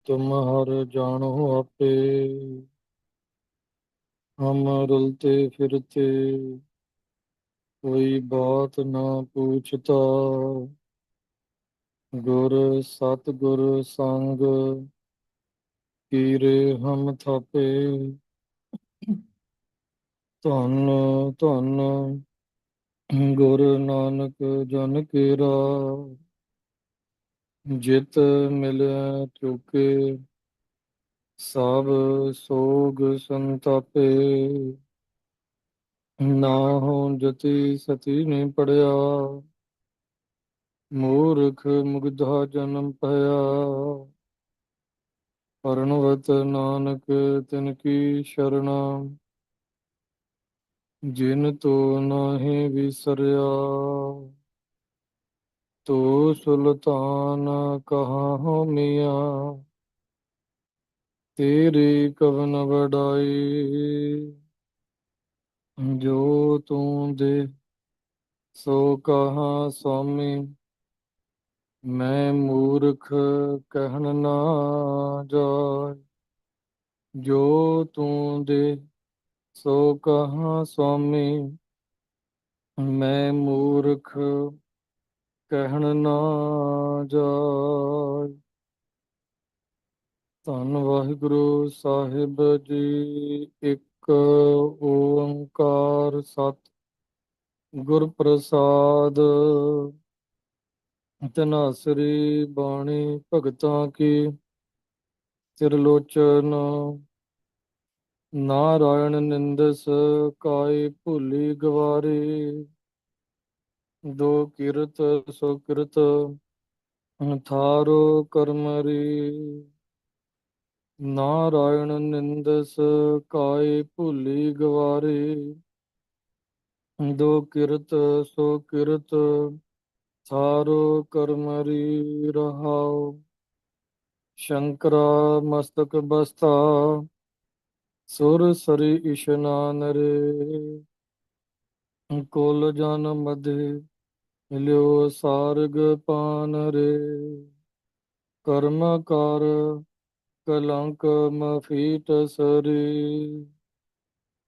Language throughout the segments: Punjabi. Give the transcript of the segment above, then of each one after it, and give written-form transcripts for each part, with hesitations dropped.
तुम हर जानो आपे। हम रुलते फिरते कोई बात ना पूछता। गुर सतगुर संग पीरे हम थापे। ਧੰਨ ਧੰਨ ਗੁਰੂ ਨਾਨਕ ਜਨ ਕੇਰਾ। ਜਿਤ ਮਿਲਿਆ ਚੁਕੇ ਸਭ ਸੋਗ ਸੰਤਾਪੇ। ਨਾਹੋ ਜਤੀ ਸਤੀ ਨਹੀਂ ਪੜਿਆ ਮੂਰਖ ਮੁਗਧਾ ਜਨਮ ਭਇਆ। ਪਰਣਵਤ ਨਾਨਕ ਤਿਨ ਕੀ ਸ਼ਰਣਾ ਜਿਨ ਤੋ ਨਾਹੀ ਵਿਸਰਿਆ। ਤੋ ਸੁਲਤਾਨ ਕਹਾ ਹੋ ਮੀਆਂ ਤੇਰੀ ਕਵਨ ਵਡਾਈ। ਜੋ ਤੂੰ ਦੇ ਸੋ ਕਹਾ ਸੁਆਮੀ ਮੈਂ ਮੂਰਖ ਕਹਿਣ ਨਾ ਜਾਏ। ਜੋ ਤੂੰ ਦੇ ਸੋ ਕਹਾ ਸੁਆਮੀ ਮੈਂ ਮੂਰਖ ਕਹਿਣ ਨਾ ਜਾਏ। ਧੰਨ ਵਾਹਿਗੁਰੂ ਸਾਹਿਬ ਜੀ। ਇੱਕ ਓੰਕਾਰ ਸਤ ਗੁਰ ਪ੍ਰਸਾਦ। ਤਨਾਸਰੀ ਬਾਣੀ ਭਗਤਾਂ ਕੀ ਤਿਰਲੋਚਨ। ਨਾਰਾਇਣ ਨਿੰਦਸ ਕਾਇ ਭੂਲੀ ਗਵਾਰੀ। ਦੋ ਕਿਰਤ ਸੋ ਕਿਰਤ ਥਾਰੋ ਕਰਮਰੀ। ਨਾਰਾਇਣ ਨਿੰਦਸ ਕਾਇ ਭੂਲੀ ਗਵਾਰੀ। ਦੋ ਕਿਰਤ ਸੋ ਕਿਰਤ ਥਾਰੋ ਕਰਮਰੀ ਰਹਾਉ। ਸ਼ੰਕਰਾ ਮਸਤਕ ਬਸਤਾ ਸੁਰ ਸਰੀ ਇਸ਼ਨਾਨ ਰੇ। ਕੁਲ ਜਨ ਮਧਿ ਲਿਓ ਸਾਰਗ ਪਾਨ ਰੇ। ਕਰਮ ਕਰ ਕਲੰਕ ਮਫੀਟ ਸਰੀ।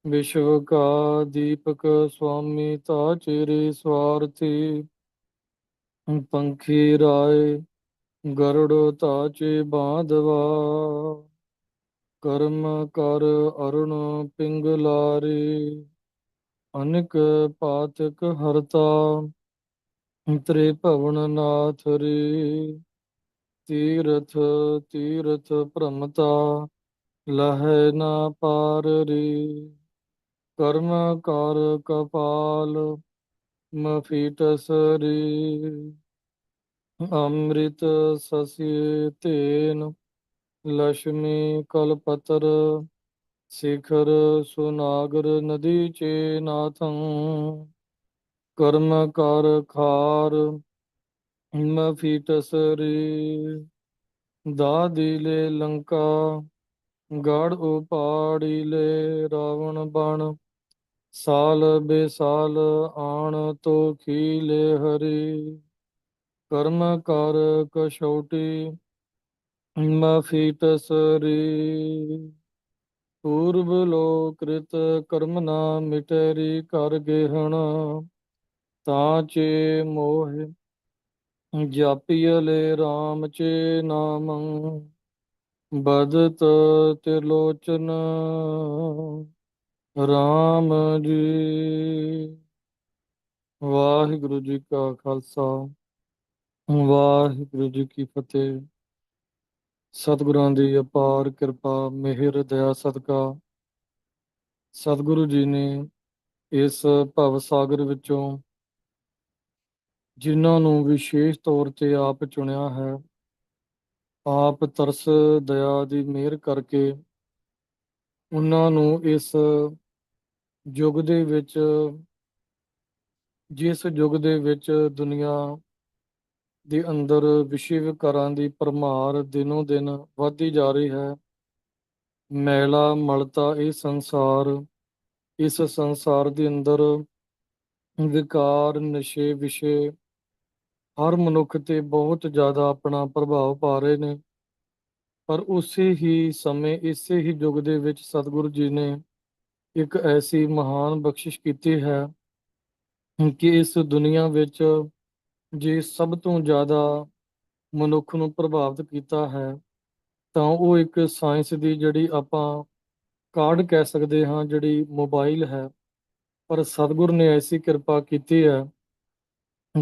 ਵਿਸ਼ਵ ਕਾ ਦੀਪਕ ਸੁਆਮੀ ਤਾ ਚਿਰੇ ਸਵਾਰਥੀ। ਪੰਖੀ ਰਾਏ ਗਰੁੜ ਤਾਚੇ ਬਾਂਧਵਾ। ਕਰਮ ਕਰ ਅਰੁਣ ਪਿੰਗਲਾਰੀ। ਅਨਿਕ ਪਾਤਕ ਹਰਤਾ ਤ੍ਰੇ ਭਵਨ ਨਾਥ ਰੇ। ਤੀਰਥ ਤੀਰਥ ਭ੍ਰਮਤਾ ਲਹੈ ਨਾ ਪਾਰ ਰੇ। ਕਰਮ ਕਰ ਕਪਾਲ ਮਫੀਟਸ ਰੇ। ਅੰਮ੍ਰਿਤ ਸਸਿ ਤੇਨ ਲక్ష్ਮੀ ਕਲਪਤਰ। ਸਿਖਰ ਸੁਨਾਗਰ ਨਦੀ ਚੇ ਨਾਥੰ। ਕਰਮ ਕਰ ਖਾਰ ਮਫੀਟਸ ਰੇ। ਦਾਦੀ ਲੈ ਲੰਕਾ ਗੜ ਉਪਾੜੀ ਲੈ। ਰਾਵਣ ਬਣ ਸਾਲ ਬੇਸਾਲ ਆਣ ਤੋ ਖੀਲੇ ਹਰੀ। ਕਰਮ ਕਰ ਕਛੋਟੀ ਮਫੀਟਸ ਰੇ। ਪੂਰਬ ਲੋ ਕ੍ਰਿਤ ਕਰਮ ਨਾ ਮਿਟਰੀ ਕਰ ਗੇਹਣ। ਤਾਂ ਚੇ ਮੋਹਿ ਜਾਪੀਐ ਲੈ RAM ਚੇ ਨਾਮੰ। ਬਦਤ ਤਿਰਲੋਚਨ RAM ਜੀ। ਵਾਹਿਗੁਰੂ ਜੀ ਕਾ ਖਾਲਸਾ ਵਾਹਿਗੁਰੂ ਜੀ ਕੀ ਫਤਿਹ। ਸਤਿਗੁਰਾਂ ਦੀ ਅਪਾਰ ਕਿਰਪਾ ਮਿਹਰ ਦਇਆ ਸਦਕਾ ਸਤਿਗੁਰੂ ਜੀ ਨੇ ਇਸ ਭਵ ਸਾਗਰ ਵਿੱਚੋਂ ਜਿਨ੍ਹਾਂ ਨੂੰ ਵਿਸ਼ੇਸ਼ ਤੌਰ ਤੇ ਆਪ ਚੁਣਿਆ ਹੈ, ਆਪ ਤਰਸ ਦਇਆ ਦੀ ਮਿਹਰ ਕਰਕੇ ਉਹਨਾਂ ਨੂੰ ਇਸ ਯੁੱਗ ਦੇ ਵਿੱਚ, ਜਿਸ ਯੁੱਗ ਦੇ ਵਿੱਚ ਦੁਨੀਆ ਦੇ ਅੰਦਰ ਵਿਸ਼ੇ ਵਿਕਾਰਾਂ ਦੀ ਭਰਮਾਰ ਦਿਨੋਂ ਦਿਨ ਵੱਧਦੀ ਜਾ ਰਹੀ ਹੈ। ਮੈਲਾ ਮਲਤਾ ਇਹ ਸੰਸਾਰ, ਇਸ ਸੰਸਾਰ ਦੇ ਅੰਦਰ ਵਿਕਾਰ ਨਸ਼ੇ ਵਿਸ਼ੇ ਹਰ ਮਨੁੱਖ ਤੇ ਬਹੁਤ ਜ਼ਿਆਦਾ ਆਪਣਾ ਪ੍ਰਭਾਵ ਪਾ ਰਹੇ ਨੇ। ਪਰ ਉਸੇ ਹੀ ਸਮੇਂ ਇਸੇ ਹੀ ਯੁੱਗ ਦੇ ਵਿੱਚ ਸਤਿਗੁਰੂ ਜੀ ਨੇ ਇੱਕ ਐਸੀ ਮਹਾਨ ਬਖਸ਼ਿਸ਼ ਕੀਤੀ ਹੈ ਕਿ ਇਸ ਦੁਨੀਆ ਵਿੱਚ ਜੇ ਸਭ ਤੋਂ ਜ਼ਿਆਦਾ ਮਨੁੱਖ ਨੂੰ ਪ੍ਰਭਾਵਿਤ ਕੀਤਾ ਹੈ ਤਾਂ ਉਹ ਇੱਕ ਸਾਇੰਸ ਦੀ ਜਿਹੜੀ ਆਪਾਂ ਕਾਢ ਕਹਿ ਸਕਦੇ ਹਾਂ, ਜਿਹੜੀ ਮੋਬਾਈਲ ਹੈ। ਪਰ ਸਤਿਗੁਰ ਨੇ ਐਸੀ ਕਿਰਪਾ ਕੀਤੀ ਹੈ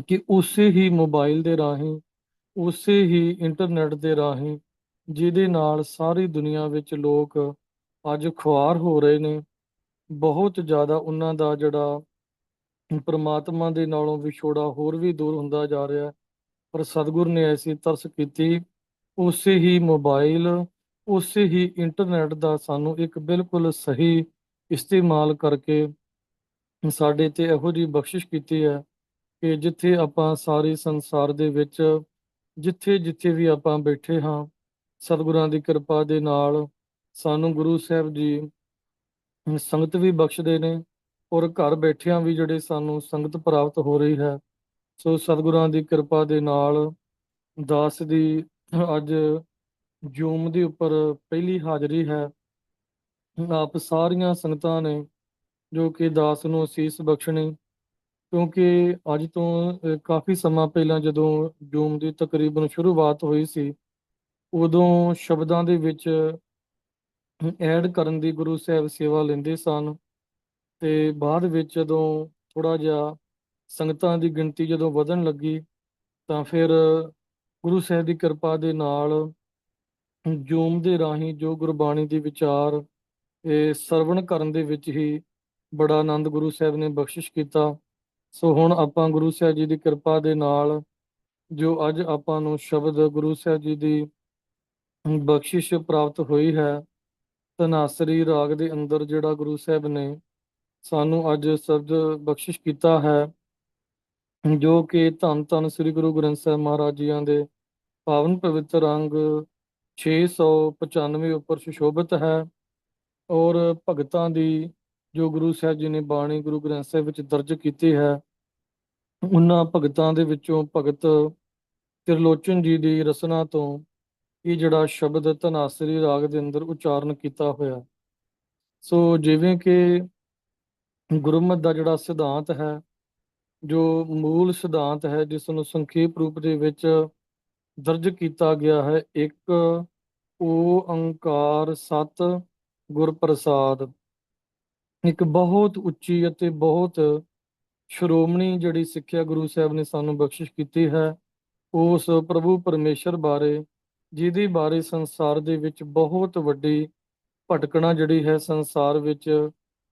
ਕਿ ਉਸੇ ਹੀ ਮੋਬਾਈਲ ਦੇ ਰਾਹੀਂ, ਉਸੇ ਹੀ ਇੰਟਰਨੈਟ ਦੇ ਰਾਹੀਂ, ਜਿਹਦੇ ਨਾਲ ਸਾਰੀ ਦੁਨੀਆ ਵਿੱਚ ਲੋਕ ਅੱਜ ਖੁਆਰ ਹੋ ਰਹੇ ਨੇ, ਬਹੁਤ ਜ਼ਿਆਦਾ ਉਹਨਾਂ ਦਾ ਜਿਹੜਾ ਪ੍ਰਮਾਤਮਾ ਦੇ ਨਾਲੋਂ ਵਿਛੋੜਾ ਹੋਰ ਵੀ ਦੂਰ ਹੁੰਦਾ ਜਾ ਰਿਹਾ ਹੈ। ਪਰ ਸਤਿਗੁਰ ਨੇ ਐਸੀ ਤਰਸ ਕੀਤੀ, ਉਸੇ ਹੀ ਮੋਬਾਈਲ, ਉਸੇ ਹੀ ਇੰਟਰਨੈਟ ਦਾ ਸਾਨੂੰ ਇੱਕ ਬਿਲਕੁਲ ਸਹੀ ਇਸਤੇਮਾਲ ਕਰਕੇ ਸਾਡੇ ਤੇ ਇਹੋ ਜਿਹੀ ਬਖਸ਼ਿਸ਼ ਕੀਤੀ ਹੈ ਕਿ ਜਿੱਥੇ ਆਪਾਂ ਸਾਰੇ ਸੰਸਾਰ ਦੇ ਵਿੱਚ ਜਿੱਥੇ ਜਿੱਥੇ ਵੀ ਆਪਾਂ ਬੈਠੇ ਹਾਂ, ਸਤਿਗੁਰਾਂ ਦੀ ਕਿਰਪਾ ਦੇ ਨਾਲ ਸਾਨੂੰ ਗੁਰੂ ਸਾਹਿਬ ਜੀ ਸੰਗਤ ਵੀ ਬਖਸ਼ਦੇ ਨੇ, ਔਰ ਘਰ ਬੈਠਿਆਂ ਵੀ ਜਿਹੜੇ ਸਾਨੂੰ ਸੰਗਤ ਪ੍ਰਾਪਤ ਹੋ ਰਹੀ ਹੈ। ਸੋ ਸਤਿਗੁਰਾਂ ਦੀ ਕਿਰਪਾ ਦੇ ਨਾਲ ਦਾਸ ਦੀ ਅੱਜ ਜੂਮ ਦੇ ਉੱਪਰ ਪਹਿਲੀ ਹਾਜ਼ਰੀ ਹੈ। ਆਪ ਸਾਰੀਆਂ ਸੰਗਤਾਂ ਨੇ ਜੋ ਕਿ ਦਾਸ ਨੂੰ ਅਸੀਸ ਬਖਸ਼ਣੀ, ਕਿਉਂਕਿ ਅੱਜ ਤੋਂ ਕਾਫੀ ਸਮਾਂ ਪਹਿਲਾਂ ਜਦੋਂ ਜੂਮ ਦੀ ਤਕਰੀਬਨ ਸ਼ੁਰੂਆਤ ਹੋਈ ਸੀ, ਉਦੋਂ ਸ਼ਬਦਾਂ ਦੇ ਵਿੱਚ ਐਡ ਕਰਨ ਦੀ ਗੁਰੂ ਸਾਹਿਬ ਸੇਵਾ ਲੈਂਦੇ ਸਨ। ਤੇ ਬਾਅਦ ਵਿੱਚ ਜਦੋਂ ਥੋੜਾ ਜਿਹਾ ਸੰਗਤਾਂ ਦੀ ਗਿਣਤੀ ਜਦੋਂ ਵਧਣ ਲੱਗੀ ਤਾਂ ਫਿਰ ਗੁਰੂ ਸਾਹਿਬ ਦੀ ਕਿਰਪਾ ਦੇ ਨਾਲ ਜੂਮ ਦੇ ਰਾਹੀਂ ਜੋ ਗੁਰਬਾਣੀ ਦੀ ਵਿਚਾਰ ਇਹ ਸਰਵਣ ਕਰਨ ਦੇ ਵਿੱਚ ਹੀ ਬੜਾ ਆਨੰਦ ਗੁਰੂ ਸਾਹਿਬ ਨੇ ਬਖਸ਼ਿਸ਼ ਕੀਤਾ। ਸੋ ਹੁਣ ਆਪਾਂ ਗੁਰੂ ਸਾਹਿਬ ਜੀ ਦੀ ਕਿਰਪਾ ਦੇ ਨਾਲ ਜੋ ਅੱਜ ਆਪਾਂ ਨੂੰ ਸ਼ਬਦ ਗੁਰੂ ਸਾਹਿਬ ਜੀ ਦੀ ਬਖਸ਼ਿਸ਼ ਪ੍ਰਾਪਤ ਹੋਈ ਹੈ, ਧਨਾਸਰੀ ਰਾਗ ਦੇ ਅੰਦਰ ਜਿਹੜਾ ਗੁਰੂ ਸਾਹਿਬ ਨੇ ਸਾਨੂੰ ਅੱਜ ਸ਼ਬਦ ਬਖਸ਼ਿਸ਼ ਕੀਤਾ ਹੈ, ਜੋ ਕਿ ਧੰਨ ਧੰਨ ਸ੍ਰੀ ਗੁਰੂ ਗ੍ਰੰਥ ਸਾਹਿਬ ਮਹਾਰਾਜ ਜੀਆਂ ਦੇ ਪਾਵਨ ਪਵਿੱਤਰ ਅੰਗ 695 ਉੱਪਰ ਸੁਸ਼ੋਭਿਤ ਹੈ। ਔਰ ਭਗਤਾਂ ਦੀ ਜੋ ਗੁਰੂ ਸਾਹਿਬ ਜੀ ਨੇ ਬਾਣੀ ਗੁਰੂ ਗ੍ਰੰਥ ਸਾਹਿਬ ਵਿੱਚ ਦਰਜ ਕੀਤੀ ਹੈ, ਉਹਨਾਂ ਭਗਤਾਂ ਦੇ ਵਿੱਚੋਂ ਭਗਤ ਤਿਰਲੋਚਨ ਜੀ ਦੀ ਰਸਨਾ ਤੋਂ ਇਹ ਜਿਹੜਾ ਸ਼ਬਦ ਧਨਾਸਰੀ ਰਾਗ ਦੇ ਅੰਦਰ ਉਚਾਰਨ ਕੀਤਾ ਹੋਇਆ। ਸੋ ਜਿਵੇਂ ਕਿ ਗੁਰਮਤਿ ਦਾ ਜਿਹੜਾ ਸਿਧਾਂਤ ਹੈ, ਜੋ ਮੂਲ ਸਿਧਾਂਤ ਹੈ, ਜਿਸ ਨੂੰ ਸੰਖੇਪ ਰੂਪ ਦੇ ਵਿੱਚ ਦਰਜ ਕੀਤਾ ਗਿਆ ਹੈ, ਇੱਕ ਓੰਕਾਰ ਸਤ ਗੁਰ ਪ੍ਰਸਾਦ, ਇੱਕ ਬਹੁਤ ਉੱਚੀ ਅਤੇ ਬਹੁਤ ਸ਼੍ਰੋਮਣੀ ਜਿਹੜੀ ਸਿੱਖਿਆ ਗੁਰੂ ਸਾਹਿਬ ਨੇ ਸਾਨੂੰ ਬਖਸ਼ਿਸ਼ ਕੀਤੀ ਹੈ ਉਸ ਪ੍ਰਭੂ ਪਰਮੇਸ਼ਰ ਬਾਰੇ, ਜਿਹਦੇ ਬਾਰੇ ਸੰਸਾਰ ਦੇ ਵਿੱਚ ਬਹੁਤ ਵੱਡੀ ਭਟਕਣਾ ਜਿਹੜੀ ਹੈ, ਸੰਸਾਰ ਵਿੱਚ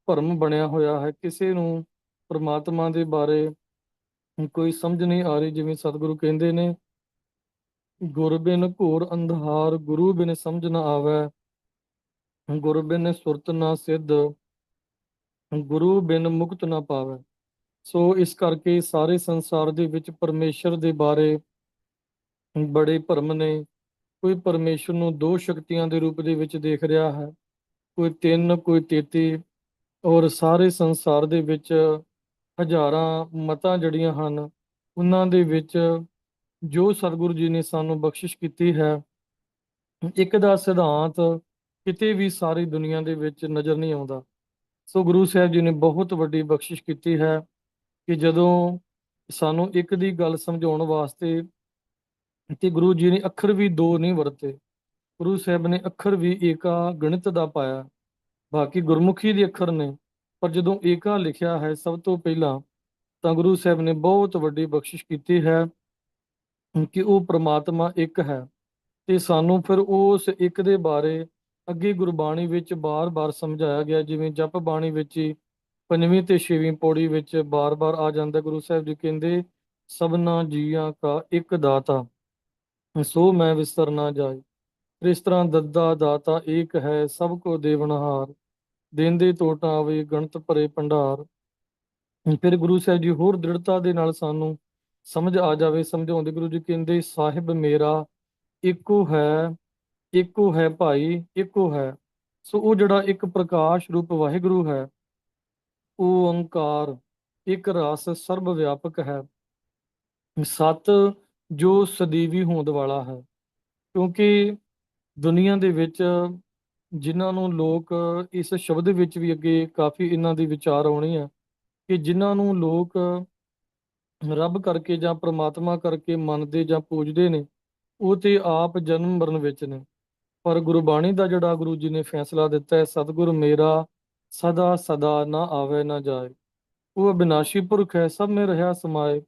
ਭਰਮ ਬਣਿਆ ਹੋਇਆ ਹੈ। ਕਿਸੇ ਨੂੰ ਪ੍ਰਮਾਤਮਾ ਦੇ ਬਾਰੇ ਕੋਈ ਸਮਝ ਨਹੀਂ ਆ ਰਹੀ। ਜਿਵੇਂ ਸਤਿਗੁਰੂ ਕਹਿੰਦੇ ਨੇ, ਗੁਰ ਬਿਨ ਘੋਰ ਅੰਧਾਰ, ਗੁਰੂ ਬਿਨ ਸਮਝ ਨਾ ਆਵੈ, ਗੁਰ ਬਿਨ ਸੁਰਤ ਨਾ ਸਿੱਧ, ਗੁਰੂ ਬਿਨ ਮੁਕਤ ਨਾ ਪਾਵੈ। ਸੋ ਇਸ ਕਰਕੇ ਸਾਰੇ ਸੰਸਾਰ ਦੇ ਵਿੱਚ ਪਰਮੇਸ਼ਰ ਦੇ ਬਾਰੇ ਬੜੇ ਭਰਮ ਨੇ। ਕੋਈ ਪਰਮੇਸ਼ਰ ਨੂੰ ਦੋ ਸ਼ਕਤੀਆਂ ਦੇ ਰੂਪ ਦੇ ਵਿੱਚ ਦੇਖ ਰਿਹਾ ਹੈ, ਕੋਈ ਤਿੰਨ, ਕੋਈ 33, ਔਰ ਸਾਰੇ ਸੰਸਾਰ ਦੇ ਵਿੱਚ ਹਜ਼ਾਰਾਂ ਮਤਾਂ ਜਿਹੜੀਆਂ ਹਨ, ਉਹਨਾਂ ਦੇ ਵਿੱਚ ਜੋ ਸਤਿਗੁਰੂ ਜੀ ਨੇ ਸਾਨੂੰ ਬਖਸ਼ਿਸ਼ ਕੀਤੀ ਹੈ, ਇੱਕ ਦਾ ਸਿਧਾਂਤ ਕਿਤੇ ਵੀ ਸਾਰੀ ਦੁਨੀਆ ਦੇ ਵਿੱਚ ਨਜ਼ਰ ਨਹੀਂ ਆਉਂਦਾ। ਸੋ ਗੁਰੂ ਸਾਹਿਬ ਜੀ ਨੇ ਬਹੁਤ ਵੱਡੀ ਬਖਸ਼ਿਸ਼ ਕੀਤੀ ਹੈ ਕਿ ਜਦੋਂ ਸਾਨੂੰ ਇੱਕ ਦੀ ਗੱਲ ਸਮਝਾਉਣ ਵਾਸਤੇ, ਤੇ ਗੁਰੂ ਜੀ ਨੇ ਅੱਖਰ ਵੀ ਦੋ ਨਹੀਂ ਵਰਤੇ, ਗੁਰੂ ਸਾਹਿਬ ਨੇ ਅੱਖਰ ਵੀ ਏਕਾ ਗਣਿਤ ਦਾ ਪਾਇਆ, ਬਾਕੀ ਗੁਰਮੁਖੀ ਦੇ ਅੱਖਰ ਨੇ। ਪਰ ਜਦੋਂ ਏਕਾ ਲਿਖਿਆ ਹੈ ਸਭ ਤੋਂ ਪਹਿਲਾਂ, ਤਾਂ ਗੁਰੂ ਸਾਹਿਬ ਨੇ ਬਹੁਤ ਵੱਡੀ ਬਖਸ਼ਿਸ਼ ਕੀਤੀ ਹੈ ਕਿ ਉਹ ਪ੍ਰਮਾਤਮਾ ਇੱਕ ਹੈ। ਤੇ ਸਾਨੂੰ ਫਿਰ ਉਸ ਇੱਕ ਦੇ ਬਾਰੇ ਅੱਗੇ ਗੁਰਬਾਣੀ ਵਿੱਚ ਬਾਰ-ਬਾਰ ਸਮਝਾਇਆ ਗਿਆ, ਜਿਵੇਂ ਜਪ ਬਾਣੀ ਵਿੱਚ ਹੀ 5ਵੀਂ ਤੇ 6ਵੀਂ ਪੌੜੀ ਵਿੱਚ ਬਾਰ-ਬਾਰ ਆ ਜਾਂਦਾ। ਗੁਰੂ ਸਾਹਿਬ ਜੀ ਕਹਿੰਦੇ, ਸਭਨਾ ਜੀਆਂ ਕਾ ਇੱਕ ਦਾਤਾ, ਸੋ ਮੈਂ ਵਿਸਰ ਨਾ ਜਾਏ। ਇਸ ਤਰ੍ਹਾਂ ਦੱਦਾ ਦਾਤਾ ਏਕ ਹੈ, ਸਭ ਕੋ ਦੇਵਨਹਾਰ, ਦੇਂਦੇ ਟੋਟਾ ਆਵੇ ਗਣਤ ਭਰੇ ਭੰਡਾਰ। ਫਿਰ ਗੁਰੂ ਸਾਹਿਬ ਜੀ ਹੋਰ ਦ੍ਰਿੜਤਾ ਦੇ ਨਾਲ ਸਾਨੂੰ ਸਮਝ ਆ ਜਾਵੇ ਸਮਝਾਉਂਦੇ, ਗੁਰੂ ਜੀ ਕਹਿੰਦੇ, ਸਾਹਿਬ ਮੇਰਾ ਇੱਕੋ ਹੈ, ਇੱਕੋ ਹੈ ਭਾਈ, ਇੱਕੋ ਹੈ। ਸੋ ਉਹ ਜਿਹੜਾ ਇੱਕ ਪ੍ਰਕਾਸ਼ ਰੂਪ ਵਾਹਿਗੁਰੂ ਹੈ, ਉਹ ਓੰਕਾਰ ਇੱਕ ਰਸ ਸਰਬ ਵਿਆਪਕ ਹੈ। ਸਤ ਜੋ ਸਦੀਵੀ ਹੋਂਦ ਵਾਲਾ ਹੈ, ਕਿਉਂਕਿ ਦੁਨੀਆ ਦੇ ਵਿੱਚ ਜਿਨ੍ਹਾਂ ਨੂੰ ਲੋਕ ਇਸ ਸ਼ਬਦ ਵਿੱਚ ਵੀ ਅੱਗੇ ਕਾਫੀ ਇਹਨਾਂ ਦੀ ਵਿਚਾਰ ਆਉਣੀ ਹੈ ਕਿ ਜਿਨ੍ਹਾਂ ਨੂੰ ਲੋਕ ਰੱਬ ਕਰਕੇ ਜਾਂ ਪ੍ਰਮਾਤਮਾ ਕਰਕੇ ਮੰਨਦੇ ਜਾਂ ਪੂਜਦੇ ਨੇ, ਉਹ ਤੇ ਆਪ ਜਨਮ ਮਰਨ ਵਿੱਚ ਨੇ। ਪਰ ਗੁਰਬਾਣੀ ਦਾ ਜਿਹੜਾ ਗੁਰੂ ਜੀ ਨੇ ਫੈਸਲਾ ਦਿੱਤਾ ਹੈ, ਸਤਿਗੁਰ ਮੇਰਾ ਸਦਾ ਸਦਾ ਨਾ ਆਵੇ ਨਾ ਜਾਏ, ਉਹ ਅਬਿਨਾਸ਼ੀ ਪੁਰਖ ਹੈ, ਸਭ में ਰਿਹਾ ਸਮਾਏ।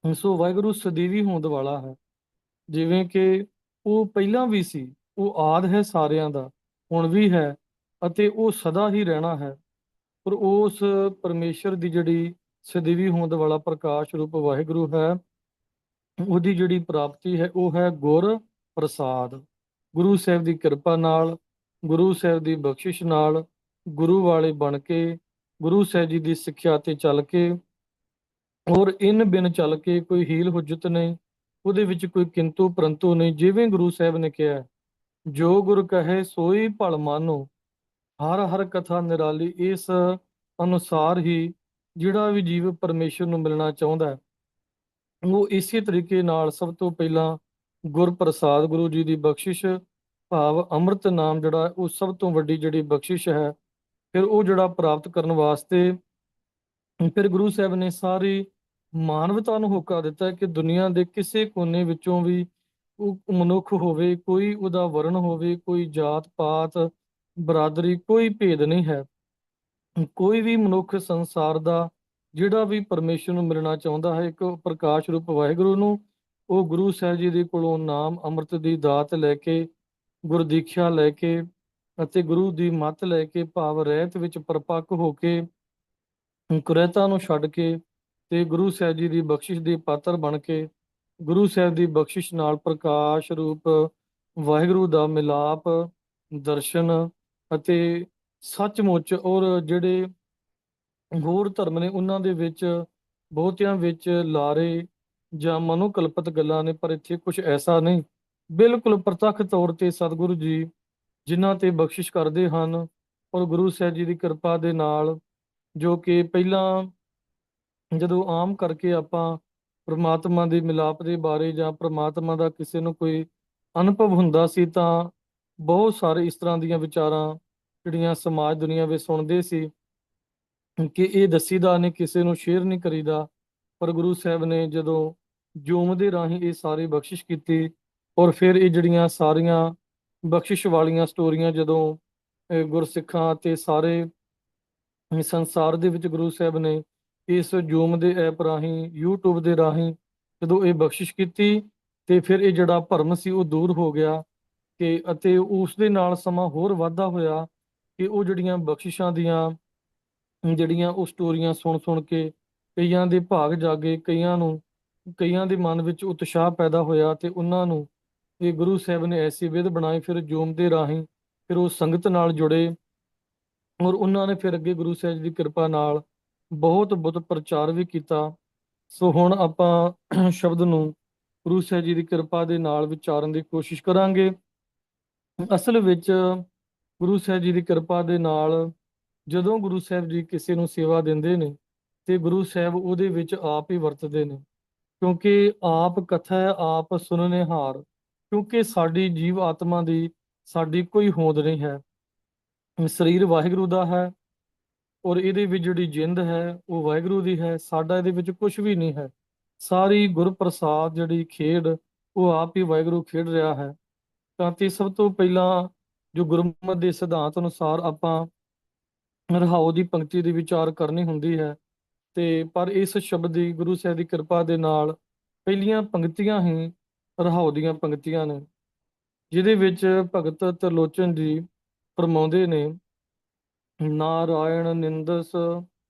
ਸੋ ਵਾਹਿਗੁਰੂ ਸਦੀਵੀ ਹੋਂਦ ਵਾਲਾ ਹੈ। ਜਿਵੇਂ ਕਿ ਉਹ ਪਹਿਲਾਂ ਵੀ ਸੀ, ਉਹ ਆਦ ਹੈ ਸਾਰਿਆਂ ਦਾ, ਹੁਣ ਵੀ ਹੈ ਅਤੇ ਉਹ ਸਦਾ ਹੀ ਰਹਿਣਾ ਹੈ। ਪਰ ਉਸ ਪਰਮੇਸ਼ਰ ਦੀ ਜਿਹੜੀ ਸਦੀਵੀ ਹੋਂਦ ਵਾਲਾ ਪ੍ਰਕਾਸ਼ ਰੂਪ ਵਾਹਿਗੁਰੂ ਹੈ, ਉਹਦੀ ਜਿਹੜੀ ਪ੍ਰਾਪਤੀ ਹੈ ਉਹ ਹੈ ਗੁਰ ਪ੍ਰਸਾਦ। ਗੁਰੂ ਸਾਹਿਬ ਦੀ ਕਿਰਪਾ ਨਾਲ, ਗੁਰੂ ਸਾਹਿਬ ਦੀ ਬਖਸ਼ਿਸ਼ ਨਾਲ, ਗੁਰੂ ਵਾਲੇ ਬਣ ਕੇ, ਗੁਰੂ ਸਾਹਿਬ ਜੀ ਦੀ ਸਿੱਖਿਆ ਤੇ ਚੱਲ ਕੇ, ਔਰ ਇਨ ਬਿਨ ਚੱਲ ਕੇ ਕੋਈ ਹੀਲ ਹੁਜਤ ਨਹੀਂ, ਉਹਦੇ ਵਿੱਚ ਕੋਈ ਕਿੰਤੂ ਪਰੰਤੂ ਨਹੀਂ। ਜਿਵੇਂ ਗੁਰੂ ਸਾਹਿਬ ਨੇ ਕਿਹਾ, ਜੋ ਗੁਰ ਕਹੇ ਸੋਈ ਭਲ ਮਾਨੋ, ਹਰ ਹਰ ਕਥਾ ਨਿਰਾਲੀ। ਇਸ ਅਨੁਸਾਰ ਹੀ ਜਿਹੜਾ ਵੀ ਜੀਵ ਪਰਮੇਸ਼ਰ ਨੂੰ ਮਿਲਣਾ ਚਾਹੁੰਦਾ ਹੈ, ਉਹ ਇਸੇ ਤਰੀਕੇ ਨਾਲ ਸਭ ਤੋਂ ਪਹਿਲਾਂ ਗੁਰ ਪ੍ਰਸਾਦ, ਗੁਰੂ ਜੀ ਦੀ ਬਖਸ਼ਿਸ਼ ਭਾਵ ਅੰਮ੍ਰਿਤ ਨਾਮ ਜਿਹੜਾ ਉਹ ਸਭ ਤੋਂ ਵੱਡੀ ਜਿਹੜੀ ਬਖਸ਼ਿਸ਼ ਹੈ, ਫਿਰ ਉਹ ਜਿਹੜਾ ਪ੍ਰਾਪਤ ਕਰਨ ਵਾਸਤੇ ਫਿਰ ਗੁਰੂ ਸਾਹਿਬ ਨੇ ਸਾਰੀ ਮਾਨਵਤਾ ਨੂੰ ਹੋਕਾ ਦਿੱਤਾ ਹੈ ਕਿ ਦੁਨੀਆ ਦੇ ਕਿਸੇ ਕੋਨੇ ਵਿੱਚੋਂ ਵੀ ਉਹ ਮਨੁੱਖ ਹੋਵੇ, ਕੋਈ ਉਹਦਾ ਵਰਨ ਹੋਵੇ, ਕੋਈ ਜਾਤ ਪਾਤ ਬਰਾਦਰੀ, ਕੋਈ ਭੇਦ ਨਹੀਂ ਹੈ। ਕੋਈ ਵੀ ਮਨੁੱਖ ਸੰਸਾਰ ਦਾ ਜਿਹੜਾ ਵੀ ਪਰਮੇਸ਼ਰ ਨੂੰ ਮਿਲਣਾ ਚਾਹੁੰਦਾ ਹੈ, ਇੱਕ ਪ੍ਰਕਾਸ਼ ਰੂਪ ਵਾਹਿਗੁਰੂ ਨੂੰ, ਉਹ ਗੁਰੂ ਸਾਹਿਬ ਜੀ ਦੇ ਕੋਲੋਂ ਨਾਮ ਅੰਮ੍ਰਿਤ ਦੀ ਦਾਤ ਲੈ ਕੇ, ਗੁਰਦੀਖਿਆ ਲੈ ਕੇ ਅਤੇ ਗੁਰੂ ਦੀ ਮੱਤ ਲੈ ਕੇ, ਭਾਵ ਰਹਿਤ ਵਿੱਚ ਪਰਪੱਕ ਹੋ ਕੇ, ਕੁਰੈਤਾ ਨੂੰ ਛੱਡ ਕੇ ਤੇ ਗੁਰੂ ਸਾਹਿਬ ਜੀ ਦੀ ਬਖਸ਼ਿਸ਼ ਦੇ ਪਾਤਰ ਬਣ ਕੇ, ਗੁਰੂ ਸਾਹਿਬ ਦੀ ਬਖਸ਼ਿਸ਼ ਨਾਲ ਪ੍ਰਕਾਸ਼ ਰੂਪ ਵਾਹਿਗੁਰੂ ਦਾ ਮਿਲਾਪ, ਦਰਸ਼ਨ ਅਤੇ ਸੱਚਮੁੱਚ, ਔਰ ਜਿਹੜੇ ਹੋਰ ਧਰਮ ਨੇ ਉਹਨਾਂ ਦੇ ਵਿੱਚ ਬਹੁਤਿਆਂ ਵਿੱਚ ਲਾਰੇ ਜਾਂ ਮਨੋਕਲਪਿਤ ਗੱਲਾਂ ਨੇ, ਪਰ ਇੱਥੇ ਕੁਝ ਐਸਾ ਨਹੀਂ। ਬਿਲਕੁਲ ਪ੍ਰਤੱਖ ਤੌਰ ਤੇ ਸਤਿਗੁਰੂ ਜੀ ਜਿਨ੍ਹਾਂ ਤੇ ਬਖਸ਼ਿਸ਼ ਕਰਦੇ ਹਨ, ਔਰ ਗੁਰੂ ਸਾਹਿਬ ਜੀ ਦੀ ਕਿਰਪਾ ਦੇ ਨਾਲ, ਜੋ ਕਿ ਪਹਿਲਾਂ ਜਦੋਂ ਆਮ ਕਰਕੇ ਆਪਾਂ ਪ੍ਰਮਾਤਮਾ ਦੇ ਮਿਲਾਪ ਦੇ ਬਾਰੇ ਜਾਂ ਪ੍ਰਮਾਤਮਾ ਦਾ ਕਿਸੇ ਨੂੰ ਕੋਈ ਅਨੁਭਵ ਹੁੰਦਾ ਸੀ, ਤਾਂ ਬਹੁਤ ਸਾਰੇ ਇਸ ਤਰ੍ਹਾਂ ਦੀਆਂ ਵਿਚਾਰਾਂ ਜਿਹੜੀਆਂ ਸਮਾਜ ਦੁਨੀਆ ਵਿੱਚ ਸੁਣਦੇ ਸੀ ਕਿ ਇਹ ਦੱਸੀਦਾ ਨਹੀਂ, ਕਿਸੇ ਨੂੰ ਸ਼ੇਅਰ ਨਹੀਂ ਕਰੀਦਾ। ਪਰ ਗੁਰੂ ਸਾਹਿਬ ਨੇ ਜਦੋਂ ਜੂਮ ਦੇ ਰਾਹੀਂ ਇਹ ਸਾਰੀ ਬਖਸ਼ਿਸ਼ ਕੀਤੀ, ਔਰ ਫਿਰ ਇਹ ਜਿਹੜੀਆਂ ਸਾਰੀਆਂ ਬਖਸ਼ਿਸ਼ ਵਾਲੀਆਂ ਸਟੋਰੀਆਂ ਜਦੋਂ ਗੁਰਸਿੱਖਾਂ ਅਤੇ ਸਾਰੇ ਸੰਸਾਰ ਦੇ ਵਿੱਚ ਗੁਰੂ ਸਾਹਿਬ ਨੇ ਇਸ ਜੂਮ ਦੇ ਐਪ ਰਾਹੀਂ, YouTube ਦੇ ਰਾਹੀਂ ਜਦੋਂ ਇਹ ਬਖਸ਼ਿਸ਼ ਕੀਤੀ, ਤੇ ਫਿਰ ਇਹ ਜਿਹੜਾ ਭਰਮ ਸੀ ਉਹ ਦੂਰ ਹੋ ਗਿਆ ਕਿ ਅਤੇ ਉਸ ਦੇ ਨਾਲ ਸਮਾਂ ਹੋਰ ਵਾਧਾ ਹੋਇਆ ਕਿ ਉਹ ਜਿਹੜੀਆਂ ਬਖਸ਼ਿਸ਼ਾਂ ਦੀਆਂ ਜਿਹੜੀਆਂ ਉਹ ਸਟੋਰੀਆਂ ਸੁਣ ਸੁਣ ਕੇ ਕਈਆਂ ਦੇ ਭਾਗ ਜਾਗੇ, ਕਈਆਂ ਦੇ ਮਨ ਵਿੱਚ ਉਤਸ਼ਾਹ ਪੈਦਾ ਹੋਇਆ, ਤੇ ਉਹਨਾਂ ਨੂੰ ਇਹ ਗੁਰੂ ਸਾਹਿਬ ਨੇ ਐਸੀ ਵਿਧ ਬਣਾਈ, ਫਿਰ ਜੂਮ ਦੇ ਰਾਹੀਂ ਫਿਰ ਉਹ ਸੰਗਤ ਨਾਲ ਜੁੜੇ, ਔਰ ਉਹਨਾਂ ਨੇ ਫਿਰ ਅੱਗੇ ਗੁਰੂ ਸਾਹਿਬ ਜੀ ਦੀ ਕਿਰਪਾ ਨਾਲ ਬਹੁਤ ਬਹੁਤ ਪ੍ਰਚਾਰ ਵੀ ਕੀਤਾ। ਸੋ ਹੁਣ ਆਪਾਂ ਸ਼ਬਦ ਨੂੰ ਗੁਰੂ ਸਾਹਿਬ ਜੀ ਦੀ ਕਿਰਪਾ ਦੇ ਨਾਲ ਵਿਚਾਰਨ ਦੀ ਕੋਸ਼ਿਸ਼ ਕਰਾਂਗੇ। ਅਸਲ ਵਿੱਚ ਗੁਰੂ ਸਾਹਿਬ ਜੀ ਦੀ ਕਿਰਪਾ ਦੇ ਨਾਲ ਜਦੋਂ ਗੁਰੂ ਸਾਹਿਬ ਜੀ ਕਿਸੇ ਨੂੰ ਸੇਵਾ ਦਿੰਦੇ ਨੇ, ਤੇ ਗੁਰੂ ਸਾਹਿਬ ਉਹਦੇ ਵਿੱਚ ਆਪ ਹੀ ਵਰਤਦੇ ਨੇ, ਕਿਉਂਕਿ ਆਪ ਕਥਾ ਹੈ ਆਪ ਸੁਣਨੇ ਹਾਰ, ਕਿਉਂਕਿ ਸਾਡੀ ਜੀਵ ਆਤਮਾ ਦੀ ਸਾਡੀ ਕੋਈ ਹੋਂਦ ਨਹੀਂ ਹੈ। ਸਰੀਰ ਵਾਹਿਗੁਰੂ ਦਾ ਹੈ, ਔਰ ਇਹਦੇ ਵਿੱਚ ਜਿਹੜੀ ਜਿੰਦ ਹੈ ਉਹ ਵਾਹਿਗੁਰੂ ਦੀ ਹੈ, ਸਾਡਾ ਇਹਦੇ ਵਿੱਚ ਕੁਝ ਵੀ ਨਹੀਂ ਹੈ। ਸਾਰੀ ਗੁਰਪ੍ਰਸਾਦ ਜਿਹੜੀ ਖੇਡ ਉਹ ਆਪ ਹੀ ਵਾਹਿਗੁਰੂ ਖੇਡ ਰਿਹਾ ਹੈ। ਤਾਂ ਤੇ ਸਭ ਤੋਂ ਪਹਿਲਾਂ ਜੋ ਗੁਰਮਤਿ ਦੇ ਸਿਧਾਂਤ ਅਨੁਸਾਰ ਆਪਾਂ ਰਹਾਉ ਦੀ ਪੰਕਤੀ ਦੀ ਵਿਚਾਰ ਕਰਨੀ ਹੁੰਦੀ ਹੈ, ਤੇ ਪਰ ਇਸ ਸ਼ਬਦ ਦੀ ਗੁਰੂ ਸਾਹਿਬ ਦੀ ਕਿਰਪਾ ਦੇ ਨਾਲ ਪਹਿਲੀਆਂ ਪੰਕਤੀਆਂ ਹੀ ਰਹਾਉ ਦੀਆਂ ਪੰਕਤੀਆਂ ਨੇ, ਜਿਹਦੇ ਵਿੱਚ ਭਗਤ ਤਰਲੋਚਨ ਜੀ ਫਰਮਾਉਂਦੇ ਨੇ, ਨਾਰਾਇਣ ਨਿੰਦਸ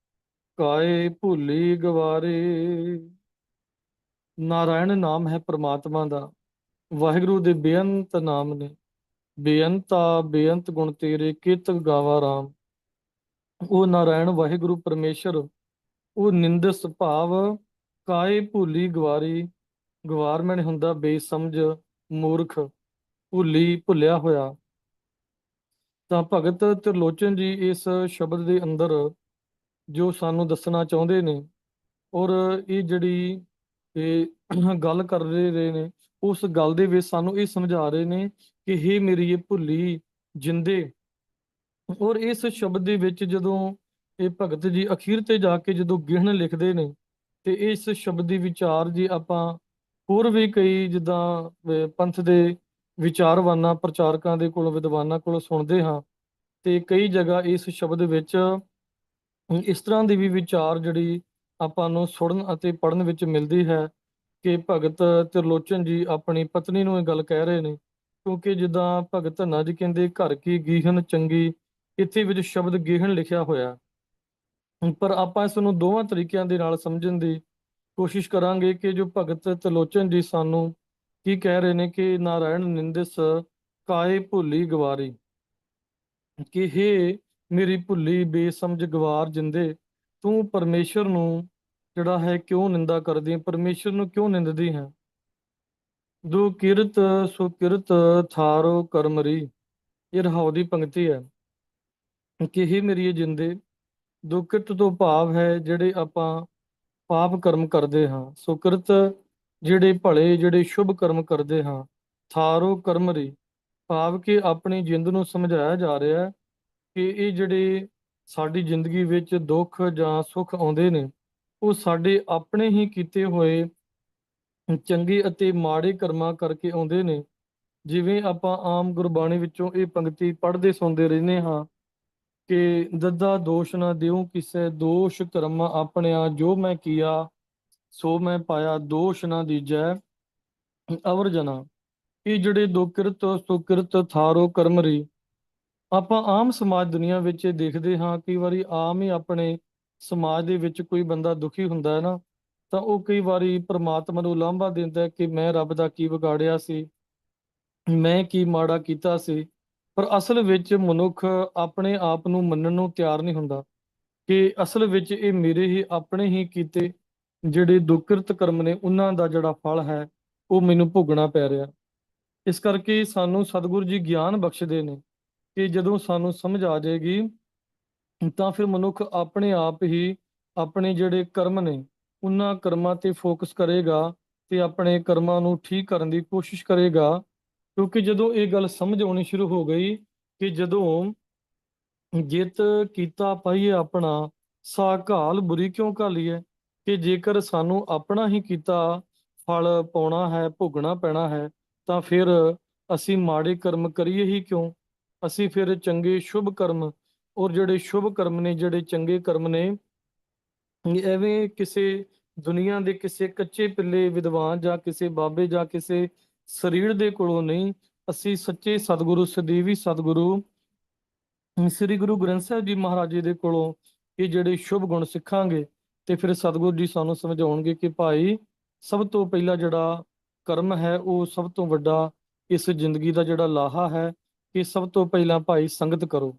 ਕਾਏ ਭੁੱਲੀ ਗਵਾਰੇ। ਨਾਰਾਇਣ ਨਾਮ ਹੈ ਪ੍ਰਮਾਤਮਾ ਦਾ, ਵਾਹਿਗੁਰੂ ਦੇ ਬੇਅੰਤ ਨਾਮ ਨੇ, ਬੇਅੰਤਾ ਬੇਅੰਤ ਗੁਣ ਤੇਰੇ ਕਿਤ ਗਾਵਾ ਰਾਮ। ਉਹ ਨਾਰਾਇਣ ਵਾਹਿਗੁਰੂ ਪਰਮੇਸ਼ਰ ਉਹ ਨਿੰਦਸ ਭਾਵ ਕਾਏ ਭੁੱਲੀ ਗਵਾਰੀ, ਗਵਾਰਮੈਨ ਹੁੰਦਾ ਬੇਸਮਝ, ਮੂਰਖ, ਭੁੱਲੀ ਭੁੱਲਿਆ ਹੋਇਆ। ਤਾਂ ਭਗਤ ਤਿਰਲੋਚਨ ਜੀ ਇਸ ਸ਼ਬਦ ਦੇ ਅੰਦਰ ਜੋ ਸਾਨੂੰ ਦੱਸਣਾ ਚਾਹੁੰਦੇ ਨੇ, ਔਰ ਇਹ ਜਿਹੜੀ ਇਹ ਗੱਲ ਕਰ ਰਹੇ ਨੇ, ਉਸ ਗੱਲ ਦੇ ਵਿੱਚ ਸਾਨੂੰ ਇਹ ਸਮਝਾ ਰਹੇ ਨੇ ਕਿ ਹੇ ਮੇਰੀ ਇਹ ਭੁੱਲੀ ਜਿੰਦੇ। ਔਰ ਇਸ ਸ਼ਬਦ ਦੇ ਵਿੱਚ ਜਦੋਂ ਇਹ ਭਗਤ ਜੀ ਅਖੀਰ ਤੇ ਜਾ ਕੇ ਜਦੋਂ ਗਿਹਣ ਲਿਖਦੇ ਨੇ, ਤੇ ਇਸ ਸ਼ਬਦ ਦੀ ਵਿਚਾਰ ਜੀ ਆਪਾਂ ਹੋਰ ਵੀ ਕਈ ਜਿੱਦਾਂ ਪੰਥ ਦੇ ਵਿਚਾਰਵਾਨਾਂ ਪ੍ਰਚਾਰਕਾਂ ਦੇ ਕੋਲੋਂ ਵਿਦਵਾਨਾਂ ਕੋਲੋਂ ਸੁਣਦੇ ਹਾਂ, ਤੇ ਕਈ ਜਗ੍ਹਾ ਇਸ ਸ਼ਬਦ ਵਿੱਚ ਇਸ ਤਰ੍ਹਾਂ ਦੀ ਵੀ ਵਿਚਾਰ ਜਿਹੜੀ ਆਪਾਂ ਨੂੰ ਸੁਣਨ ਅਤੇ ਪੜ੍ਹਨ ਵਿੱਚ ਮਿਲਦੀ ਹੈ ਕਿ ਭਗਤ ਤਿਰਲੋਚਨ ਜੀ ਆਪਣੀ ਪਤਨੀ ਨੂੰ ਇਹ ਗੱਲ ਕਹਿ ਰਹੇ ਨੇ, ਕਿਉਂਕਿ ਜਿੱਦਾਂ ਭਗਤ ਧੰਨਾ ਜੀ ਕਹਿੰਦੇ ਘਰ ਕੀ ਗੀਹਨ ਚੰਗੀ, ਇੱਥੇ ਵਿੱਚ ਸ਼ਬਦ ਗੀਹਨ ਲਿਖਿਆ ਹੋਇਆ। ਪਰ ਆਪਾਂ ਇਸ ਨੂੰ ਦੋਵਾਂ ਤਰੀਕਿਆਂ ਦੇ ਨਾਲ ਸਮਝਣ ਦੀ ਕੋਸ਼ਿਸ਼ ਕਰਾਂਗੇ ਕਿ ਜੋ ਭਗਤ ਤਿਰਲੋਚਨ ਜੀ ਸਾਨੂੰ ਕੀ ਕਹਿ ਰਹੇ ਨੇ ਕਿ ਨਾਰਾਇਣ ਨਿੰਦਸ ਕਾਏ ਭੁੱਲੀ ਗਵਾਰੀ, ਕਿ ਹੇ ਮੇਰੀ ਭੁੱਲੀ ਬੇਸਮਝ ਗਵਾਰ ਜਿੰਦੇ, ਤੂੰ ਪਰਮੇਸ਼ਰ ਨੂੰ ਜਿਹੜਾ ਹੈ ਕਿਉਂ ਨਿੰਦਾ ਕਰਦੀ ਹੈ, ਪਰਮੇਸ਼ਰ ਨੂੰ ਕਿਉਂ ਨਿੰਦਦੀ ਹੈ। ਦੋ ਕਿਰਤ ਸੋ ਕਿਰਤ ਥਾਰੋ ਕਰਮਰੀ, ਇਹ ਰਹਾਉ ਦੀ ਪੰਕਤੀ ਹੈ ਕਿ ਹੇ ਮੇਰੀ ਇਹ ਜਿੰਦੇ, ਦੁਕਿਰਤ ਤੋਂ ਭਾਵ ਹੈ ਜਿਹੜੇ ਆਪਾਂ ਪਾਪ ਕਰਮ ਕਰਦੇ ਹਾਂ, ਸੁਕਿਰਤ ਜਿਹੜੇ ਭਲੇ ਜਿਹੜੇ ਸ਼ੁਭ ਕਰਮ ਕਰਦੇ ਹਾਂ, ਥਾਰੋ ਕਰਮਰੀ ਭਾਵ ਕਿ ਆਪਣੀ ਜਿੰਦ ਨੂੰ ਸਮਝਾਇਆ ਜਾ ਰਿਹਾ ਹੈ ਕਿ ਇਹ ਜਿਹੜੇ ਸਾਡੀ ਜ਼ਿੰਦਗੀ ਵਿੱਚ ਦੁੱਖ ਜਾਂ ਸੁੱਖ ਆਉਂਦੇ ਨੇ, ਉਹ ਸਾਡੇ ਆਪਣੇ ਹੀ ਕੀਤੇ ਹੋਏ ਚੰਗੇ ਅਤੇ ਮਾੜੇ ਕਰਮਾਂ ਕਰਕੇ ਆਉਂਦੇ ਨੇ। ਜਿਵੇਂ ਆਪਾਂ ਆਮ ਗੁਰਬਾਣੀ ਵਿੱਚੋਂ ਇਹ ਪੰਕਤੀ ਪੜ੍ਹਦੇ ਸੁਣਦੇ ਰਹਿੰਦੇ ਹਾਂ ਕਿ ਦੱਦਾ ਦੋਸ਼ ਨਾ ਦਿਉ ਕਿਸੇ, ਦੋਸ਼ ਕਰਮ ਆਪਣਿਆ ਜੋ ਮੈਂ ਕੀਆ ਸੋ ਮੈਂ ਪਾਇਆ, ਦੋਸ਼ ਨਾ ਦੀਜੈ ਅਵਰ ਜਨਾ। ਇਹ ਜਿਹੜੇ ਦੁਕਿਰਤ ਸੁਕਿਰਤ ਥਾਰੋ ਕਰਮਰੀ, ਆਪਾਂ ਆਮ ਸਮਾਜ ਦੁਨੀਆ ਵਿੱਚ ਇਹ ਦੇਖਦੇ ਹਾਂ। ਕਈ ਵਾਰੀ ਆਮ ਹੀ ਆਪਣੇ ਸਮਾਜ ਦੇ ਵਿੱਚ ਕੋਈ ਬੰਦਾ ਦੁਖੀ ਹੁੰਦਾ ਹੈ ਨਾ, ਤਾਂ ਉਹ ਕਈ ਵਾਰੀ ਪ੍ਰਮਾਤਮਾ ਨੂੰ ਉਲਾਂਭਾ ਦਿੰਦਾ ਹੈ ਕਿ ਮੈਂ ਰੱਬ ਦਾ ਕੀ ਵਿਗਾੜਿਆ ਸੀ, ਮੈਂ ਕੀ ਮਾੜਾ ਕੀਤਾ ਸੀ। ਪਰ ਅਸਲ ਵਿੱਚ ਮਨੁੱਖ ਆਪਣੇ ਆਪ ਨੂੰ ਮੰਨਣ ਨੂੰ ਤਿਆਰ ਨਹੀਂ ਹੁੰਦਾ ਕਿ ਅਸਲ ਵਿੱਚ ਇਹ ਮੇਰੇ ਹੀ ਆਪਣੇ ਹੀ ਕੀਤੇ ਜਿਹੜੇ ਦੁਕਿਰਤ ਕਰਮ ਨੇ, ਉਹਨਾਂ ਦਾ ਜਿਹੜਾ ਫਲ ਹੈ ਉਹ ਮੈਨੂੰ ਭੋਗਣਾ ਪੈ ਰਿਹਾ। ਇਸ ਕਰਕੇ ਸਾਨੂੰ ਸਤਿਗੁਰੂ ਜੀ ਗਿਆਨ ਬਖਸ਼ਦੇ ਨੇ ਕਿ ਜਦੋਂ ਸਾਨੂੰ ਸਮਝ ਆ ਜਾਏਗੀ ਤਾਂ ਫਿਰ ਮਨੁੱਖ ਆਪਣੇ ਆਪ ਹੀ ਆਪਣੇ ਜਿਹੜੇ ਕਰਮ ਨੇ ਉਹਨਾਂ ਕਰਮਾਂ ਤੇ ਫੋਕਸ ਕਰੇਗਾ ਤੇ ਆਪਣੇ ਕਰਮਾਂ ਨੂੰ ਠੀਕ ਕਰਨ ਦੀ ਕੋਸ਼ਿਸ਼ ਕਰੇਗਾ। ਕਿਉਂਕਿ ਜਦੋਂ ਇਹ ਗੱਲ ਸਮਝ ਆਉਣੀ ਸ਼ੁਰੂ ਹੋ ਗਈ ਕਿ ਜਦੋਂ ਜਿਤ ਕੀਤਾ ਪਾਈਏ ਆਪਣਾ, ਸਾ ਘਾਲ ਬੁਰੀ ਕਿਉਂ ਘਾਲੀਏ, ਕਿ ਜੇਕਰ ਸਾਨੂੰ ਆਪਣਾ ਹੀ ਕੀਤਾ ਫਲ ਪਾਉਣਾ ਹੈ, ਭੋਗਣਾ ਪੈਣਾ ਹੈ, ਤਾਂ ਫਿਰ ਅਸੀਂ ਮਾੜੇ ਕਰਮ ਕਰੀਏ ਹੀ ਕਿਉਂ। ਅਸੀਂ ਫਿਰ ਚੰਗੇ ਸ਼ੁਭ ਕਰਮ, ਔਰ ਜਿਹੜੇ ਸ਼ੁਭ ਕਰਮ ਨੇ ਜਿਹੜੇ ਚੰਗੇ ਕਰਮ ਨੇ, ਐਵੇਂ ਕਿਸੇ ਦੁਨੀਆ ਦੇ ਕਿਸੇ ਕੱਚੇ ਪਿੱਲੇ ਵਿਦਵਾਨ ਜਾਂ ਕਿਸੇ ਬਾਬੇ ਜਾਂ ਕਿਸੇ ਸਰੀਰ ਦੇ ਕੋਲੋਂ ਨਹੀਂ, ਅਸੀਂ ਸੱਚੇ ਸਤਿਗੁਰੂ ਸਦੀਵੀ ਸਤਿਗੁਰੂ ਸ੍ਰੀ ਗੁਰੂ ਗ੍ਰੰਥ ਸਾਹਿਬ ਜੀ ਮਹਾਰਾਜ ਜੀ ਦੇ ਕੋਲੋਂ ਇਹ ਜਿਹੜੇ ਸ਼ੁਭ ਗੁਣ ਸਿੱਖਾਂਗੇ। ਤੇ ਫਿਰ ਸਤਿਗੁਰੂ ਜੀ ਸਾਨੂੰ ਸਮਝਾਉਣਗੇ ਕਿ ਭਾਈ ਸਭ ਤੋਂ ਪਹਿਲਾ ਜਿਹੜਾ ਕਰਮ ਹੈ ਉਹ ਸਭ ਤੋਂ ਵੱਡਾ ਇਸ ਜ਼ਿੰਦਗੀ ਦਾ ਜਿਹੜਾ ਲਾਹਾ ਹੈ ਕਿ ਸਭ ਤੋਂ ਪਹਿਲਾਂ ਭਾਈ ਸੰਗਤ ਕਰੋ।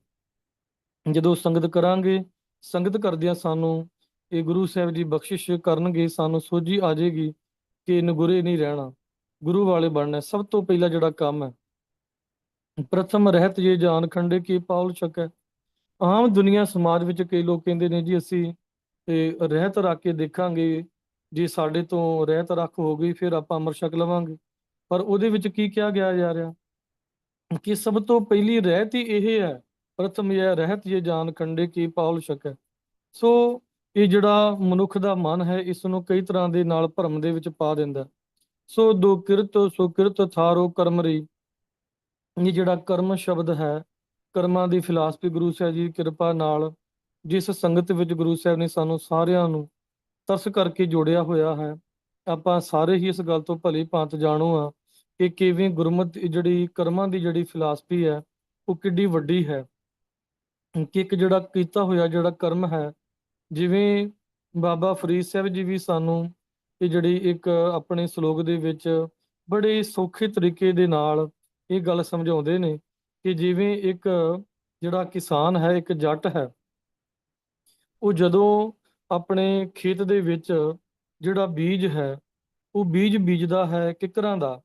ਜਦੋਂ ਸੰਗਤ ਕਰਾਂਗੇ, ਸੰਗਤ ਕਰਦਿਆਂ ਸਾਨੂੰ ਇਹ ਗੁਰੂ ਸਾਹਿਬ ਜੀ ਬਖਸ਼ਿਸ਼ ਕਰਨਗੇ, ਸਾਨੂੰ ਸੋਝੀ ਆ ਜਾਏਗੀ ਕਿ ਨਗੁਰੇ ਨਹੀਂ ਰਹਿਣਾ, ਗੁਰੂ ਵਾਲੇ ਬਣਨਾ। ਸਭ ਤੋਂ ਪਹਿਲਾ ਜਿਹੜਾ ਕੰਮ ਹੈ, ਪ੍ਰਥਮ ਰਹਿਤ ਜੇ ਜਾਨ ਖੰਡੇ ਕੀ ਪਾਉਲ ਛਕੈ। ਆਮ ਦੁਨੀਆ ਸਮਾਜ ਵਿੱਚ ਕਈ ਲੋਕ ਕਹਿੰਦੇ ਨੇ ਜੀ ਅਸੀਂ ਰਹਿਤ ਰੱਖ ਕੇ ਦੇਖਾਂਗੇ, ਜੇ ਸਾਡੇ ਤੋਂ ਰਹਿਤ ਰੱਖ ਹੋ ਗਈ ਫਿਰ ਆਪਾਂ ਅੰਮ੍ਰਿਤ ਛਕ ਲਵਾਂਗੇ। ਪਰ ਉਹਦੇ ਵਿੱਚ ਕੀ ਕਿਹਾ ਗਿਆ ਜਾ ਰਿਹਾ ਕਿ ਸਭ ਤੋਂ ਪਹਿਲੀ ਰਹਿਤ ਹੀ ਇਹ ਹੈ, ਪ੍ਰਥਮ ਇਹ ਰਹਿਤ ਜੇ ਜਾਨ ਖੰਡੇ ਕੀ ਪਾਉਲ ਛਕੈ। ਸੋ ਇਹ ਜਿਹੜਾ ਮਨੁੱਖ ਦਾ ਮਨ ਹੈ ਇਸ ਨੂੰ ਕਈ ਤਰ੍ਹਾਂ ਦੇ ਨਾਲ ਭਰਮ ਦੇ ਵਿੱਚ ਪਾ ਦਿੰਦਾ। ਸੋ ਦੋ ਕਿਰਤ ਸੋ ਕਿਰਤ ਥਾਰੋ ਕਰਮਰੀ, ਇਹ ਜਿਹੜਾ ਕਰਮ ਸ਼ਬਦ ਹੈ, ਕਰਮਾਂ ਦੀ ਫਿਲਾਸਫੀ ਗੁਰੂ ਸਾਹਿਬ ਜੀ ਦੀ ਕਿਰਪਾ ਨਾਲ ਜਿਸ ਸੰਗਤ ਵਿੱਚ ਗੁਰੂ ਸਾਹਿਬ ਨੇ ਸਾਨੂੰ ਸਾਰਿਆਂ ਨੂੰ ਤਰਸ ਕਰਕੇ ਜੋੜਿਆ ਹੋਇਆ ਹੈ, ਆਪਾਂ ਸਾਰੇ ਹੀ ਇਸ ਗੱਲ ਤੋਂ ਭਲੀ ਭਾਂਤ ਜਾਣੂ ਆ ਕਿ ਕਿਵੇਂ ਗੁਰਮਤਿ ਜਿਹੜੀ ਕਰਮਾਂ ਦੀ ਜਿਹੜੀ ਫਿਲਾਸਫੀ ਹੈ ਉਹ ਕਿੱਡੀ ਵੱਡੀ ਹੈ। ਕਿ ਇੱਕ ਜਿਹੜਾ ਕੀਤਾ ਹੋਇਆ ਜਿਹੜਾ ਕਰਮ ਹੈ, ਜਿਵੇਂ ਬਾਬਾ ਫਰੀਦ ਸਾਹਿਬ ਜੀ ਵੀ ਸਾਨੂੰ ਇਹ ਜਿਹੜੀ ਇੱਕ ਆਪਣੇ ਸ਼ਲੋਕ ਦੇ ਵਿੱਚ ਬੜੇ ਸੌਖੇ ਤਰੀਕੇ ਦੇ ਨਾਲ ਇਹ ਗੱਲ ਸਮਝਾਉਂਦੇ ਨੇ ਕਿ ਜਿਵੇਂ ਇੱਕ ਜਿਹੜਾ ਕਿਸਾਨ ਹੈ, ਇੱਕ ਜੱਟ ਹੈ, ਉਹ ਜਦੋਂ ਆਪਣੇ ਖੇਤ ਦੇ ਵਿੱਚ ਜਿਹੜਾ ਬੀਜ ਹੈ ਉਹ ਬੀਜ ਬੀਜਦਾ ਹੈ ਕਿੱਕਰਾਂ ਦਾ,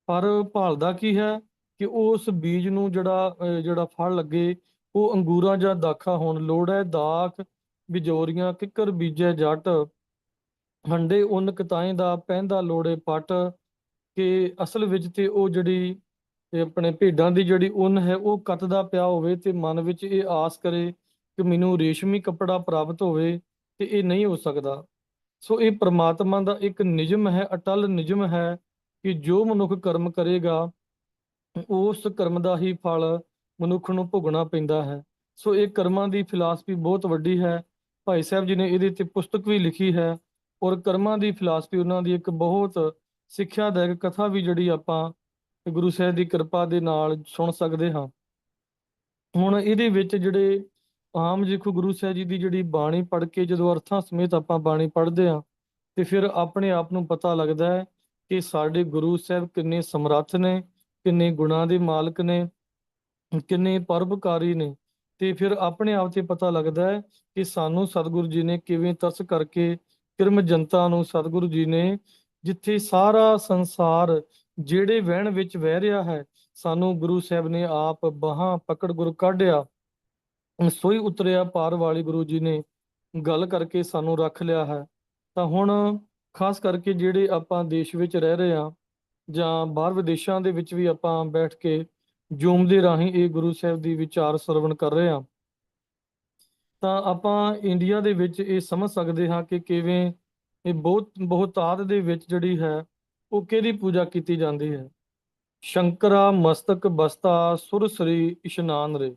ਪਰ ਭਾਲਦਾ ਕੀ ਹੈ ਕਿ ਉਸ ਬੀਜ ਨੂੰ ਜਿਹੜਾ ਫਲ ਲੱਗੇ ਉਹ ਅੰਗੂਰਾਂ ਜਾਂ ਦਾਖਾਂ ਹੋਣ। ਲੋੜ ਹੈ ਦਾਖ ਬਿਜੋਰੀਆਂ ਕਿੱਕਰ ਬੀਜੈ ਜੱਟ, ਹੰਡੇ ਉੱਨ ਕਤਾਏ ਦਾ ਪਹਿੰਦਾ ਲੋੜੇ ਪੱਟ। ਕਿ ਅਸਲ ਵਿੱਚ ਤੇ ਉਹ ਜਿਹੜੀ ਤੇ ਆਪਣੇ ਭੇਡਾਂ ਦੀ ਜਿਹੜੀ ਉੱਨ ਹੈ ਉਹ ਕੱਤਦਾ ਪਿਆ ਹੋਵੇ ਤੇ ਮਨ ਵਿੱਚ ਇਹ ਆਸ ਕਰੇ ਕਿ ਮੈਨੂੰ ਰੇਸ਼ਮੀ ਕੱਪੜਾ ਪ੍ਰਾਪਤ ਹੋਵੇ, ਤੇ ਇਹ ਨਹੀਂ ਹੋ ਸਕਦਾ। ਸੋ ਇਹ ਪ੍ਰਮਾਤਮਾ ਦਾ ਇੱਕ ਨਿਯਮ ਹੈ, ਅਟਲ ਨਿਯਮ ਹੈ, ਕਿ ਜੋ ਮਨੁੱਖ ਕਰਮ ਕਰੇਗਾ ਉਸ ਕਰਮ ਦਾ ਹੀ ਫਲ ਮਨੁੱਖ ਨੂੰ ਭੋਗਣਾ ਪੈਂਦਾ ਹੈ। ਸੋ ਇਹ ਕਰਮਾਂ ਦੀ ਫਿਲਾਸਫੀ ਬਹੁਤ ਵੱਡੀ ਹੈ। ਭਾਈ ਸਾਹਿਬ ਜੀ ਨੇ ਇਹਦੇ ਤੇ ਪੁਸਤਕ ਵੀ ਲਿਖੀ ਹੈ, ਔਰ ਕਰਮਾਂ ਦੀ ਫਿਲਾਸਫੀ ਉਹਨਾਂ ਦੀ ਇੱਕ ਬਹੁਤ ਸਿੱਖਿਆਦਾਇਕ ਕਥਾ ਵੀ ਜਿਹੜੀ ਆਪਾਂ ਗੁਰੂ ਸਾਹਿਬ ਦੀ ਕਿਰਪਾ ਦੇ ਨਾਲ ਸੁਣ ਸਕਦੇ ਹਾਂ। ਹੁਣ ਇਹਦੇ ਵਿੱਚ ਜਿਹੜੇ ਆਮ ਦੇਖੋ ਗੁਰੂ ਸਾਹਿਬ ਜੀ ਦੀ ਜਿਹੜੀ ਬਾਣੀ ਪੜ੍ਹ ਕੇ ਜਦੋਂ ਅਰਥਾਂ ਸਮੇਤ ਆਪਾਂ ਬਾਣੀ ਪੜ੍ਹਦੇ ਹਾਂ, ਤੇ ਫਿਰ ਆਪਣੇ ਆਪ ਨੂੰ ਪਤਾ ਲੱਗਦਾ ਹੈ ਕਿ ਸਾਡੇ ਗੁਰੂ ਸਾਹਿਬ ਕਿੰਨੇ ਸਮਰੱਥ ਨੇ, ਕਿੰਨੇ ਗੁਣਾਂ ਦੇ ਮਾਲਕ ਨੇ, ਕਿੰਨੇ ਪਰਉਪਕਾਰੀ ਨੇ। ਤੇ ਫਿਰ ਆਪਣੇ ਆਪ ਤੇ ਪਤਾ ਲੱਗਦਾ ਹੈ ਕਿ ਸਾਨੂੰ ਸਤਿਗੁਰੂ ਜੀ ਨੇ ਕਿਵੇਂ ਤਰਸ ਕਰਕੇ ਕਿਰਮ ਜਨਤਾ ਨੂੰ ਸਤਿਗੁਰੂ ਜੀ ਨੇ, ਜਿੱਥੇ ਸਾਰਾ ਸੰਸਾਰ ਜਿਹੜੇ ਵਹਿਣ ਵਿੱਚ ਵਹਿ ਰਿਹਾ ਹੈ, ਸਾਨੂੰ ਗੁਰੂ ਸਾਹਿਬ ਨੇ ਆਪ ਬਾਹਾਂ ਪਕੜ ਗੁਰ ਕਾਢਿਆ, ਸੋਈ ਉਤਰਿਆ ਪਾਰ ਵਾਲੀ ਗੁਰੂ ਜੀ ਨੇ ਗੱਲ ਕਰਕੇ ਸਾਨੂੰ ਰੱਖ ਲਿਆ ਹੈ। ਤਾਂ ਹੁਣ ਖਾਸ ਕਰਕੇ ਜਿਹੜੇ ਆਪਾਂ ਦੇਸ਼ ਵਿੱਚ ਰਹਿ ਰਹੇ ਹਾਂ ਜਾਂ ਬਾਹਰ ਵਿਦੇਸ਼ਾਂ ਦੇ ਵਿੱਚ ਵੀ ਆਪਾਂ ਬੈਠ ਕੇ ਜ਼ੂਮ ਦੇ ਰਾਹੀਂ ਇਹ ਗੁਰੂ ਸਾਹਿਬ ਦੀ ਵਿਚਾਰ ਸਰਵਣ ਕਰ ਰਹੇ ਹਾਂ, ਤਾਂ ਆਪਾਂ ਇੰਡੀਆ ਦੇ ਵਿੱਚ ਇਹ ਸਮਝ ਸਕਦੇ ਹਾਂ ਕਿ ਕਿਵੇਂ ਇਹ ਬਹੁਤਾਤ ਦੇ ਵਿੱਚ ਜਿਹੜੀ ਹੈ ਉਹ ਕਿਹਦੀ ਪੂਜਾ ਕੀਤੀ ਜਾਂਦੀ ਹੈ। ਸ਼ੰਕਰਾ ਮਸਤਕ ਬਸਤਾ ਸੁਰ ਸ੍ਰੀ ਇਸ਼ਨਾਨ ਰੇ।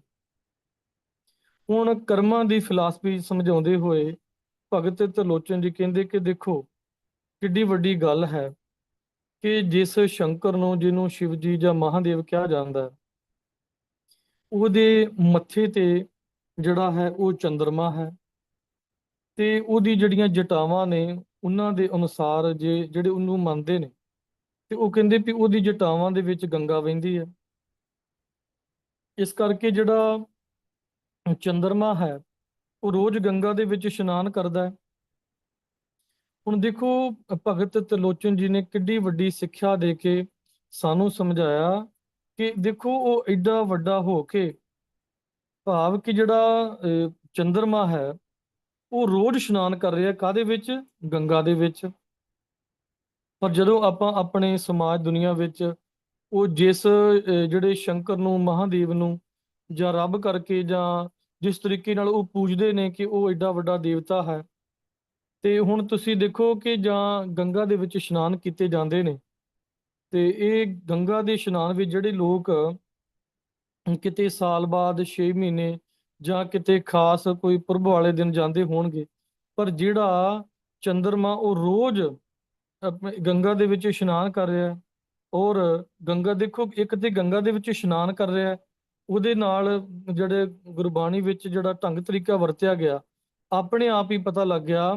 ਹੁਣ ਕਰਮਾਂ ਦੀ ਫਿਲਾਸਫੀ ਸਮਝਾਉਂਦੇ ਹੋਏ ਭਗਤ ਤਰਲੋਚਨ ਜੀ ਕਹਿੰਦੇ ਕਿ ਦੇਖੋ ਕਿੱਡੀ ਵੱਡੀ ਗੱਲ ਹੈ ਕਿ ਜਿਸ ਸ਼ੰਕਰ ਨੂੰ, ਜਿਹਨੂੰ ਸ਼ਿਵ ਜੀ ਜਾਂ ਮਹਾਦੇਵ ਕਿਹਾ ਜਾਂਦਾ ਹੈ, ਉਹਦੇ ਮੱਥੇ ਤੇ ਜਿਹੜਾ ਹੈ ਉਹ ਚੰਦਰਮਾ ਹੈ, ਤੇ ਉਹਦੀ ਜਿਹੜੀਆਂ ਜਟਾਵਾਂ ਨੇ ਉਹਨਾਂ ਦੇ ਅਨੁਸਾਰ ਜਿਹੜੇ ਉਹਨੂੰ ਮੰਨਦੇ ਨੇ, ਤੇ ਉਹ ਕਹਿੰਦੇ ਵੀ ਉਹਦੀ ਜਟਾਵਾਂ ਦੇ ਵਿੱਚ ਗੰਗਾ ਵਹਿੰਦੀ ਹੈ। ਇਸ ਕਰਕੇ ਜਿਹੜਾ ਚੰਦਰਮਾ ਹੈ ਉਹ ਰੋਜ਼ ਗੰਗਾ ਦੇ ਵਿੱਚ ਇਸ਼ਨਾਨ ਕਰਦਾ ਹੈ। ਹੁਣ ਦੇਖੋ ਭਗਤ ਤਰਲੋਚਨ ਜੀ ਨੇ ਕਿੱਡੀ ਵੱਡੀ ਸਿੱਖਿਆ ਦੇ ਕੇ ਸਾਨੂੰ ਸਮਝਾਇਆ ਕਿ ਦੇਖੋ ਉਹ ਐਡਾ ਵੱਡਾ ਹੋ ਕੇ, ਭਾਵ ਕਿ ਜਿਹੜਾ ਚੰਦਰਮਾ ਹੈ ਉਹ ਰੋਜ਼ ਇਸ਼ਨਾਨ ਕਰ ਰਿਹਾ, ਕਾਹਦੇ ਵਿੱਚ? ਗੰਗਾ ਦੇ ਵਿੱਚ। ਪਰ ਜਦੋਂ ਆਪਾਂ ਆਪਣੇ ਸਮਾਜ ਦੁਨੀਆ ਵਿੱਚ ਉਹ ਜਿਸ ਜਿਹੜੇ ਸ਼ੰਕਰ ਨੂੰ, ਮਹਾਦੇਵ ਨੂੰ ਜਾਂ ਰੱਬ ਕਰਕੇ ਜਾਂ ਜਿਸ ਤਰੀਕੇ ਨਾਲ ਉਹ ਪੂਜਦੇ ਨੇ ਕਿ ਉਹ ਐਡਾ ਵੱਡਾ ਦੇਵਤਾ ਹੈ, ਤੇ ਹੁਣ ਤੁਸੀਂ ਦੇਖੋ ਕਿ ਜਾਂ ਗੰਗਾ ਦੇ ਵਿੱਚ ਇਸ਼ਨਾਨ ਕੀਤੇ ਜਾਂਦੇ ਨੇ, ਤੇ ਇਹ ਗੰਗਾ ਦੇ ਇਸ਼ਨਾਨ ਵਿੱਚ ਜਿਹੜੇ ਲੋਕ ਕਿਤੇ ਸਾਲ ਬਾਅਦ 6 ਮਹੀਨੇ ਜਾਂ ਕਿਤੇ ਖਾਸ ਕੋਈ ਪੁਰਬ ਵਾਲੇ ਦਿਨ ਜਾਂਦੇ ਹੋਣਗੇ, ਪਰ ਜਿਹੜਾ ਚੰਦਰਮਾ ਉਹ ਰੋਜ਼ ਆਪਣੇ ਗੰਗਾ ਦੇ ਵਿੱਚ ਇਸ਼ਨਾਨ ਕਰ ਰਿਹਾ ਹੈ। ਔਰ ਗੰਗਾ ਦੇਖੋ, ਇੱਕ ਤੇ ਗੰਗਾ ਦੇ ਵਿੱਚ ਇਸ਼ਨਾਨ ਕਰ ਰਿਹਾ ਹੈ, ਉਹਦੇ ਨਾਲ ਜਿਹੜੇ ਗੁਰਬਾਣੀ ਵਿੱਚ ਜਿਹੜਾ ਢੰਗ ਤਰੀਕਾ ਵਰਤਿਆ ਗਿਆ, ਆਪਣੇ ਆਪ ਹੀ ਪਤਾ ਲੱਗ ਗਿਆ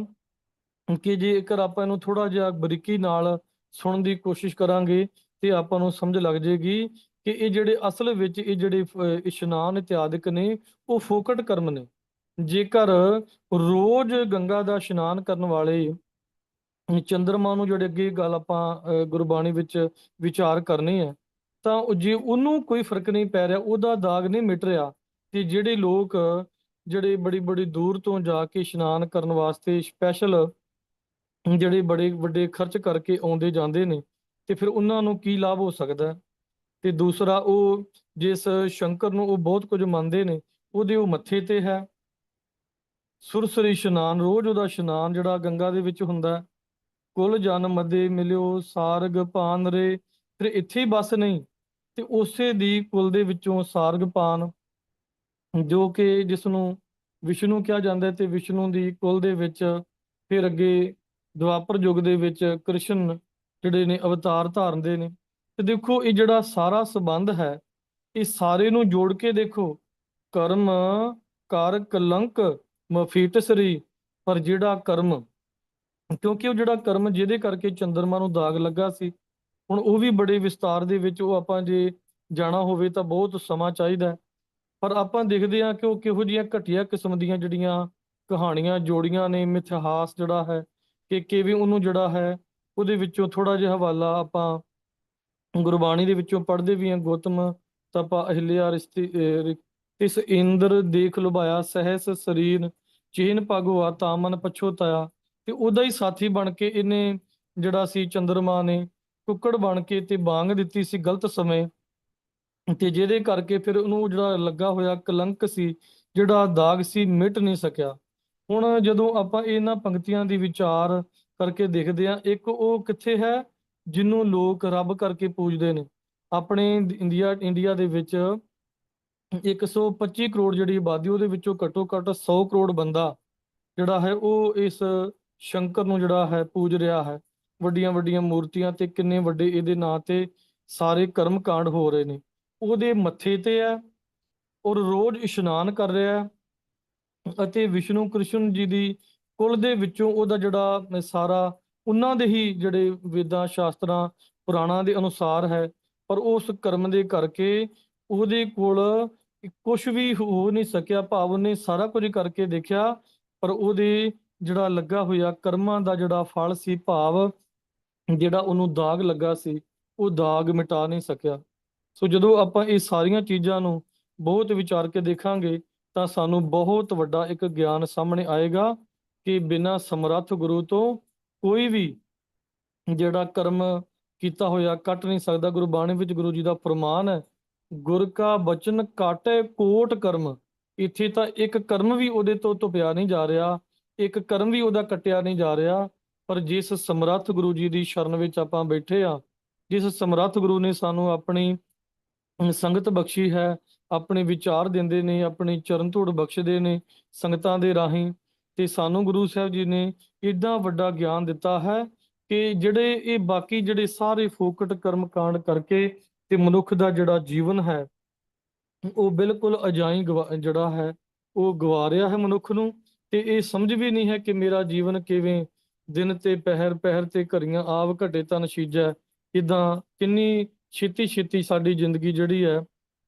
ਕਿ ਜੇਕਰ ਆਪਾਂ ਇਹਨੂੰ ਥੋੜਾ ਜਿਹਾ ਬਰੀਕੀ ਨਾਲ ਸੁਣਨ ਦੀ ਕੋਸ਼ਿਸ਼ ਕਰਾਂਗੇ ਤੇ ਆਪਾਂ ਨੂੰ ਸਮਝ ਲੱਗ ਜਾਏਗੀ ਕਿ ਇਹ ਜਿਹੜੇ ਅਸਲ ਵਿੱਚ ਇਹ ਜਿਹੜੇ ਇਸ਼ਨਾਨ ਇਤਿਆਦਿਕ ਨੇ ਉਹ ਫੋਕਟ ਕਰਮ ਨੇ। ਜੇਕਰ ਰੋਜ਼ ਗੰਗਾ ਦਾ ਇਸ਼ਨਾਨ ਕਰਨ ਵਾਲੇ ਚੰਦਰਮਾ ਨੂੰ, ਜਿਹੜੇ ਅੱਗੇ ਗੱਲ ਆਪਾਂ ਗੁਰਬਾਣੀ ਵਿੱਚ ਵਿਚਾਰ ਕਰਨੀ ਹੈ, ਤਾਂ ਜੇ ਉਹਨੂੰ ਕੋਈ ਫਰਕ ਨਹੀਂ ਪੈ ਰਿਹਾ, ਉਹਦਾ ਦਾਗ ਨਹੀਂ ਮਿਟ ਰਿਹਾ, ਤੇ ਜਿਹੜੇ ਲੋਕ ਜਿਹੜੇ ਬੜੀ ਬੜੀ ਦੂਰ ਤੋਂ ਜਾ ਕੇ ਇਸ਼ਨਾਨ ਕਰਨ ਵਾਸਤੇ ਸਪੈਸ਼ਲ ਜਿਹੜੇ ਬੜੇ ਵੱਡੇ ਖਰਚ ਕਰਕੇ ਆਉਂਦੇ ਜਾਂਦੇ ਨੇ, ਤੇ ਫਿਰ ਉਹਨਾਂ ਨੂੰ ਕੀ ਲਾਭ ਹੋ ਸਕਦਾ ਹੈ? ਤੇ ਦੂਸਰਾ, ਉਹ ਜਿਸ ਸ਼ੰਕਰ ਨੂੰ ਉਹ ਬਹੁਤ ਕੁਝ ਮੰਨਦੇ ਨੇ, ਉਹਦੇ ਉਹ ਮੱਥੇ ਤੇ ਹੈ ਸੁਰਸਰੀ ਇਸ਼ਨਾਨ, ਰੋਜ਼ ਉਹਦਾ ਇਸ਼ਨਾਨ ਜਿਹੜਾ ਗੰਗਾ ਦੇ ਵਿੱਚ ਹੁੰਦਾ ਹੈ। ਕੁਲ ਜਨ ਮਦੇ ਮਿਲਿਓ ਸਾਰਗ ਪਾਨ ਰੇ। ਫਿਰ ਇੱਥੇ ਹੀ ਬਸ ਨਹੀਂ, ਤੇ ਉਸੇ ਦੀ ਕੁਲ ਦੇ ਵਿੱਚੋਂ ਸਾਰਗ ਪਾਨ, ਜੋ ਕਿ ਜਿਸ ਨੂੰ ਵਿਸ਼ਨੂੰ ਕਿਹਾ ਜਾਂਦਾ ਹੈ, ਤੇ ਵਿਸ਼ਨੂੰ ਦੀ ਕੁਲ ਦੇ ਵਿੱਚ ਫਿਰ ਅੱਗੇ ਦੁਆਪਰ ਯੁੱਗ ਦੇ ਵਿੱਚ ਕ੍ਰਿਸ਼ਨ ਜਿਹੜੇ ਨੇ ਅਵਤਾਰ ਧਾਰਦੇ ਨੇ। ਤੇ ਦੇਖੋ ਇਹ ਜਿਹੜਾ ਸਾਰਾ ਸੰਬੰਧ ਹੈ, ਇਹ ਸਾਰੇ ਨੂੰ ਜੋੜ ਕੇ ਦੇਖੋ, ਕਰਮ ਕਰ ਕਲੰਕ ਮਫੀਟ ਸਰੀ। ਪਰ ਜਿਹੜਾ ਕਰਮ, ਕਿਉਂਕਿ ਉਹ ਜਿਹੜਾ ਕਰਮ ਜਿਹਦੇ ਕਰਕੇ ਚੰਦਰਮਾ ਨੂੰ ਦਾਗ ਲੱਗਾ ਸੀ, ਹੁਣ ਉਹ ਵੀ ਬੜੇ ਵਿਸਤਾਰ ਦੇ ਵਿੱਚ ਉਹ ਆਪਾਂ ਜੇ ਜਾਣਾ ਹੋਵੇ ਤਾਂ ਬਹੁਤ ਸਮਾਂ ਚਾਹੀਦਾ ਹੈ। ਪਰ ਆਪਾਂ ਦੇਖਦੇ ਹਾਂ ਕਿ ਉਹ ਕਿਹੋ ਜਿਹੀਆਂ ਘਟੀਆ ਕਿਸਮ ਦੀਆਂ ਜਿਹੜੀਆਂ ਕਹਾਣੀਆਂ ਜੋੜੀਆਂ ਨੇ, ਮਿਥਿਹਾਸ ਜਿਹੜਾ ਹੈ ਕਿ ਕਿਵੇਂ ਉਹਨੂੰ ਜਿਹੜਾ ਹੈ ਉਹਦੇ ਵਿੱਚੋਂ ਥੋੜਾ ਜਿਹਾ ਹਵਾਲਾ ਆਪਾਂ ਗੁਰਬਾਣੀ ਦੇ ਵਿੱਚੋਂ ਪੜ੍ਹਦੇ ਵੀ ਹਾਂ। ਗੌਤਮ ਤਪਾ ਅਹਿਲਿਆ ਰਿਸ਼ਤੀ ਤਿਸ ਇੰਦਰ ਦੇਖ ਲੁਭਾਇਆ ਸਹਿਸ ਸਰੀਰ ਚੇਨ ਭਗਵਾ ਤਾਂ ਮਨ ਪਛੋਤਾਇਆ। ਤੇ ਉਹਦਾ ਹੀ ਸਾਥੀ ਬਣ ਕੇ ਇਹਨੇ ਜਿਹੜਾ ਸੀ ਚੰਦਰਮਾ ਨੇ ਕੁੱਕੜ ਬਣ ਕੇ ਤੇ ਬਾਂਗ ਦਿੱਤੀ ਸੀ ਗਲਤ ਸਮੇਂ, ਤੇ ਜਿਹਦੇ ਕਰਕੇ ਫਿਰ ਉਹਨੂੰ ਜਿਹੜਾ ਲੱਗਾ ਹੋਇਆ ਕਲੰਕ ਸੀ, ਜਿਹੜਾ ਦਾਗ ਸੀ, ਮਿਟ ਨਹੀਂ ਸਕਿਆ। ਹੁਣ ਜਦੋਂ ਆਪਾਂ ਇਹਨਾਂ ਪੰਕਤੀਆਂ ਦੀ ਵਿਚਾਰ ਕਰਕੇ ਦੇਖਦੇ ਹਾਂ, ਇੱਕ ਉਹ ਕਿੱਥੇ ਹੈ ਜਿਹਨੂੰ ਲੋਕ ਰੱਬ ਕਰਕੇ ਪੂਜਦੇ ਨੇ। ਆਪਣੇ ਇੰਡੀਆ ਦੇ ਵਿੱਚ 125 ਕਰੋੜ ਜਿਹੜੀ ਆਬਾਦੀ, ਉਹਦੇ ਵਿੱਚੋਂ ਘੱਟੋ ਘੱਟ 100 ਕਰੋੜ ਬੰਦਾ ਜਿਹੜਾ ਹੈ ਉਹ ਇਸ ਸ਼ੰਕਰ ਨੂੰ ਜਿਹੜਾ ਹੈ ਪੂਜ ਰਿਹਾ ਹੈ। ਵੱਡੀਆਂ ਵੱਡੀਆਂ ਮੂਰਤੀਆਂ ਤੇ ਕਿੰਨੇ ਵੱਡੇ ਇਹਦੇ ਨਾਂ ਤੇ ਸਾਰੇ ਕਰਮ ਕਾਂਡ ਹੋ ਰਹੇ ਨੇ। ਉਹਦੇ ਮੱਥੇ ਤੇ ਹੈ, ਔਰ ਰੋਜ਼ ਇਸ਼ਨਾਨ ਕਰ ਰਿਹਾ ਹੈ, ਅਤੇ ਵਿਸ਼ਨੂੰ ਕ੍ਰਿਸ਼ਨ ਜੀ ਦੀ ਕੁਲ ਦੇ ਵਿੱਚੋਂ ਉਹਦਾ ਜਿਹੜਾ ਸਾਰਾ ਉਹਨਾਂ ਦੇ ਹੀ ਜਿਹੜੇ ਵੇਦਾਂ ਸ਼ਾਸਤਰਾਂ ਪੁਰਾਣਾਂ ਦੇ ਅਨੁਸਾਰ ਹੈ। ਪਰ ਉਸ ਕਰਮ ਦੇ ਕਰਕੇ ਉਹਦੇ ਕੋਲ ਕੁਝ ਵੀ ਹੋ ਨਹੀਂ ਸਕਿਆ, ਭਾਵ ਉਹਨੇ ਸਾਰਾ ਕੁਝ ਕਰਕੇ ਦੇਖਿਆ, ਪਰ ਉਹਦੇ ਜਿਹੜਾ ਲੱਗਾ ਹੋਇਆ ਕਰਮਾਂ ਦਾ ਜਿਹੜਾ ਫਲ ਸੀ, ਭਾਵ ਜਿਹੜਾ ਉਹਨੂੰ ਦਾਗ ਲੱਗਾ ਸੀ, ਉਹ ਦਾਗ ਮਿਟਾ ਨਹੀਂ ਸਕਿਆ। ਸੋ ਜਦੋਂ ਆਪਾਂ ਇਹ ਸਾਰੀਆਂ ਚੀਜ਼ਾਂ ਨੂੰ ਬਹੁਤ ਵਿਚਾਰ ਕੇ ਦੇਖਾਂਗੇ, ਤਾਂ ਸਾਨੂੰ ਬਹੁਤ ਵੱਡਾ ਇੱਕ ਗਿਆਨ ਸਾਹਮਣੇ ਆਏਗਾ ਕਿ ਬਿਨਾਂ ਸਮਰੱਥ ਗੁਰੂ ਤੋਂ ਕੋਈ ਵੀ ਜਿਹੜਾ ਕਰਮ ਕੀਤਾ ਹੋਇਆ ਕੱਟ ਨਹੀਂ ਸਕਦਾ। ਗੁਰਬਾਣੀ ਵਿੱਚ ਗੁਰੂ ਜੀ ਦਾ ਫਰਮਾਨ ਹੈ, ਗੁਰ ਕਾ ਬਚਨ ਕਾਟੇ ਕੋਟ ਕਰਮ। ਇੱਥੇ ਤਾਂ ਇੱਕ ਕਰਮ ਵੀ ਉਹਦੇ ਤੋਂ ਧੁਪਿਆ ਨਹੀਂ ਜਾ ਰਿਹਾ, ਇੱਕ ਕਰਮ ਵੀ ਉਹਦਾ ਕੱਟਿਆ ਨਹੀਂ ਜਾ ਰਿਹਾ। ਪਰ ਜਿਸ ਸਮਰੱਥ ਗੁਰੂ ਜੀ ਦੀ ਸ਼ਰਨ ਵਿੱਚ ਆਪਾਂ ਬੈਠੇ ਆ, ਜਿਸ ਸਮਰੱਥ ਗੁਰੂ ਨੇ ਸਾਨੂੰ ਆਪਣੀ ਸੰਗਤ ਬਖਸ਼ੀ ਹੈ, ਆਪਣੇ ਵਿਚਾਰ ਦਿੰਦੇ ਨੇ, ਆਪਣੀ ਚਰਨ ਧੂੜ ਬਖਸ਼ਦੇ ਨੇ ਸੰਗਤਾਂ ਦੇ ਰਾਹੀਂ, ਤੇ ਸਾਨੂੰ ਗੁਰੂ ਸਾਹਿਬ ਜੀ ਨੇ ਏਡਾ ਵੱਡਾ ਗਿਆਨ ਦਿੱਤਾ ਹੈ ਕਿ ਜਿਹੜੇ ਇਹ ਬਾਕੀ ਜਿਹੜੇ ਸਾਰੇ ਫੋਕਟ ਕਰਮ ਕਾਂਡ ਕਰਕੇ ਤੇ ਮਨੁੱਖ ਦਾ ਜਿਹੜਾ ਜੀਵਨ ਹੈ ਉਹ ਬਿਲਕੁਲ ਅਜਾਈਂ ਜਿਹੜਾ ਹੈ ਉਹ ਗਵਾ ਰਿਹਾ ਹੈ ਮਨੁੱਖ ਨੂੰ। ਤੇ ਇਹ ਸਮਝ ਵੀ ਨਹੀਂ ਹੈ ਕਿ ਮੇਰਾ ਜੀਵਨ ਕਿਵੇਂ ਦਿਨ ਤੇ ਪਹਿਰ, ਪਹਿਰ ਤੇ ਘੜੀਆਂ ਆਵ ਘਟੇ ਤਨ ਸੀਜੈ। ਇਦਾਂ ਕਿੰਨੀ ਛੇਤੀ ਛੇਤੀ ਸਾਡੀ ਜ਼ਿੰਦਗੀ ਜਿਹੜੀ ਹੈ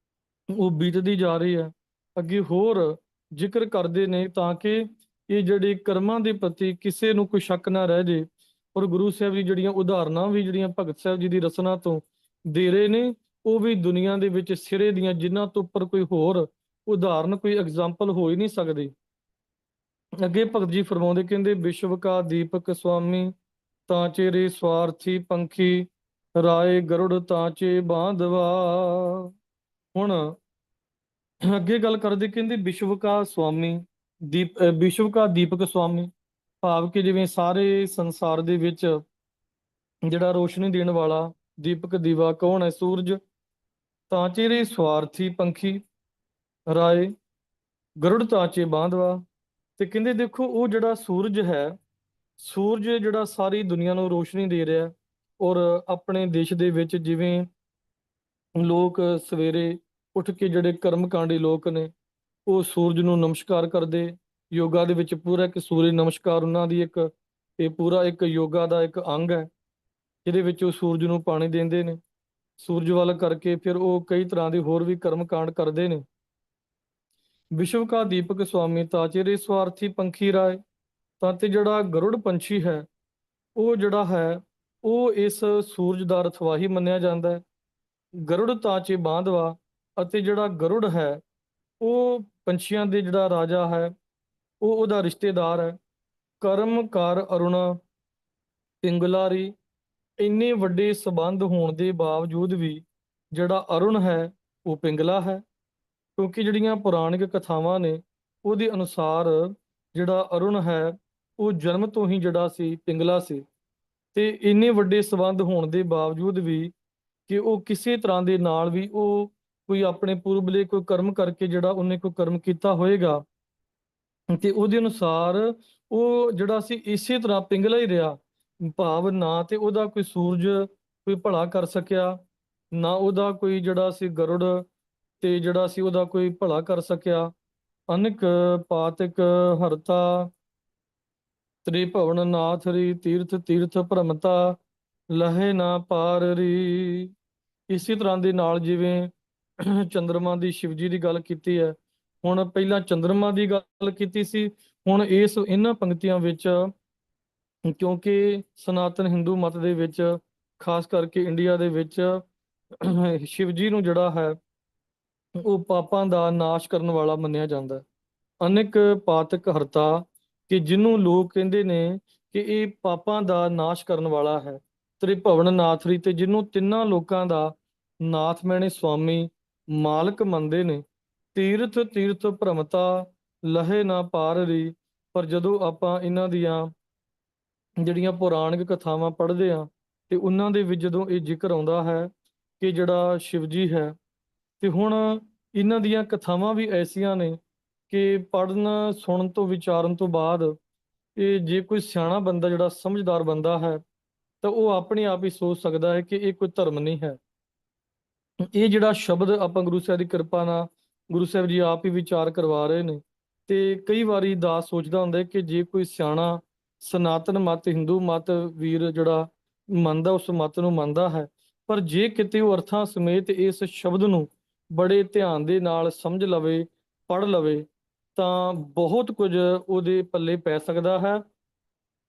ਉਹ ਬੀਤਦੀ ਜਾ ਰਹੀ ਹੈ। ਅੱਗੇ ਹੋਰ ਜ਼ਿਕਰ ਕਰਦੇ ਨੇ ਤਾਂ ਕਿ ਇਹ ਜਿਹੜੇ ਕਰਮਾਂ ਦੇ ਪ੍ਰਤੀ ਕਿਸੇ ਨੂੰ ਕੋਈ ਸ਼ੱਕ ਨਾ ਰਹਿ ਜੇ। ਔਰ ਗੁਰੂ ਸਾਹਿਬ ਦੀ ਜਿਹੜੀਆਂ ਉਦਾਹਰਨਾਂ ਵੀ ਜਿਹੜੀਆਂ ਭਗਤ ਸਾਹਿਬ ਜੀ ਦੀ ਰਚਨਾ ਤੋਂ ਦੇ ਰਹੇ ਨੇ, ਉਹ ਵੀ ਦੁਨੀਆ ਦੇ ਵਿੱਚ ਸਿਰੇ ਦੀਆਂ, ਜਿਨ੍ਹਾਂ ਤੋਂ ਉੱਪਰ ਕੋਈ ਹੋਰ ਉਦਾਹਰਨ, ਕੋਈ ਐਗਜ਼ਾਮਪਲ ਹੋ ਹੀ ਨਹੀਂ ਸਕਦੀ। ਅੱਗੇ ਭਗਤ ਜੀ ਫਰਮਾਉਂਦੇ, ਕਹਿੰਦੇ ਵਿਸ਼ਵ ਕਾ ਦੀਪਕ ਸੁਆਮੀ ਤਾਂਚੇ ਸਵਾਰਥੀ ਪੰਖੀ ਰਾਏ ਗਰੁੜ ਤਾਂਚੇ ਬਾਂਧਵਾ। ਹੁਣ ਅੱਗੇ ਗੱਲ ਕਰਦੇ, ਕਹਿੰਦੇ ਵਿਸ਼ਵ ਕਾ ਸੁਆਮੀ ਵਿਸ਼ਵ ਕਾ ਦੀਪਕ ਸੁਆਮੀ, ਭਾਵ ਕਿ ਜਿਵੇਂ ਸਾਰੇ ਸੰਸਾਰ ਦੇ ਵਿੱਚ ਜਿਹੜਾ ਰੋਸ਼ਨੀ ਦੇਣ ਵਾਲਾ ਦੀਪਕ ਦੀਵਾ ਕੌਣ ਹੈ? ਸੂਰਜ। ਤਾਂਚੇ ਸਵਾਰਥੀ ਪੰਖੀ ਰਾਏ ਗਰੁੜ ਤਾਂਚੇ ਬਾਂਧਵਾ। ਤੇ ਕਹਿੰਦੇ ਦੇਖੋ ਉਹ ਜਿਹੜਾ ਸੂਰਜ ਹੈ, ਸੂਰਜ ਜਿਹੜਾ ਸਾਰੀ ਦੁਨੀਆ ਨੂੰ ਰੋਸ਼ਨੀ ਦੇ ਰਿਹਾ। ਔਰ ਆਪਣੇ ਦੇਸ਼ ਦੇ ਵਿੱਚ ਜਿਵੇਂ ਲੋਕ ਸਵੇਰੇ ਉੱਠ ਕੇ ਜਿਹੜੇ ਕਰਮਕਾਂਡੀ ਲੋਕ ਨੇ ਉਹ ਸੂਰਜ ਨੂੰ ਨਮਸਕਾਰ ਕਰਦੇ, ਯੋਗਾ ਦੇ ਵਿੱਚ ਪੂਰਾ ਇੱਕ ਸੂਰਜ ਨਮਸਕਾਰ ਉਹਨਾਂ ਦੀ ਇੱਕ, ਇਹ ਪੂਰਾ ਇੱਕ ਯੋਗਾ ਦਾ ਇੱਕ ਅੰਗ ਹੈ ਜਿਹਦੇ ਵਿੱਚ ਉਹ ਸੂਰਜ ਨੂੰ ਪਾਣੀ ਦਿੰਦੇ ਨੇ। ਸੂਰਜ ਵੱਲ ਕਰਕੇ ਫਿਰ ਉਹ ਕਈ ਤਰ੍ਹਾਂ ਦੇ ਹੋਰ ਵੀ ਕਰਮ ਕਾਂਡ ਕਰਦੇ ਨੇ। ਵਿਸ਼ਵ ਕਾ ਦੀਪਕ ਸੁਆਮੀ ਤਾਚੇ ਸਵਾਰਥੀ ਪੰਖੀ ਰਾਏ। ਤਾਂ ਤੇ ਜਿਹੜਾ ਗਰੁੜ ਪੰਛੀ ਹੈ ਉਹ ਜਿਹੜਾ ਹੈ ਉਹ ਇਸ ਸੂਰਜ ਦਾ ਰਥਵਾਹੀ ਮੰਨਿਆ ਜਾਂਦਾ ਹੈ। ਗਰੁੜ ਤਾਚੇ ਬਾਂਧਵਾ, ਅਤੇ ਜਿਹੜਾ ਗਰੁੜ ਹੈ ਉਹ ਪੰਛੀਆਂ ਦੇ ਜਿਹੜਾ ਰਾਜਾ ਹੈ, ਉਹ ਉਹਦਾ ਰਿਸ਼ਤੇਦਾਰ ਹੈ। ਕਰਮ ਕਰ ਅਰੁਣਾ ਪਿੰਗਲਾਰੀ। ਇੰਨੇ ਵੱਡੇ ਸਬੰਧ ਹੋਣ ਦੇ ਬਾਵਜੂਦ ਵੀ ਜਿਹੜਾ ਅਰੁਣ ਹੈ ਉਹ ਪਿੰਗਲਾ ਹੈ, ਕਿਉਂਕਿ ਜਿਹੜੀਆਂ ਪੁਰਾਣਿਕ ਕਥਾਵਾਂ ਨੇ ਉਹਦੇ ਅਨੁਸਾਰ ਜਿਹੜਾ ਅਰੁਣ ਹੈ ਉਹ ਜਨਮ ਤੋਂ ਹੀ ਜਿਹੜਾ ਸੀ ਪਿੰਗਲਾ ਸੀ। ਤੇ ਇੰਨੇ ਵੱਡੇ ਸਬੰਧ ਹੋਣ ਦੇ ਬਾਵਜੂਦ ਵੀ ਕਿ ਉਹ ਕਿਸੇ ਤਰ੍ਹਾਂ ਦੇ ਨਾਲ ਵੀ ਉਹ ਕੋਈ ਆਪਣੇ ਪੂਰਬਲੇ ਕੋਈ ਕਰਮ ਕਰਕੇ ਜਿਹੜਾ ਉਹਨੇ ਕੋਈ ਕਰਮ ਕੀਤਾ ਹੋਏਗਾ, ਤੇ ਉਹਦੇ ਅਨੁਸਾਰ ਉਹ ਜਿਹੜਾ ਸੀ ਇਸੇ ਤਰ੍ਹਾਂ ਪਿੰਗਲਾ ਹੀ ਰਿਹਾ। ਭਾਵ ਨਾ ਤੇ ਉਹਦਾ ਕੋਈ ਸੂਰਜ ਕੋਈ ਭਲਾ ਕਰ ਸਕਿਆ, ਨਾ ਉਹਦਾ ਕੋਈ ਜਿਹੜਾ ਸੀ ਗਰੁੜ ਤੇ ਜਿਹੜਾ ਸੀ ਉਹਦਾ ਕੋਈ ਭਲਾ ਕਰ ਸਕਿਆ। ਅਨਕ ਪਾਤਕ ਹਰਤਾ ਤ੍ਰਿਭਵਨ ਨਾਥ ਰੀ ਤੀਰਥ ਤੀਰਥ ਭ੍ਰਮਤਾ ਲਹੇ ਨਾ ਪਾਰ ਰੀ। ਇਸੇ ਤਰ੍ਹਾਂ ਦੇ ਨਾਲ ਜਿਵੇਂ ਚੰਦਰਮਾ ਦੀ ਸ਼ਿਵਜੀ ਦੀ ਗੱਲ ਕੀਤੀ ਹੈ, ਹੁਣ ਪਹਿਲਾਂ ਚੰਦਰਮਾ ਦੀ ਗੱਲ ਕੀਤੀ ਸੀ, ਹੁਣ ਇਹਨਾਂ ਪੰਕਤੀਆਂ ਵਿੱਚ ਕਿਉਂਕਿ ਸਨਾਤਨ ਹਿੰਦੂ ਮਤ ਦੇ ਵਿੱਚ ਖਾਸ ਕਰਕੇ ਇੰਡੀਆ ਦੇ ਵਿੱਚ ਸ਼ਿਵਜੀ ਨੂੰ ਜਿਹੜਾ ਹੈ ਉਹ ਪਾਪਾਂ ਦਾ ਨਾਸ਼ ਕਰਨ ਵਾਲਾ ਮੰਨਿਆ ਜਾਂਦਾ ਹੈ। ਅਨੇਕ ਪਾਤਕ ਹਰਤਾ, ਕਿ ਜਿਹਨੂੰ ਲੋਕ ਕਹਿੰਦੇ ਨੇ ਕਿ ਇਹ ਪਾਪਾਂ ਦਾ ਨਾਸ਼ ਕਰਨ ਵਾਲਾ ਹੈ। ਤ੍ਰਿਭਵਨ ਨਾਥਰੀ, ਤੇ ਜਿਹਨੂੰ ਤਿੰਨਾਂ ਲੋਕਾਂ ਦਾ ਨਾਥ ਮੈਨੇ ਸੁਆਮੀ, ਮਾਲਕ ਮੰਨਦੇ ਨੇ। ਤੀਰਥ ਤੀਰਥ ਭ੍ਰਮਤਾ ਲਹੇ ਨਾ ਪਾਰ ਰੀ। ਪਰ ਜਦੋਂ ਆਪਾਂ ਇਹਨਾਂ ਦੀਆਂ ਜਿਹੜੀਆਂ ਪੁਰਾਣਿਕ ਕਥਾਵਾਂ ਪੜ੍ਹਦੇ ਆ ਤੇ ਉਹਨਾਂ ਦੇ ਵਿੱਚ ਜਦੋਂ ਇਹ ਜ਼ਿਕਰ ਆਉਂਦਾ ਹੈ ਕਿ ਜਿਹੜਾ ਸ਼ਿਵਜੀ ਹੈ, ਤੇ ਹੁਣ ਇਹਨਾਂ ਦੀਆਂ ਕਥਾਵਾਂ ਵੀ ਐਸੀਆਂ ਨੇ ਕਿ ਪੜ੍ਹਨ ਸੁਣਨ ਤੋਂ ਵਿਚਾਰਨ ਤੋਂ ਬਾਅਦ ਇਹ ਜੇ ਕੋਈ ਸਿਆਣਾ ਬੰਦਾ, ਜਿਹੜਾ ਸਮਝਦਾਰ ਬੰਦਾ ਹੈ, ਤਾਂ ਉਹ ਆਪਣੇ ਆਪ ਹੀ ਸੋਚ ਸਕਦਾ ਹੈ ਕਿ ਇਹ ਕੋਈ ਧਰਮ ਨਹੀਂ ਹੈ। ਇਹ ਜਿਹੜਾ ਸ਼ਬਦ ਆਪਾਂ ਗੁਰੂ ਸਾਹਿਬ ਦੀ ਕਿਰਪਾ ਨਾਲ ਗੁਰੂ ਸਾਹਿਬ ਜੀ ਆਪ ਹੀ ਵਿਚਾਰ ਕਰਵਾ ਰਹੇ ਨੇ। ਤੇ ਕਈ ਵਾਰੀ ਦਾਸ ਸੋਚਦਾ ਹੁੰਦਾ ਹੈ ਕਿ ਜੇ ਕੋਈ ਸਿਆਣਾ ਸਨਾਤਨ ਮਤ, ਹਿੰਦੂ ਮਤ ਵੀਰ ਜਿਹੜਾ ਮੰਨਦਾ, ਉਸ ਮਤ ਨੂੰ ਮੰਨਦਾ ਹੈ, ਪਰ ਜੇ ਕਿਤੇ ਉਹ ਅਰਥਾਂ ਸਮੇਤ ਇਸ ਸ਼ਬਦ ਨੂੰ ਬੜੇ ਧਿਆਨ ਦੇ ਨਾਲ ਸਮਝ ਲਵੇ, ਪੜ੍ਹ ਲਵੇ, ਤਾਂ ਬਹੁਤ ਕੁਝ ਉਹਦੇ ਪੱਲੇ ਪੈ ਸਕਦਾ ਹੈ।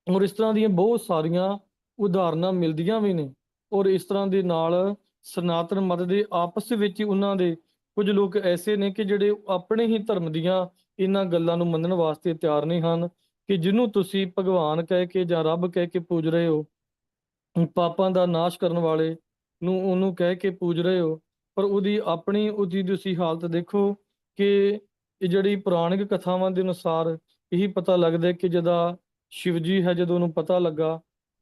ਔਰ ਇਸ ਤਰ੍ਹਾਂ ਦੀਆਂ ਬਹੁਤ ਸਾਰੀਆਂ ਉਦਾਹਰਨਾਂ ਮਿਲਦੀਆਂ ਵੀ ਨੇ। ਔਰ ਇਸ ਤਰ੍ਹਾਂ ਦੇ ਨਾਲ ਸਨਾਤਨ ਮਤ ਦੇ ਆਪਸ ਵਿੱਚ ਹੀ ਉਹਨਾਂ ਦੇ ਕੁਝ ਲੋਕ ਐਸੇ ਨੇ ਕਿ ਜਿਹੜੇ ਆਪਣੇ ਹੀ ਧਰਮ ਦੀਆਂ ਇਹਨਾਂ ਗੱਲਾਂ ਨੂੰ ਮੰਨਣ ਵਾਸਤੇ ਤਿਆਰ ਨਹੀਂ ਹਨ, ਕਿ ਜਿਹਨੂੰ ਤੁਸੀਂ ਭਗਵਾਨ ਕਹਿ ਕੇ ਜਾਂ ਰੱਬ ਕਹਿ ਕੇ ਪੂਜ ਰਹੇ ਹੋ, ਪਾਪਾਂ ਦਾ ਨਾਸ਼ ਕਰਨ ਵਾਲੇ ਨੂੰ ਉਹਨੂੰ ਕਹਿ ਕੇ ਪੂਜ ਰਹੇ ਹੋ, ਪਰ ਉਹਦੀ ਤੁਸੀਂ ਹਾਲਤ ਦੇਖੋ ਕਿ ਇਹ ਜਿਹੜੀ ਪੁਰਾਣਿਕ ਕਥਾਵਾਂ ਦੇ ਅਨੁਸਾਰ ਇਹੀ ਪਤਾ ਲੱਗਦਾ ਕਿ ਜਦੋਂ ਸ਼ਿਵਜੀ ਹੈ, ਜਦੋਂ ਉਹਨੂੰ ਪਤਾ ਲੱਗਾ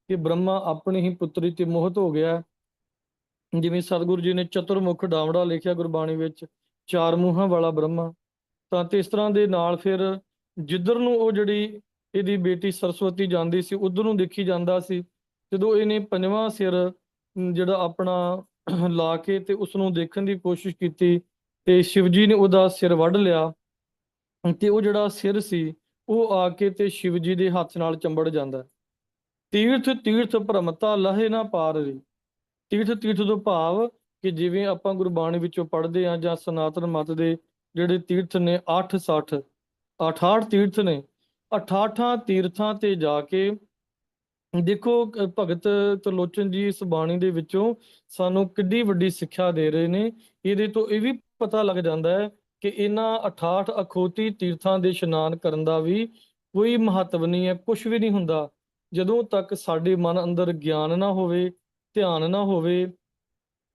ਕਿ ਬ੍ਰਹਮਾ ਆਪਣੀ ਹੀ ਪੁੱਤਰੀ ਤੇ ਮੋਹਿਤ ਹੋ ਗਿਆ, ਜਿਵੇਂ ਸਤਿਗੁਰੂ ਜੀ ਨੇ ਚਤੁਰਮੁਖ ਡਾਵੜਾ ਲਿਖਿਆ ਗੁਰਬਾਣੀ ਵਿੱਚ, ਚਾਰ ਮੂੰਹਾਂ ਵਾਲਾ ਬ੍ਰਹਮਾ, ਤਾਂ ਤੇ ਇਸ ਤਰ੍ਹਾਂ ਦੇ ਨਾਲ ਫਿਰ ਜਿੱਧਰ ਨੂੰ ਉਹ ਜਿਹੜੀ ਇਹਦੀ ਬੇਟੀ ਸਰਸਵਤੀ ਜਾਂਦੀ ਸੀ, ਉਧਰ ਨੂੰ ਦੇਖੀ ਜਾਂਦਾ ਸੀ। ਜਦੋਂ ਇਹਨੇ ਪੰਜਵਾਂ ਸਿਰ ਜਿਹੜਾ ਆਪਣਾ ਲਾ ਕੇ ਤੇ ਉਸ ਨੂੰ ਦੇਖਣ ਦੀ ਕੋਸ਼ਿਸ਼ ਕੀਤੀ, ਤੇ ਸ਼ਿਵਜੀ ਨੇ ਉਹਦਾ ਸਿਰ ਵੱਢ ਲਿਆ, ਤੇ ਉਹ ਜਿਹੜਾ ਸਿਰ ਸੀ ਉਹ ਆ ਕੇ ਤੇ ਸ਼ਿਵਜੀ ਦੇ ਹੱਥ ਨਾਲ ਚੰਬੜ ਜਾਂਦਾ। ਤੀਰਥ ਤੀਰਥ ਭ੍ਰਮਤਾ ਲਹੇ ਨਾ ਪਾਰ ਰੀ। ਤੀਰਥ ਤੀਰਥ ਤੋਂ ਭਾਵ ਕਿ ਜਿਵੇਂ ਆਪਾਂ ਗੁਰਬਾਣੀ ਵਿੱਚੋਂ ਪੜ੍ਹਦੇ ਆ ਜਾਂ ਸਨਾਤਨ ਮਤ ਦੇ ਜਿਹੜੇ ਤੀਰਥ ਨੇ 68 68 ਤੀਰਥ ਨੇ, 68 ਤੀਰਥਾਂ ਤੇ ਜਾ ਕੇ ਦੇਖੋ ਭਗਤ ਤਰਲੋਚਨ ਜੀ ਇਸ ਬਾਣੀ ਦੇ ਵਿੱਚੋਂ ਸਾਨੂੰ ਕਿੱਡੀ ਵੱਡੀ ਸਿੱਖਿਆ ਦੇ ਰਹੇ ਨੇ। ਇਹਦੇ ਤੋਂ ਇਹ ਵੀ ਪਤਾ ਲੱਗ ਜਾਂਦਾ ਹੈ ਕਿ ਇਹਨਾਂ 68 ਅਖੋਤੀ ਤੀਰਥਾਂ ਦੇ ਇਸ਼ਨਾਨ ਕਰਨ ਦਾ ਵੀ ਕੋਈ ਮਹੱਤਵ ਨਹੀਂ ਹੈ, ਕੁਝ ਵੀ ਨਹੀਂ ਹੁੰਦਾ ਜਦੋਂ ਤੱਕ ਸਾਡੇ ਮਨ ਅੰਦਰ ਗਿਆਨ ਨਾ ਹੋਵੇ, ਧਿਆਨ ਨਾ ਹੋਵੇ,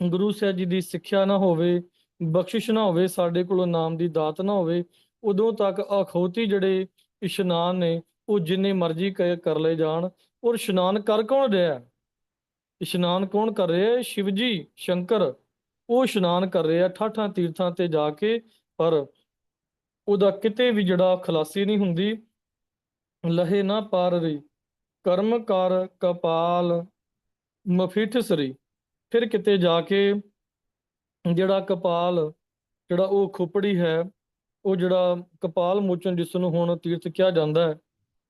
ਗੁਰੂ ਸਾਹਿਬ ਜੀ ਦੀ ਸਿੱਖਿਆ ਨਾ ਹੋਵੇ, ਬਖਸ਼ਿਸ਼ ਨਾ ਹੋਵੇ, ਸਾਡੇ ਕੋਲੋਂ ਨਾਮ ਦੀ ਦਾਤ ਨਾ ਹੋਵੇ। ਉਦੋਂ ਤੱਕ ਅਖੌਤੀ ਜਿਹੜੇ ਇਸ਼ਨਾਨ ਨੇ ਉਹ ਜਿੰਨੇ ਮਰਜ਼ੀ ਕਰ ਲਏ ਜਾਣ। ਔਰ ਇਸ਼ਨਾਨ ਕਰ ਕੌਣ ਰਿਹਾ ਹੈ? ਇਸ਼ਨਾਨ ਕੌਣ ਕਰ ਰਿਹਾ ਹੈ? ਸ਼ਿਵ ਜੀ, ਸ਼ੰਕਰ, ਉਹ ਇਸ਼ਨਾਨ ਕਰ ਰਿਹਾ ਠਾਠਾਂ ਤੀਰਥਾਂ ਤੇ ਜਾ ਕੇ, ਪਰ ਉਹਦਾ ਕਿਤੇ ਵੀ ਜਿਹੜਾ ਖਲਾਸੀ ਨਹੀਂ ਹੁੰਦੀ। ਲਹੇ ਨਾ ਪਾਰ ਰਹੀ, ਕਰਮ ਕਰ ਕਪਾਲ ਮਫਿਠ ਸਰੀ। ਫਿਰ ਕਿਤੇ ਜਾ ਕੇ ਜਿਹੜਾ ਕਪਾਲ, ਜਿਹੜਾ ਉਹ ਖੋਪੜੀ ਹੈ, ਉਹ ਜਿਹੜਾ ਕਪਾਲ ਮੋਚਨ ਜਿਸ ਨੂੰ ਹੁਣ ਤੀਰਥ ਕਿਹਾ ਜਾਂਦਾ ਹੈ,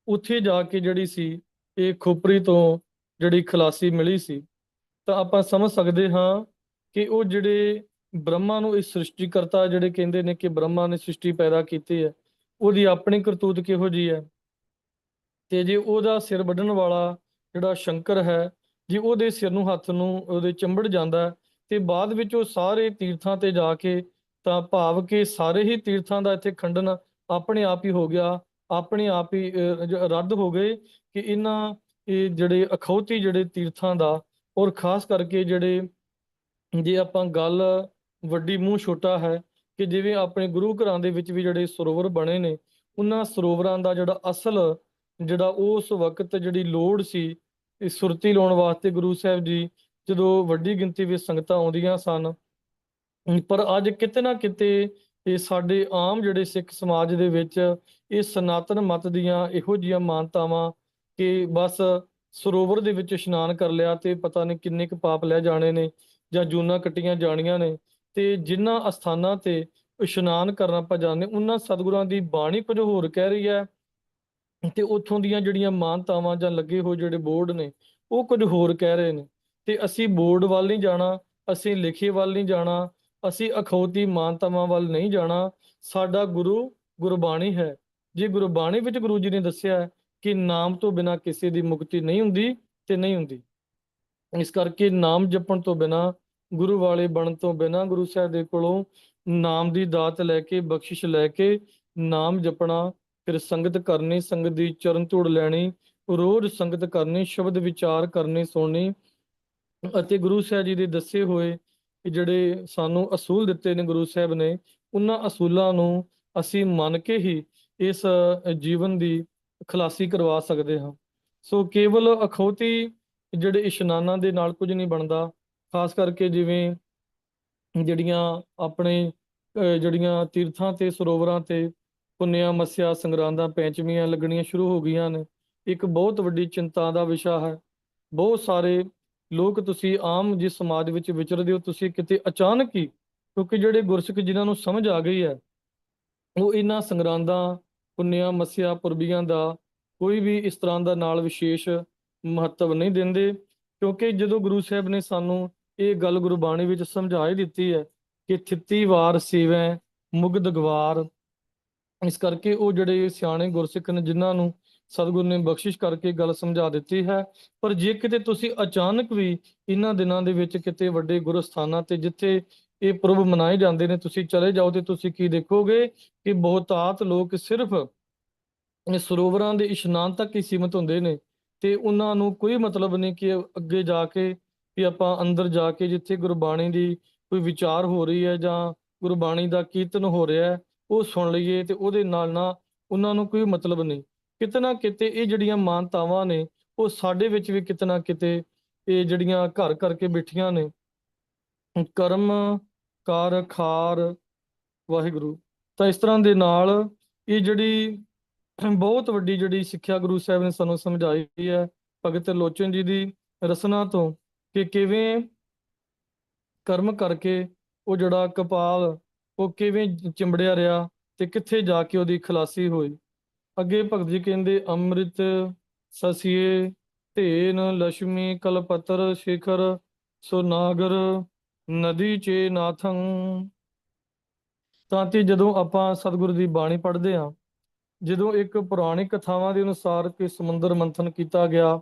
ਉੱਥੇ ਜਾ ਕੇ ਜਿਹੜੀ ਸੀ ਇਹ ਖੋਪੜੀ ਤੋਂ ਜਿਹੜੀ ਖਲਾਸੀ ਮਿਲੀ ਸੀ। ਤਾਂ ਆਪਾਂ ਸਮਝ ਸਕਦੇ ਹਾਂ ਕਿ ਉਹ ਜਿਹੜੇ ਬ੍ਰਹਮਾ ਨੂੰ ਇਸ ਸ੍ਰਿਸ਼ਟੀ ਕਰਤਾ ਜਿਹੜੇ ਕਹਿੰਦੇ ਨੇ ਕਿ ਬ੍ਰਹਮਾ ਨੇ ਸ੍ਰਿਸ਼ਟੀ ਪੈਦਾ ਕੀਤੀ ਹੈ, ਉਹਦੀ ਆਪਣੀ ਕਰਤੂਤ ਕਿਹੋ ਜਿਹੀ ਹੈ। ਤੇ ਜੇ ਉਹਦਾ ਸਿਰ ਵੱਢਣ ਵਾਲਾ ਜਿਹੜਾ ਸ਼ੰਕਰ ਹੈ, ਜੇ ਉਹਦੇ ਸਿਰ ਨੂੰ ਹੱਥ ਨੂੰ ਉਹਦੇ ਚੰਬੜ ਜਾਂਦਾ ਹੈ, ਤੇ ਬਾਅਦ ਵਿੱਚ ਉਹ ਸਾਰੇ ਤੀਰਥਾਂ ਤੇ ਜਾ ਕੇ, ਤਾਂ ਭਾਵ ਕਿ ਸਾਰੇ ਹੀ ਤੀਰਥਾਂ ਦਾ ਇੱਥੇ ਖੰਡਨ ਆਪਣੇ ਆਪ ਹੀ ਹੋ ਗਿਆ, ਆਪਣੇ ਆਪ ਹੀ ਰੱਦ ਹੋ ਗਏ ਕਿ ਇਹ ਜਿਹੜੇ ਅਖੌਤੀ ਜਿਹੜੇ ਤੀਰਥਾਂ ਦਾ, ਔਰ ਖਾਸ ਕਰਕੇ ਜਿਹੜੇ ਜੇ ਆਪਾਂ ਗੱਲ ਵੱਡੀ ਮੂੰਹ ਛੋਟਾ ਹੈ ਕਿ ਜਿਵੇਂ ਆਪਣੇ ਗੁਰੂ ਘਰਾਂ ਦੇ ਵਿੱਚ ਵੀ ਜਿਹੜੇ ਸਰੋਵਰ ਬਣੇ ਨੇ, ਉਹਨਾਂ ਸਰੋਵਰਾਂ ਦਾ ਜਿਹੜਾ ਅਸਲ ਜਿਹੜਾ ਉਸ ਵਕਤ ਜਿਹੜੀ ਲੋੜ ਸੀ ਇਹ ਸੁਰਤੀ ਲਾਉਣ ਵਾਸਤੇ, ਗੁਰੂ ਸਾਹਿਬ ਜੀ ਜਦੋਂ ਵੱਡੀ ਗਿਣਤੀ ਵਿੱਚ ਸੰਗਤਾਂ ਆਉਂਦੀਆਂ ਸਨ, ਪਰ ਅੱਜ ਕਿਤੇ ਨਾ ਕਿਤੇ ਇਹ ਸਾਡੇ ਆਮ ਜਿਹੜੇ ਸਿੱਖ ਸਮਾਜ ਦੇ ਵਿੱਚ ਇਹ ਸਨਾਤਨ ਮਤ ਦੀਆਂ ਇਹੋ ਜਿਹੀਆਂ ਮਾਨਤਾਵਾਂ ਕਿ ਬਸ ਸਰੋਵਰ ਦੇ ਵਿੱਚ ਇਸ਼ਨਾਨ ਕਰ ਲਿਆ ਤੇ ਪਤਾ ਨਹੀਂ ਕਿੰਨੇ ਕੁ ਪਾਪ ਲੈ ਜਾਣੇ ਨੇ ਜਾਂ ਜੂਨਾਂ ਕੱਟੀਆਂ ਜਾਣੀਆਂ ਨੇ। ਤੇ ਜਿਨ੍ਹਾਂ ਅਸਥਾਨਾਂ ਤੇ ਇਸ਼ਨਾਨ ਕਰਨ ਆਪਾਂ ਜਾਂਦੇ, ਉਹਨਾਂ ਸਤਿਗੁਰਾਂ ਦੀ ਬਾਣੀ ਕੁਝ ਹੋਰ ਕਹਿ ਰਹੀ ਹੈ, ਤੇ ਉੱਥੋਂ ਦੀਆਂ ਜਿਹੜੀਆਂ ਮਾਨਤਾਵਾਂ ਜਾਂ ਲੱਗੇ ਹੋਏ ਜਿਹੜੇ ਬੋਰਡ ਨੇ ਉਹ ਕੁਝ ਹੋਰ ਕਹਿ ਰਹੇ ਨੇ। ਤੇ ਅਸੀਂ ਬੋਰਡ ਵੱਲ ਨਹੀਂ ਜਾਣਾ, ਅਸੀਂ ਲਿਖੇ ਵੱਲ ਨਹੀਂ ਜਾਣਾ, ਅਸੀਂ ਅਖੌਤੀ ਮਾਨਤਾਵਾਂ ਵੱਲ ਨਹੀਂ ਜਾਣਾ। ਸਾਡਾ ਗੁਰੂ ਗੁਰਬਾਣੀ ਹੈ। ਜੇ ਗੁਰਬਾਣੀ ਵਿੱਚ ਗੁਰੂ ਜੀ ਨੇ ਦੱਸਿਆ ਹੈ ਕਿ ਨਾਮ ਤੋਂ ਬਿਨਾਂ ਕਿਸੇ ਦੀ ਮੁਕਤੀ ਨਹੀਂ ਹੁੰਦੀ ਤੇ ਨਹੀਂ ਹੁੰਦੀ, ਇਸ ਕਰਕੇ ਨਾਮ ਜਪਣ ਤੋਂ ਬਿਨਾਂ, ਗੁਰੂ ਵਾਲੇ ਬਣਨ ਤੋਂ ਬਿਨਾਂ, ਗੁਰੂ ਸਾਹਿਬ ਦੇ ਕੋਲੋਂ ਨਾਮ ਦੀ ਦਾਤ ਲੈ ਕੇ, ਬਖਸ਼ਿਸ਼ ਲੈ ਕੇ ਨਾਮ ਜਪਣਾ, ਫਿਰ ਸੰਗਤ ਕਰਨੀ, ਸੰਗਤ ਦੀ ਚਰਨ ਧੂੜ ਲੈਣੀ, ਰੋਜ਼ ਸੰਗਤ ਕਰਨੀ, ਸ਼ਬਦ ਵਿਚਾਰ ਕਰਨੇ, ਸੁਣਨੀ, ਅਤੇ ਗੁਰੂ ਸਾਹਿਬ ਜੀ ਦੇ ਦੱਸੇ ਹੋਏ ਕਿ ਜਿਹੜੇ ਸਾਨੂੰ ਅਸੂਲ ਦਿੱਤੇ ਨੇ ਗੁਰੂ ਸਾਹਿਬ ਨੇ, ਉਹਨਾਂ ਅਸੂਲਾਂ ਨੂੰ ਅਸੀਂ ਮੰਨ ਕੇ ਹੀ ਇਸ ਜੀਵਨ ਦੀ ਖਲਾਸੀ ਕਰਵਾ ਸਕਦੇ ਹਾਂ। ਸੋ ਕੇਵਲ ਅਖੌਤੀ ਜਿਹੜੇ ਇਸ਼ਨਾਨਾਂ ਦੇ ਨਾਲ ਕੁਝ ਨਹੀਂ ਬਣਦਾ। ਖਾਸ ਕਰਕੇ ਜਿਵੇਂ ਜਿਹੜੀਆਂ ਆਪਣੇ ਜਿਹੜੀਆਂ ਤੀਰਥਾਂ ਤੇ ਸਰੋਵਰਾਂ ਤੇ ਪੁੰਨਿਆ ਮੱਸਿਆ ਸੰਗਰਾਂਦਾਂ ਪੈਂਚਵੀਆਂ ਲੱਗਣੀਆਂ ਸ਼ੁਰੂ ਹੋ ਗਈਆਂ ਨੇ, ਇੱਕ ਬਹੁਤ ਵੱਡੀ ਚਿੰਤਾ ਦਾ ਵਿਸ਼ਾ ਹੈ। ਬਹੁਤ ਸਾਰੇ ਲੋਕ, ਤੁਸੀਂ ਆਮ ਜਿਸ ਸਮਾਜ ਵਿੱਚ ਵਿਚਰਦੇ ਹੋ, ਤੁਸੀਂ ਕਿਤੇ ਅਚਾਨਕ ਹੀ, ਕਿਉਂਕਿ ਜਿਹੜੇ ਗੁਰਸਿੱਖ ਜਿਨ੍ਹਾਂ ਨੂੰ ਸਮਝ ਆ ਗਈ ਹੈ, ਉਹ ਇਹਨਾਂ ਸੰਗਰਾਂਦਾਂ ਪੁੰਨਿਆ ਮੱਸਿਆ ਪੁਰਬੀਆਂ ਦਾ ਕੋਈ ਵੀ ਇਸ ਤਰ੍ਹਾਂ ਦਾ ਨਾਲ ਵਿਸ਼ੇਸ਼ ਮਹੱਤਵ ਨਹੀਂ ਦਿੰਦੇ। ਕਿਉਂਕਿ ਜਦੋਂ ਗੁਰੂ ਸਾਹਿਬ ਨੇ ਸਾਨੂੰ ਇਹ ਗੱਲ ਗੁਰਬਾਣੀ ਵਿੱਚ ਸਮਝਾ ਹੀ ਦਿੱਤੀ ਹੈ ਕਿ ਥਿੱਤੀ ਵਾਰ ਸੇਵੈ ਮੁਗਧ ਗਵਾਰ। ਇਸ ਕਰਕੇ ਉਹ ਜਿਹੜੇ ਸਿਆਣੇ ਗੁਰਸਿੱਖ ਨੇ, ਜਿਨ੍ਹਾਂ ਨੂੰ ਸਤਿਗੁਰ ਨੇ ਬਖਸ਼ਿਸ਼ ਕਰਕੇ ਗੱਲ ਸਮਝਾ ਦਿੱਤੀ ਹੈ। ਪਰ ਜੇ ਕਿਤੇ ਤੁਸੀਂ ਅਚਾਨਕ ਵੀ ਇਹਨਾਂ ਦਿਨਾਂ ਦੇ ਵਿੱਚ ਕਿਤੇ ਵੱਡੇ ਗੁਰੂ ਸਥਾਨਾਂ ਤੇ ਜਿੱਥੇ ਇਹ ਪੁਰਬ ਮਨਾਏ ਜਾਂਦੇ ਨੇ ਤੁਸੀਂ ਚਲੇ ਜਾਓ, ਤੇ ਤੁਸੀਂ ਕੀ ਦੇਖੋਗੇ ਕਿ ਬਹੁਤਾਤ ਲੋਕ ਸਿਰਫ ਇਹ ਸਰੋਵਰਾਂ ਦੇ ਇਸ਼ਨਾਨ ਤੱਕ ਹੀ ਸੀਮਤ ਹੁੰਦੇ ਨੇ, ਤੇ ਉਹਨਾਂ ਨੂੰ ਕੋਈ ਮਤਲਬ ਨਹੀਂ ਕਿ ਅੱਗੇ ਜਾ ਕੇ ਵੀ ਆਪਾਂ ਅੰਦਰ ਜਾ ਕੇ ਜਿੱਥੇ ਗੁਰਬਾਣੀ ਦੀ ਕੋਈ ਵਿਚਾਰ ਹੋ ਰਹੀ ਹੈ ਜਾਂ ਗੁਰਬਾਣੀ ਦਾ ਕੀਰਤਨ ਹੋ ਰਿਹਾ ਹੈ ਉਹ ਸੁਣ ਲਈਏ, ਤੇ ਉਹਦੇ ਨਾਲ ਨਾ ਉਹਨਾਂ ਨੂੰ ਕੋਈ ਮਤਲਬ ਨਹੀਂ। ਕਿਤੇ ਨਾ ਕਿਤੇ ਇਹ ਜਿਹੜੀਆਂ ਮਾਨਤਾਵਾਂ ਨੇ ਉਹ ਸਾਡੇ ਵਿੱਚ ਵੀ ਕਿਤੇ ਨਾ ਕਿਤੇ ਇਹ ਜਿਹੜੀਆਂ ਘਰ ਕਰਕੇ ਬੈਠੀਆਂ ਨੇ। ਕਰਮ ਕਾਰ ਖਾਰ ਵਾਹਿਗੁਰੂ। ਤਾਂ ਇਸ ਤਰ੍ਹਾਂ ਦੇ ਨਾਲ ਇਹ ਜਿਹੜੀ ਬਹੁਤ ਵੱਡੀ ਜਿਹੜੀ ਸਿੱਖਿਆ ਗੁਰੂ ਸਾਹਿਬ ਨੇ ਸਾਨੂੰ ਸਮਝਾਈ ਹੈ ਭਗਤ ਲੋਚਨ ਜੀ ਦੀ ਰਸਨਾ ਤੋਂ, ਕਿ ਕਿਵੇਂ ਕਰਮ ਕਰਕੇ ਉਹ ਜਿਹੜਾ ਕਪਾਲ ਉਹ ਕਿਵੇਂ ਚਿੰਬੜਿਆ ਰਿਹਾ ਤੇ ਕਿੱਥੇ ਜਾ ਕੇ ਉਹਦੀ ਖਲਾਸੀ ਹੋਈ। ਅੱਗੇ ਭਗਤ ਜੀ ਕਹਿੰਦੇ, ਅੰਮ੍ਰਿਤ ਸਸੀਏ ਧੇਨ ਲక్ష్ਮੀ ਕਲਪਤਰ ਸ਼ੇਖਰ ਸੁਨਾਗਰ ਨਦੀ ਚੇ ਨਾਥੰ। ਤਾਂ ਕਿ ਜਦੋਂ ਆਪਾਂ ਸਤਿਗੁਰੂ ਦੀ ਬਾਣੀ ਪੜ੍ਹਦੇ ਹਾਂ, ਜਦੋਂ ਇੱਕ ਪੁਰਾਣਿਕ ਕਥਾਵਾਂ ਦੇ ਅਨੁਸਾਰ ਕਿ ਸਮੁੰਦਰ ਮੰਥਨ ਕੀਤਾ ਗਿਆ,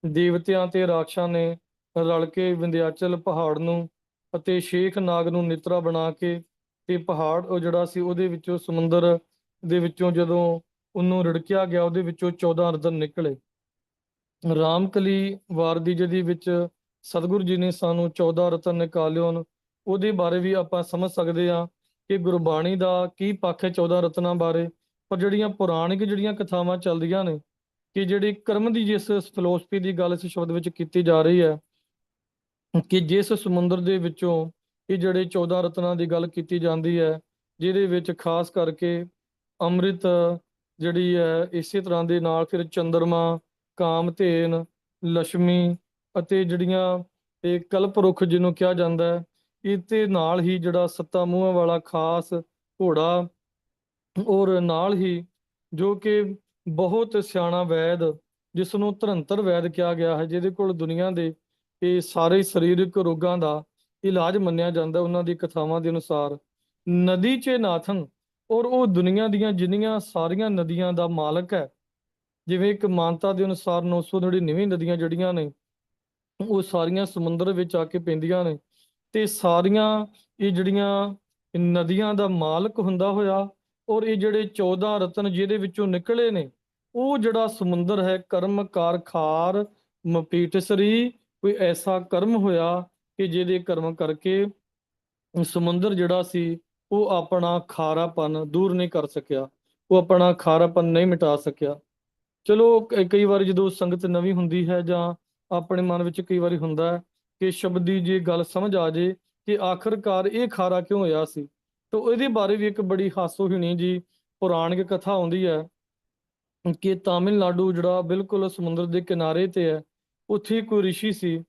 ਦੇਵਤਿਆਂ ਤੇ ਰਾਖਸ਼ਾਂ ਨੇ ਰਲ ਕੇ ਵਿੰਧਿਆਚਲ ਪਹਾੜ ਨੂੰ ਅਤੇ ਸ਼ੇਖ ਨਾਗ ਨੂੰ ਨਿਤਰਾ ਬਣਾ ਕੇ, ਤੇ ਪਹਾੜ ਉਹ ਜਿਹੜਾ ਸੀ ਉਹਦੇ ਵਿੱਚੋਂ ਸਮੁੰਦਰ ਦੇ ਵਿੱਚੋਂ ਜਦੋਂ ਉਹਨੂੰ ਰਿੜਕਿਆ ਗਿਆ, ਉਹਦੇ ਵਿੱਚੋਂ 14 ਰਤਨ ਨਿਕਲੇ। ਰਾਮਕਲੀ ਵਾਰ ਦੀ ਜਿਹਦੇ ਵਿੱਚ ਸਤਿਗੁਰੂ ਜੀ ਨੇ ਸਾਨੂੰ 14 ਰਤਨ ਨਿਕਾਲਿਓ ਹਨ, ਉਹਦੇ ਬਾਰੇ ਵੀ ਆਪਾਂ ਸਮਝ ਸਕਦੇ ਹਾਂ ਕਿ ਗੁਰਬਾਣੀ ਦਾ ਕੀ ਪੱਖ ਹੈ 14 ਰਤਨਾਂ ਬਾਰੇ। ਪਰ ਜਿਹੜੀਆਂ ਪੁਰਾਣਿਕ ਜਿਹੜੀਆਂ ਕਥਾਵਾਂ ਚੱਲਦੀਆਂ ਨੇ ਕਿ ਜਿਹੜੀ ਕਰਮ ਦੀ ਜਿਸ ਫਿਲੋਸਫੀ ਦੀ ਗੱਲ ਇਸ ਸ਼ਬਦ ਵਿੱਚ ਕੀਤੀ ਜਾ ਰਹੀ ਹੈ, ਕਿ ਜਿਸ ਸਮੁੰਦਰ ਦੇ ਵਿੱਚੋਂ ਇਹ ਜਿਹੜੇ 14 ਰਤਨਾਂ ਦੀ ਗੱਲ ਕੀਤੀ ਜਾਂਦੀ ਹੈ, ਜਿਹਦੇ ਵਿੱਚ ਖਾਸ ਕਰਕੇ ਅੰਮ੍ਰਿਤ ਜਿਹੜੀ ਹੈ, ਇਸੇ ਤਰ੍ਹਾਂ ਦੇ ਨਾਲ ਫਿਰ ਚੰਦਰਮਾ, ਕਾਮਧੇਨ, ਲక్ష్ਮੀ ਅਤੇ ਜਿਹੜੀਆਂ ਇਹ ਕਲਪਰੁੱਖ ਜਿਹਨੂੰ ਕਿਹਾ ਜਾਂਦਾ ਹੈ, ਇਹਦੇ ਨਾਲ ਹੀ ਜਿਹੜਾ 7 ਮੂੰਹਾਂ ਵਾਲਾ ਖਾਸ ਘੋੜਾ, ਔਰ ਨਾਲ ਹੀ ਜੋ ਕਿ ਬਹੁਤ ਸਿਆਣਾ ਵੈਦ ਜਿਸ ਨੂੰ ਧਰੰਤਰ ਵੈਦ ਕਿਹਾ ਗਿਆ ਹੈ, ਜਿਹਦੇ ਕੋਲ ਦੁਨੀਆ ਦੇ ਇਹ ਸਾਰੇ ਸਰੀਰਕ ਰੋਗਾਂ ਦਾ ਇਲਾਜ ਮੰਨਿਆ ਜਾਂਦਾ ਉਹਨਾਂ ਦੀ ਕਥਾਵਾਂ ਦੇ ਅਨੁਸਾਰ। ਨਦੀ ਚ ਨਾਥਨ, ਔਰ ਉਹ ਦੁਨੀਆ ਦੀਆਂ ਜਿੰਨੀਆਂ ਸਾਰੀਆਂ ਨਦੀਆਂ ਦਾ ਮਾਲਕ ਹੈ। ਜਿਵੇਂ ਇੱਕ ਮਾਨਤਾ ਦੇ ਅਨੁਸਾਰ 999 ਨਦੀਆਂ ਜਿਹੜੀਆਂ ਨੇ ਉਹ ਸਾਰੀਆਂ ਸਮੁੰਦਰ ਵਿੱਚ ਆ ਕੇ ਪੈਂਦੀਆਂ ਨੇ, ਤੇ ਸਾਰੀਆਂ ਇਹ ਜਿਹੜੀਆਂ ਨਦੀਆਂ ਦਾ ਮਾਲਕ ਹੁੰਦਾ ਹੋਇਆ, ਔਰ ਇਹ ਜਿਹੜੇ 14 ਰਤਨ ਜਿਹਦੇ ਵਿੱਚੋਂ ਨਿਕਲੇ ਨੇ, ਉਹ ਜਿਹੜਾ ਸਮੁੰਦਰ ਹੈ ਕਰਮ ਕਾਰ ਖਾਰ ਮਪੀਟਸਰੀ, ਕੋਈ ਐਸਾ ਕਰਮ ਹੋਇਆ ਕਿ ਜਿਹਦੇ ਕਰਮ ਕਰਕੇ ਸਮੁੰਦਰ ਜਿਹੜਾ ਸੀ ਉਹ ਆਪਣਾ ਖਾਰਾਪਨ ਦੂਰ ਨਹੀਂ ਕਰ ਸਕਿਆ, ਉਹ ਆਪਣਾ ਖਾਰਾਪਨ ਨਹੀਂ ਮਿਟਾ ਸਕਿਆ। ਚਲੋ ਕਈ ਵਾਰੀ ਜਦੋਂ ਸੰਗਤ ਨਵੀਂ ਹੁੰਦੀ ਹੈ ਜਾਂ ਆਪਣੇ ਮਨ ਵਿੱਚ ਕਈ ਵਾਰੀ ਹੁੰਦਾ ਹੈ ਕਿ ਸ਼ਬਦ ਦੀ ਜੇ ਗੱਲ ਸਮਝ ਆ ਜੇ ਕਿ ਆਖਰਕਾਰ ਇਹ ਖਾਰਾ ਕਿਉਂ ਹੋਇਆ ਸੀ, ਤਾਂ ਇਹਦੇ ਬਾਰੇ ਵੀ ਇੱਕ ਬੜੀ ਹਾਸੋਹੀਣੀ ਜੀ ਪੁਰਾਣਿਕ ਕਥਾ ਆਉਂਦੀ ਹੈ ਕਿ ਤਾਮਿਲਨਾਡੂ ਜਿਹੜਾ ਬਿਲਕੁਲ ਸਮੁੰਦਰ ਦੇ ਕਿਨਾਰੇ ਤੇ ਹੈ, ਉੱਥੇ ਕੋਈ ਰਿਸ਼ੀ ਸੀ,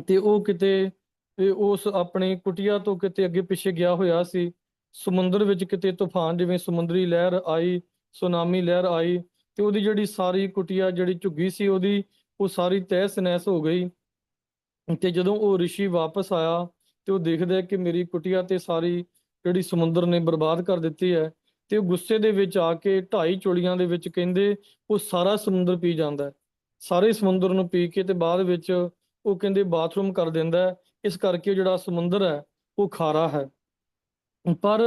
ਤੇ ਉਹ ਕਿਤੇ ਉਸ ਆਪਣੀ ਕੁਟੀਆ ਤੋਂ ਕਿਤੇ ਅੱਗੇ ਪਿੱਛੇ ਗਿਆ ਹੋਇਆ ਸੀ। ਸਮੁੰਦਰ ਵਿੱਚ ਕਿਤੇ ਤੂਫਾਨ ਜਿਵੇਂ ਸਮੁੰਦਰੀ ਲਹਿਰ ਆਈ, ਸੁਨਾਮੀ ਲਹਿਰ ਆਈ, ਤੇ ਉਹਦੀ ਜਿਹੜੀ ਸਾਰੀ ਕੁਟੀਆ ਜਿਹੜੀ ਝੁੱਗੀ ਸੀ ਉਹਦੀ ਉਹ ਸਾਰੀ ਤਹਿਸ ਨਹਿਸ ਹੋ ਗਈ। ਤੇ ਜਦੋਂ ਉਹ ਰਿਸ਼ੀ ਵਾਪਸ ਆਇਆ ਤੇ ਉਹ ਦੇਖਦਾ ਕਿ ਮੇਰੀ ਕੁਟੀਆ ਤੇ ਸਾਰੀ ਜਿਹੜੀ ਸਮੁੰਦਰ ਨੇ ਬਰਬਾਦ ਕਰ ਦਿੱਤੀ ਹੈ, ਤੇ ਉਹ ਗੁੱਸੇ ਦੇ ਵਿੱਚ ਆ ਕੇ 2.5 ਚੋਲੀਆਂ ਦੇ ਵਿੱਚ ਕਹਿੰਦੇ ਉਹ ਸਾਰਾ ਸਮੁੰਦਰ ਪੀ ਜਾਂਦਾ ਹੈ। ਸਾਰੇ ਸਮੁੰਦਰ ਨੂੰ ਪੀ ਕੇ ਤੇ ਬਾਅਦ ਵਿੱਚ ਉਹ ਕਹਿੰਦੇ ਬਾਥਰੂਮ ਕਰ ਦਿੰਦਾ ਹੈ। ਇਸ ਕਰਕੇ ਜਿਹੜਾ ਸਮੁੰਦਰ ਹੈ ਉਹ ਖਾਰਾ ਹੈ। ਪਰ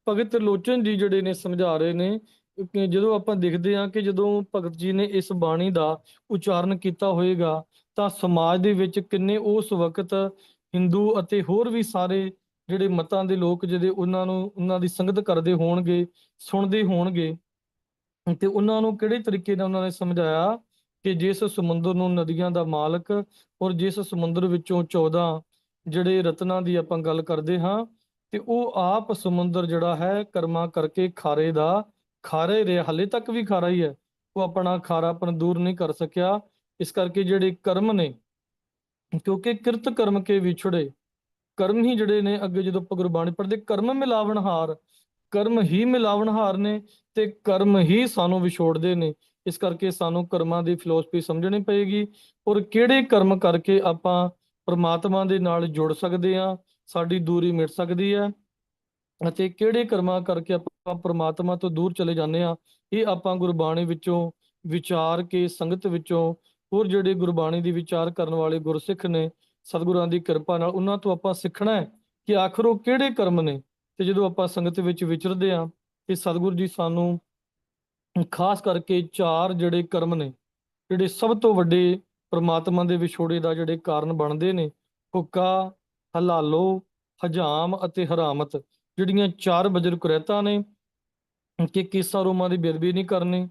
ਭਗਤ ਲੋਚਨ ਜੀ ਜਿਹੜੇ ਨੇ ਸਮਝਾ ਰਹੇ ਨੇ ਕਿ ਜਦੋਂ ਆਪਾਂ ਦੇਖਦੇ ਹਾਂ ਕਿ ਜਦੋਂ ਭਗਤ ਜੀ ਨੇ ਇਸ ਬਾਣੀ ਦਾ ਉਚਾਰਨ ਕੀਤਾ ਹੋਏਗਾ ਤਾਂ ਸਮਾਜ ਦੇ ਵਿੱਚ ਕਿੰਨੇ ਉਸ ਵਕਤ ਹਿੰਦੂ ਅਤੇ ਹੋਰ ਵੀ ਸਾਰੇ ਜਿਹੜੇ ਮਤਾਂ ਦੇ ਲੋਕ ਜਿਹੜੇ ਉਹਨਾਂ ਦੀ ਸੰਗਤ ਕਰਦੇ ਹੋਣਗੇ, ਸੁਣਦੇ ਹੋਣਗੇ, ਤੇ ਉਹਨਾਂ ਨੂੰ ਕਿਹੜੇ ਤਰੀਕੇ ਨਾਲ ਉਹਨਾਂ ਨੇ ਸਮਝਾਇਆ ਕਿ ਜਿਸ ਸਮੁੰਦਰ ਨੂੰ ਨਦੀਆਂ ਦਾ ਮਾਲਕ ਔਰ ਜਿਸ ਸਮੁੰਦਰ ਵਿੱਚੋਂ 14 ਜਿਹੜੇ ਰਤਨਾਂ ਦੀ ਆਪਾਂ ਗੱਲ ਕਰਦੇ ਹਾਂ, ਤੇ ਉਹ ਆਪ ਸਮੁੰਦਰ ਜਿਹੜਾ ਹੈ ਕਰਮਾਂ ਕਰਕੇ ਖਾਰਾ ਹੀ ਰਿਹਾ, ਹਾਲੇ ਤੱਕ ਵੀ ਖਾਰਾ ਹੀ ਹੈ। ਉਹ ਆਪਣਾ ਖਾਰਾਪਣ ਦੂਰ ਨਹੀਂ ਕਰ ਸਕਿਆ। ਇਸ ਕਰਕੇ ਜਿਹੜੇ ਕਰਮ ਨੇ, ਕਿਉਂਕਿ ਕਿਰਤ ਕਰਮ ਕੇ ਵਿਛੜੇ, ਕਰਮ ਹੀ ਜਿਹੜੇ ਨੇ, ਅੱਗੇ ਜਦੋਂ ਆਪਾਂ ਗੁਰਬਾਣੀ ਪੜ੍ਹਦੇ, ਕਰਮ ਹੀ ਮਿਲਾਵਣਹਾਰ ਨੇ, ਤੇ ਕਰਮ ਹੀ ਸਾਨੂੰ ਵਿਛੋੜਦੇ ਨੇ। ਇਸ ਕਰਕੇ ਸਾਨੂੰ ਕਰਮਾਂ ਦੀ ਫਿਲਾਸਫੀ ਸਮਝਣੀ ਪਏਗੀ, ਔਰ ਕਿਹੜੇ ਕਰਮ ਕਰਕੇ ਆਪਾਂ ਪ੍ਰਮਾਤਮਾ ਦੇ ਨਾਲ ਜੁੜ ਸਕਦੇ ਹਾਂ, ਸਾਡੀ ਦੂਰੀ ਮਿਟ ਸਕਦੀ ਹੈ, ਅਤੇ ਕਿਹੜੇ ਕਰਮਾਂ ਕਰਕੇ ਆਪਾਂ ਪ੍ਰਮਾਤਮਾ ਤੋਂ ਦੂਰ ਚਲੇ ਜਾਂਦੇ ਹਾਂ। ਇਹ ਆਪਾਂ ਗੁਰਬਾਣੀ ਵਿੱਚੋਂ ਵਿਚਾਰ ਕੇ, ਸੰਗਤ ਵਿੱਚੋਂ, ਹੋਰ ਜਿਹੜੇ ਗੁਰਬਾਣੀ ਦੀ ਵਿਚਾਰ ਕਰਨ ਵਾਲੇ ਗੁਰਸਿੱਖ ਨੇ, ਸਤਿਗੁਰਾਂ ਦੀ ਕਿਰਪਾ ਨਾਲ ਉਹਨਾਂ ਤੋਂ ਆਪਾਂ ਸਿੱਖਣਾ ਹੈ ਕਿ ਆਖਰ ਉਹ ਕਿਹੜੇ ਕਰਮ ਨੇ। ਤੇ ਜਦੋਂ ਆਪਾਂ ਸੰਗਤ ਵਿੱਚ ਵਿਚਰਦੇ ਹਾਂ, ਤੇ ਸਤਿਗੁਰੂ ਜੀ ਸਾਨੂੰ ਖਾਸ ਕਰਕੇ 4 ਜਿਹੜੇ ਕਰਮ ਨੇ, ਜਿਹੜੇ ਸਭ ਤੋਂ ਵੱਡੇ ਪ੍ਰਮਾਤਮਾ ਦੇ ਵਿਛੋੜੇ ਦਾ ਜਿਹੜੇ ਕਾਰਨ ਬਣਦੇ ਨੇ, ਹੁੱਕਾ, ਹਲਾਲੋ, ਹਜਾਮ ਅਤੇ ਹਰਾਮਤ, ਜਿਹੜੀਆਂ 4 ਬਜਰ ਕੁਰੈਤਾਂ ਨੇ, ਕਿ ਕੇਸਾਂ ਰੋਮਾਂ ਦੀ ਬੇਅਦਬੀ ਨਹੀਂ ਕਰਨੀ,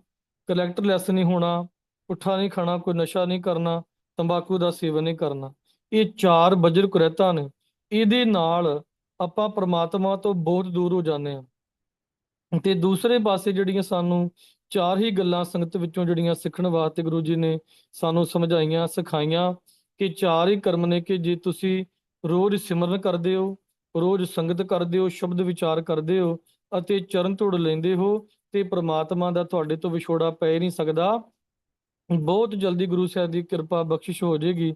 ਕਲੈਕਟਰਲੈਸ ਨਹੀਂ ਹੋਣਾ, ਪੁੱਠਾ ਨਹੀਂ ਖਾਣਾ, ਕੋਈ ਨਸ਼ਾ ਨਹੀਂ ਕਰਨਾ, ਤੰਬਾਕੂ ਦਾ ਸੇਵਨ ਨਹੀਂ ਕਰਨਾ। ਇਹ 4 ਬਜਰ ਕੁਰੈਤਾਂ ਨੇ। ਇਹਦੇ ਨਾਲ ਆਪਾਂ ਪ੍ਰਮਾਤਮਾ ਤੋਂ ਬਹੁਤ ਦੂਰ ਹੋ ਜਾਂਦੇ ਹਾਂ। ਤੇ ਦੂਸਰੇ ਪਾਸੇ ਜਿਹੜੀਆਂ ਸਾਨੂੰ 4 ਹੀ ਗੱਲਾਂ ਸੰਗਤ ਵਿੱਚੋਂ ਜਿਹੜੀਆਂ ਸਿੱਖਣ ਵਾਸਤੇ ਗੁਰੂ ਜੀ ਨੇ ਸਾਨੂੰ ਸਮਝਾਈਆਂ, ਸਿਖਾਈਆਂ, ਕਿ 4 ਹੀ ਕਰਮ ਨੇ ਕਿ ਜੇ ਤੁਸੀਂ ਰੋਜ਼ ਸਿਮਰਨ ਕਰਦੇ ਹੋ, ਰੋਜ਼ ਸੰਗਤ ਕਰਦੇ ਹੋ, ਸ਼ਬਦ ਵਿਚਾਰ ਕਰਦੇ ਹੋ ਅਤੇ ਚਰਨ ਧੂੜ ਲੈਂਦੇ ਹੋ, ਤੇ ਪ੍ਰਮਾਤਮਾ ਦਾ ਤੁਹਾਡੇ ਤੋਂ ਵਿਛੋੜਾ ਪੈ ਨਹੀਂ ਸਕਦਾ। ਬਹੁਤ ਜਲਦੀ ਗੁਰੂ ਸਾਹਿਬ ਦੀ ਕਿਰਪਾ ਬਖਸ਼ਿਸ਼ ਹੋ ਜਾਏਗੀ,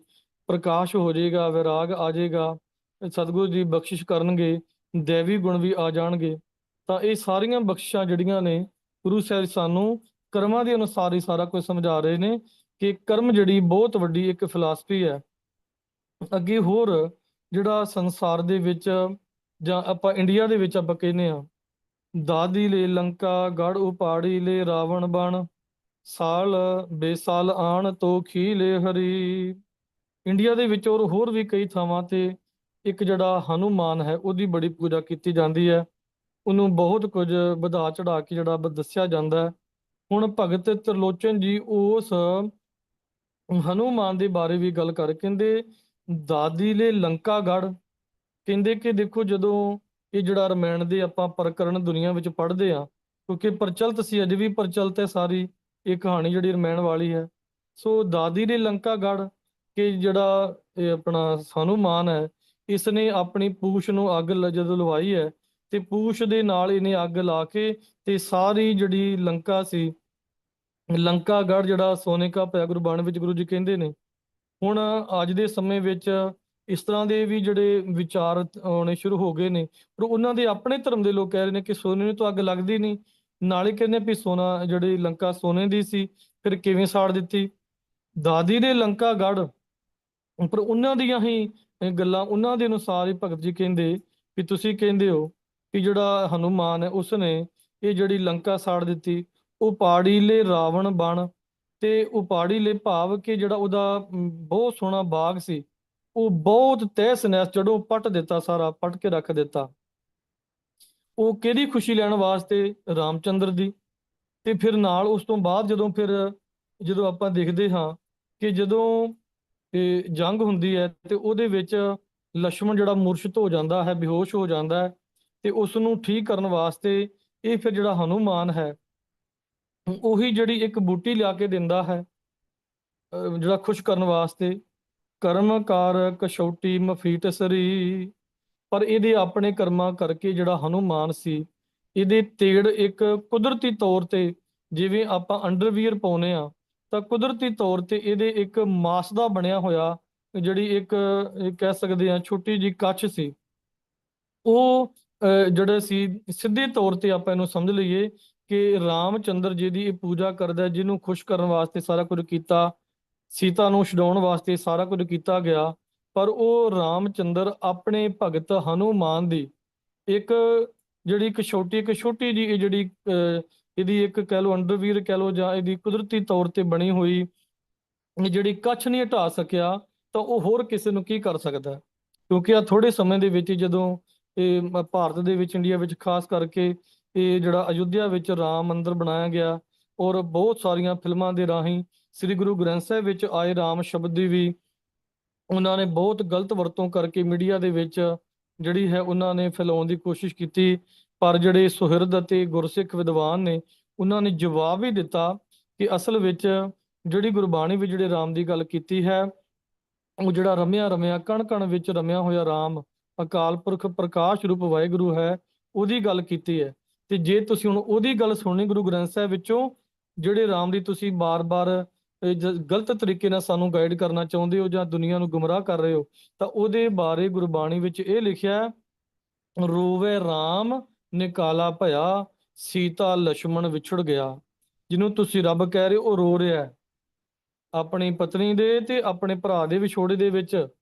ਪ੍ਰਕਾਸ਼ ਹੋ ਜਾਏਗਾ, ਵਿਰਾਗ ਆ ਜਾਏਗਾ, ਸਤਿਗੁਰੂ ਜੀ ਬਖਸ਼ਿਸ਼ ਕਰਨਗੇ, ਦੇਵੀ ਗੁਣ ਵੀ ਆ ਜਾਣਗੇ। ਤਾਂ ਇਹ ਸਾਰੀਆਂ ਬਖਸ਼ਿਸ਼ਾਂ ਜਿਹੜੀਆਂ ਨੇ, ਗੁਰੂ ਸਾਹਿਬ ਸਾਨੂੰ ਕਰਮਾਂ ਦੇ ਅਨੁਸਾਰ ਹੀ ਸਾਰਾ ਕੁਝ ਸਮਝਾ ਰਹੇ ਨੇ, ਕਿ ਕਰਮ ਜਿਹੜੀ ਬਹੁਤ ਵੱਡੀ ਇੱਕ ਫਿਲਾਸਫੀ ਹੈ। ਅੱਗੇ ਹੋਰ ਜਿਹੜਾ ਸੰਸਾਰ ਦੇ ਵਿੱਚ, ਜਾਂ ਆਪਾਂ ਇੰਡੀਆ ਦੇ ਵਿੱਚ ਆਪਾਂ ਕਹਿੰਦੇ ਹਾਂ, ਦਾਦੀ ਲੈ ਲੰਕਾ ਗੜ ਉਪਾੜੀ ਲੈ ਰਾਵਣ ਬਣ, ਸਾਲ ਬੇਸਾਲ ਆਣ ਤੋ ਖੀਲੇ ਹਰੀ। ਇੰਡੀਆ ਦੇ ਵਿੱਚ ਔਰ ਹੋਰ ਵੀ ਕਈ ਥਾਵਾਂ ਤੇ ਇੱਕ ਜਿਹੜਾ ਹਨੂਮਾਨ ਹੈ, ਉਹਦੀ ਬੜੀ ਪੂਜਾ ਕੀਤੀ ਜਾਂਦੀ ਹੈ। ਉਹਨੂੰ ਬਹੁਤ ਕੁਝ ਵਧਾ ਚੜਾ ਕੇ ਜਿਹੜਾ ਦੱਸਿਆ ਜਾਂਦਾ ਹੈ। ਹੁਣ ਭਗਤ ਤ੍ਰਿਲੋਚਨ ਜੀ ਉਸ ਹਨੂਮਾਨ ਦੇ ਬਾਰੇ ਵੀ ਗੱਲ ਕਰ, ਕਹਿੰਦੇ ਦਾਦੀ ਲੈ ਲੰਕਾ ਗੜ, ਕਹਿੰਦੇ ਕਿ ਦੇਖੋ, ਜਦੋਂ ਇਹ ਜਿਹੜਾ ਰਮਾਇਣ ਦੇ ਆਪਾਂ ਪ੍ਰਕਰਨ ਦੁਨੀਆ ਵਿੱਚ ਪੜ੍ਹਦੇ ਆ, ਕਿਉਂਕਿ ਪ੍ਰਚਲਿਤ ਸੀ, ਅਜੇ ਵੀ ਪ੍ਰਚਲਿਤ ਹੈ ਸਾਰੀ ਇਹ ਕਹਾਣੀ ਜਿਹੜੀ ਰਮਾਇਣ ਵਾਲੀ ਹੈ। ਸੋ ਦਾਦੀ ਨੇ ਲੰਕਾ ਗੜ, ਕਿ ਜਿਹੜਾ ਇਹ ਆਪਣਾ ਹਨੂਮਾਨ ਹੈ, ਇਸ ਨੇ ਆਪਣੀ ਪੂਛ ਨੂੰ ਅੱਗ ਜਦੋਂ ਲਵਾਈ ਹੈ, ਤੇ ਪੂਛ ਦੇ ਨਾਲ ਇਹਨੇ ਅੱਗ ਲਾ ਕੇ ਤੇ ਸਾਰੀ ਜਿਹੜੀ ਲੰਕਾ ਸੀ, ਲੰਕਾ ਗੜ ਜਿਹੜਾ ਸੋਨੇ ਕਾ ਪਿਆ, ਗੁਰਬਾਣੀ ਵਿੱਚ ਗੁਰੂ ਜੀ ਕਹਿੰਦੇ ਨੇ। ਹੁਣ ਅੱਜ ਦੇ ਸਮੇਂ ਵਿੱਚ ਇਸ ਤਰ੍ਹਾਂ ਦੇ ਵੀ ਜਿਹੜੇ ਵਿਚਾਰ ਆਉਣੇ ਸ਼ੁਰੂ ਹੋ ਗਏ ਨੇ, ਪਰ ਉਹਨਾਂ ਦੇ ਆਪਣੇ ਧਰਮ ਦੇ ਲੋਕ ਕਹਿ ਰਹੇ ਨੇ ਕਿ ਸੋਨੇ ਨੂੰ ਤਾਂ ਅੱਗ ਲੱਗਦੀ ਨਹੀਂ, ਨਾਲੇ ਕਹਿੰਦੇ ਵੀ ਸੋਨਾ, ਜਿਹੜੀ ਲੰਕਾ ਸੋਨੇ ਦੀ ਸੀ, ਫਿਰ ਕਿਵੇਂ ਸਾੜ ਦਿੱਤੀ। ਦਾਦੀ ਨੇ ਲੰਕਾ ਗੜ, ਪਰ ਉਹਨਾਂ ਦੀਆਂ ਹੀ ਗੱਲਾਂ, ਉਹਨਾਂ ਦੇ ਅਨੁਸਾਰ ਹੀ ਭਗਤ ਜੀ ਕਹਿੰਦੇ ਵੀ ਤੁਸੀਂ ਕਹਿੰਦੇ ਹੋ ਕਿ ਜਿਹੜਾ ਹਨੂਮਾਨ ਹੈ, ਉਸਨੇ ਇਹ ਜਿਹੜੀ ਲੰਕਾ ਸਾੜ ਦਿੱਤੀ। ਉਪਾੜੀ ਲੈ ਰਾਵਣ ਬਣ, ਤੇ ਉਪਾੜੀ ਲੈ ਭਾਵ ਕਿ ਜਿਹੜਾ ਉਹਦਾ ਬਹੁਤ ਸੋਹਣਾ ਬਾਗ ਸੀ, ਉਹ ਬਹੁਤ ਤਹਿਸ ਨਹਿਸ ਜੜੋਂ ਪੱਟ ਦਿੱਤਾ, ਸਾਰਾ ਪੱਟ ਕੇ ਰੱਖ ਦਿੱਤਾ। ਉਹ ਕਿਹਦੀ ਖੁਸ਼ੀ ਲੈਣ ਵਾਸਤੇ? ਰਾਮਚੰਦਰ ਦੀ। ਤੇ ਫਿਰ ਨਾਲ ਉਸ ਤੋਂ ਬਾਅਦ ਜਦੋਂ ਆਪਾਂ ਦੇਖਦੇ ਹਾਂ ਕਿ ਜਦੋਂ ਜੰਗ ਹੁੰਦੀ ਹੈ, ਤੇ ਉਹਦੇ ਵਿੱਚ ਲక్ష్మణ ਜਿਹੜਾ ਮੁਰਸ਼ਦ ਹੋ ਜਾਂਦਾ ਹੈ, ਬੇਹੋਸ਼ ਹੋ ਜਾਂਦਾ ਹੈ, ਤੇ ਉਸ ਨੂੰ ਠੀਕ ਕਰਨ ਵਾਸਤੇ ਇਹ ਫਿਰ ਜਿਹੜਾ ਹਨੂਮਾਨ ਹੈ, ਉਹੀ ਜਿਹੜੀ ਇੱਕ ਬੂਟੀ ਲਿਆ ਕੇ ਦਿੰਦਾ ਹੈ, ਜਿਹੜਾ ਖੁਸ਼ ਕਰਨ ਵਾਸਤੇ, ਕਰਮ ਕਾਰ ਕਛੋਟੀ ਮਫੀਟ ਸਰੀ। ਪਰ ਇਹਦੇ ਆਪਣੇ ਕਰਮਾਂ ਕਰਕੇ ਜਿਹੜਾ ਹਨੂਮਾਨ ਸੀ, ਇਹਦੇ ਤੇੜ ਇੱਕ ਕੁਦਰਤੀ ਤੌਰ ਤੇ, ਜਿਵੇਂ ਆਪਾਂ ਅੰਡਰਵੀਅਰ ਪਾਉਨੇ ਆ, ਤਾਂ ਕੁਦਰਤੀ ਤੌਰ ਤੇ ਇਹਦੇ ਇੱਕ ਮਾਸ ਦਾ ਬਣਿਆ ਹੋਇਆ, ਜਿਹੜੀ ਇੱਕ ਕਹਿ ਸਕਦੇ ਆ ਛੋਟੀ ਜਿਹੀ ਕੱਛ ਸੀ, ਉਹ ਜਿਹੜੇ ਸੀ, ਸਿੱਧੇ ਤੌਰ ਤੇ ਆਪਾਂ ਇਹਨੂੰ ਸਮਝ ਲਈਏ ਕਿ ਰਾਮਚੰਦਰ ਜੀ ਦੀ ਇਹ ਪੂਜਾ ਕਰਦਾ, ਜਿਹਨੂੰ ਖੁਸ਼ ਕਰਨ ਵਾਸਤੇ ਸਾਰਾ ਕੁਝ ਕੀਤਾ, ਸੀਤਾ ਨੂੰ ਛਡਾਉਣ ਵਾਸਤੇ ਸਾਰਾ ਕੁਝ ਕੀਤਾ ਗਿਆ। ਪਰ ਉਹ ਰਾਮਚੰਦਰ ਆਪਣੇ ਭਗਤ ਹਨੂਮਾਨ ਦੀ ਇੱਕ ਜਿਹੜੀ ਇੱਕ ਛੋਟੀ ਜੀ ਜਿਹੜੀ ਇਹਦੀ ਇੱਕ ਕਹਿ ਲਓ ਅੰਡਰਵੀਅਰ ਕਹਿ ਲਓ, ਜਾਂ ਇਹਦੀ ਕੁਦਰਤੀ ਤੌਰ ਤੇ ਬਣੀ ਹੋਈ ਜਿਹੜੀ ਕੱਛ ਨਹੀਂ ਹਟਾ ਸਕਿਆ, ਤਾਂ ਉਹ ਹੋਰ ਕਿਸੇ ਨੂੰ ਕੀ ਕਰ ਸਕਦਾ। ਕਿਉਂਕਿ ਆ ਥੋੜੇ ਸਮੇਂ ਦੇ ਵਿੱਚ ਹੀ ਜਦੋਂ ਇਹ ਭਾਰਤ ਦੇ ਵਿੱਚ, ਇੰਡੀਆ ਵਿੱਚ ਖਾਸ ਕਰਕੇ ਇਹ ਜਿਹੜਾ ਅਯੁੱਧਿਆ ਵਿੱਚ ਰਾਮ ਮੰਦਿਰ ਬਣਾਇਆ ਗਿਆ, ਔਰ ਬਹੁਤ ਸਾਰੀਆਂ ਫਿਲਮਾਂ ਦੇ ਰਾਹੀਂ ਸ੍ਰੀ ਗੁਰੂ ਗ੍ਰੰਥ ਸਾਹਿਬ ਵਿੱਚ ਆਏ ਰਾਮ ਸ਼ਬਦ ਦੀ ਵੀ ਉਹਨਾਂ ਨੇ ਬਹੁਤ ਗਲਤ ਵਰਤੋਂ ਕਰਕੇ ਮੀਡੀਆ ਦੇ ਵਿੱਚ ਜਿਹੜੀ ਹੈ ਉਹਨਾਂ ਨੇ ਫੈਲਾਉਣ ਦੀ ਕੋਸ਼ਿਸ਼ ਕੀਤੀ। ਪਰ ਜਿਹੜੇ ਸੁਹਿਰਦ ਅਤੇ ਗੁਰਸਿੱਖ ਵਿਦਵਾਨ ਨੇ, ਉਹਨਾਂ ਨੇ ਜਵਾਬ ਵੀ ਦਿੱਤਾ ਕਿ ਅਸਲ ਵਿੱਚ ਜਿਹੜੀ ਗੁਰਬਾਣੀ ਵਿੱਚ ਜਿਹੜੇ ਰਾਮ ਦੀ ਗੱਲ ਕੀਤੀ ਹੈ, ਉਹ ਜਿਹੜਾ ਰਮਿਆ ਰਮਿਆ ਕਣ ਕਣ ਵਿੱਚ ਰਮਿਆ ਹੋਇਆ ਰਾਮ ਅਕਾਲ ਪੁਰਖ ਪ੍ਰਕਾਸ਼ ਰੂਪ ਵਾਹਿਗੁਰੂ ਹੈ, ਉਹਦੀ ਗੱਲ ਕੀਤੀ ਹੈ। ਤੇ ਜੇ ਤੁਸੀਂ ਹੁਣ ਉਹਦੀ ਗੱਲ ਸੁਣਨੀ ਗੁਰੂ ਗ੍ਰੰਥ ਸਾਹਿਬ ਵਿੱਚੋਂ, ਜਿਹੜੇ ਰਾਮ ਦੀ ਤੁਸੀਂ ਬਾਰ-ਬਾਰ ਗਲਤ ਤਰੀਕੇ ਨਾਲ ਸਾਨੂੰ ਗਾਈਡ ਕਰਨਾ ਚਾਹੁੰਦੇ ਹੋ ਜਾਂ ਦੁਨੀਆ ਨੂੰ ਗੁੰਮਰਾਹ ਕਰ ਰਹੇ ਹੋ, ਤਾਂ ਉਹਦੇ ਬਾਰੇ ਗੁਰਬਾਣੀ ਵਿੱਚ ਇਹ ਲਿਖਿਆ ਹੈ, ਰੋਵੇ ਰਾਮ ਨਿਕਾਲਾ ਭਇਆ, ਸੀਤਾ ਲਛਮਣ ਵਿਛੜ ਗਿਆ। ਜਿਹਨੂੰ ਤੁਸੀਂ ਰੱਬ ਕਹਿ ਰਹੇ ਹੋ, ਉਹ ਰੋ ਰਿਹਾ ਹੈ ਆਪਣੀ ਪਤਨੀ ਦੇ ਤੇ ਆਪਣੇ ਭਰਾ ਦੇ ਵਿਛੋੜੇ ਦੇ ਵਿੱਚ।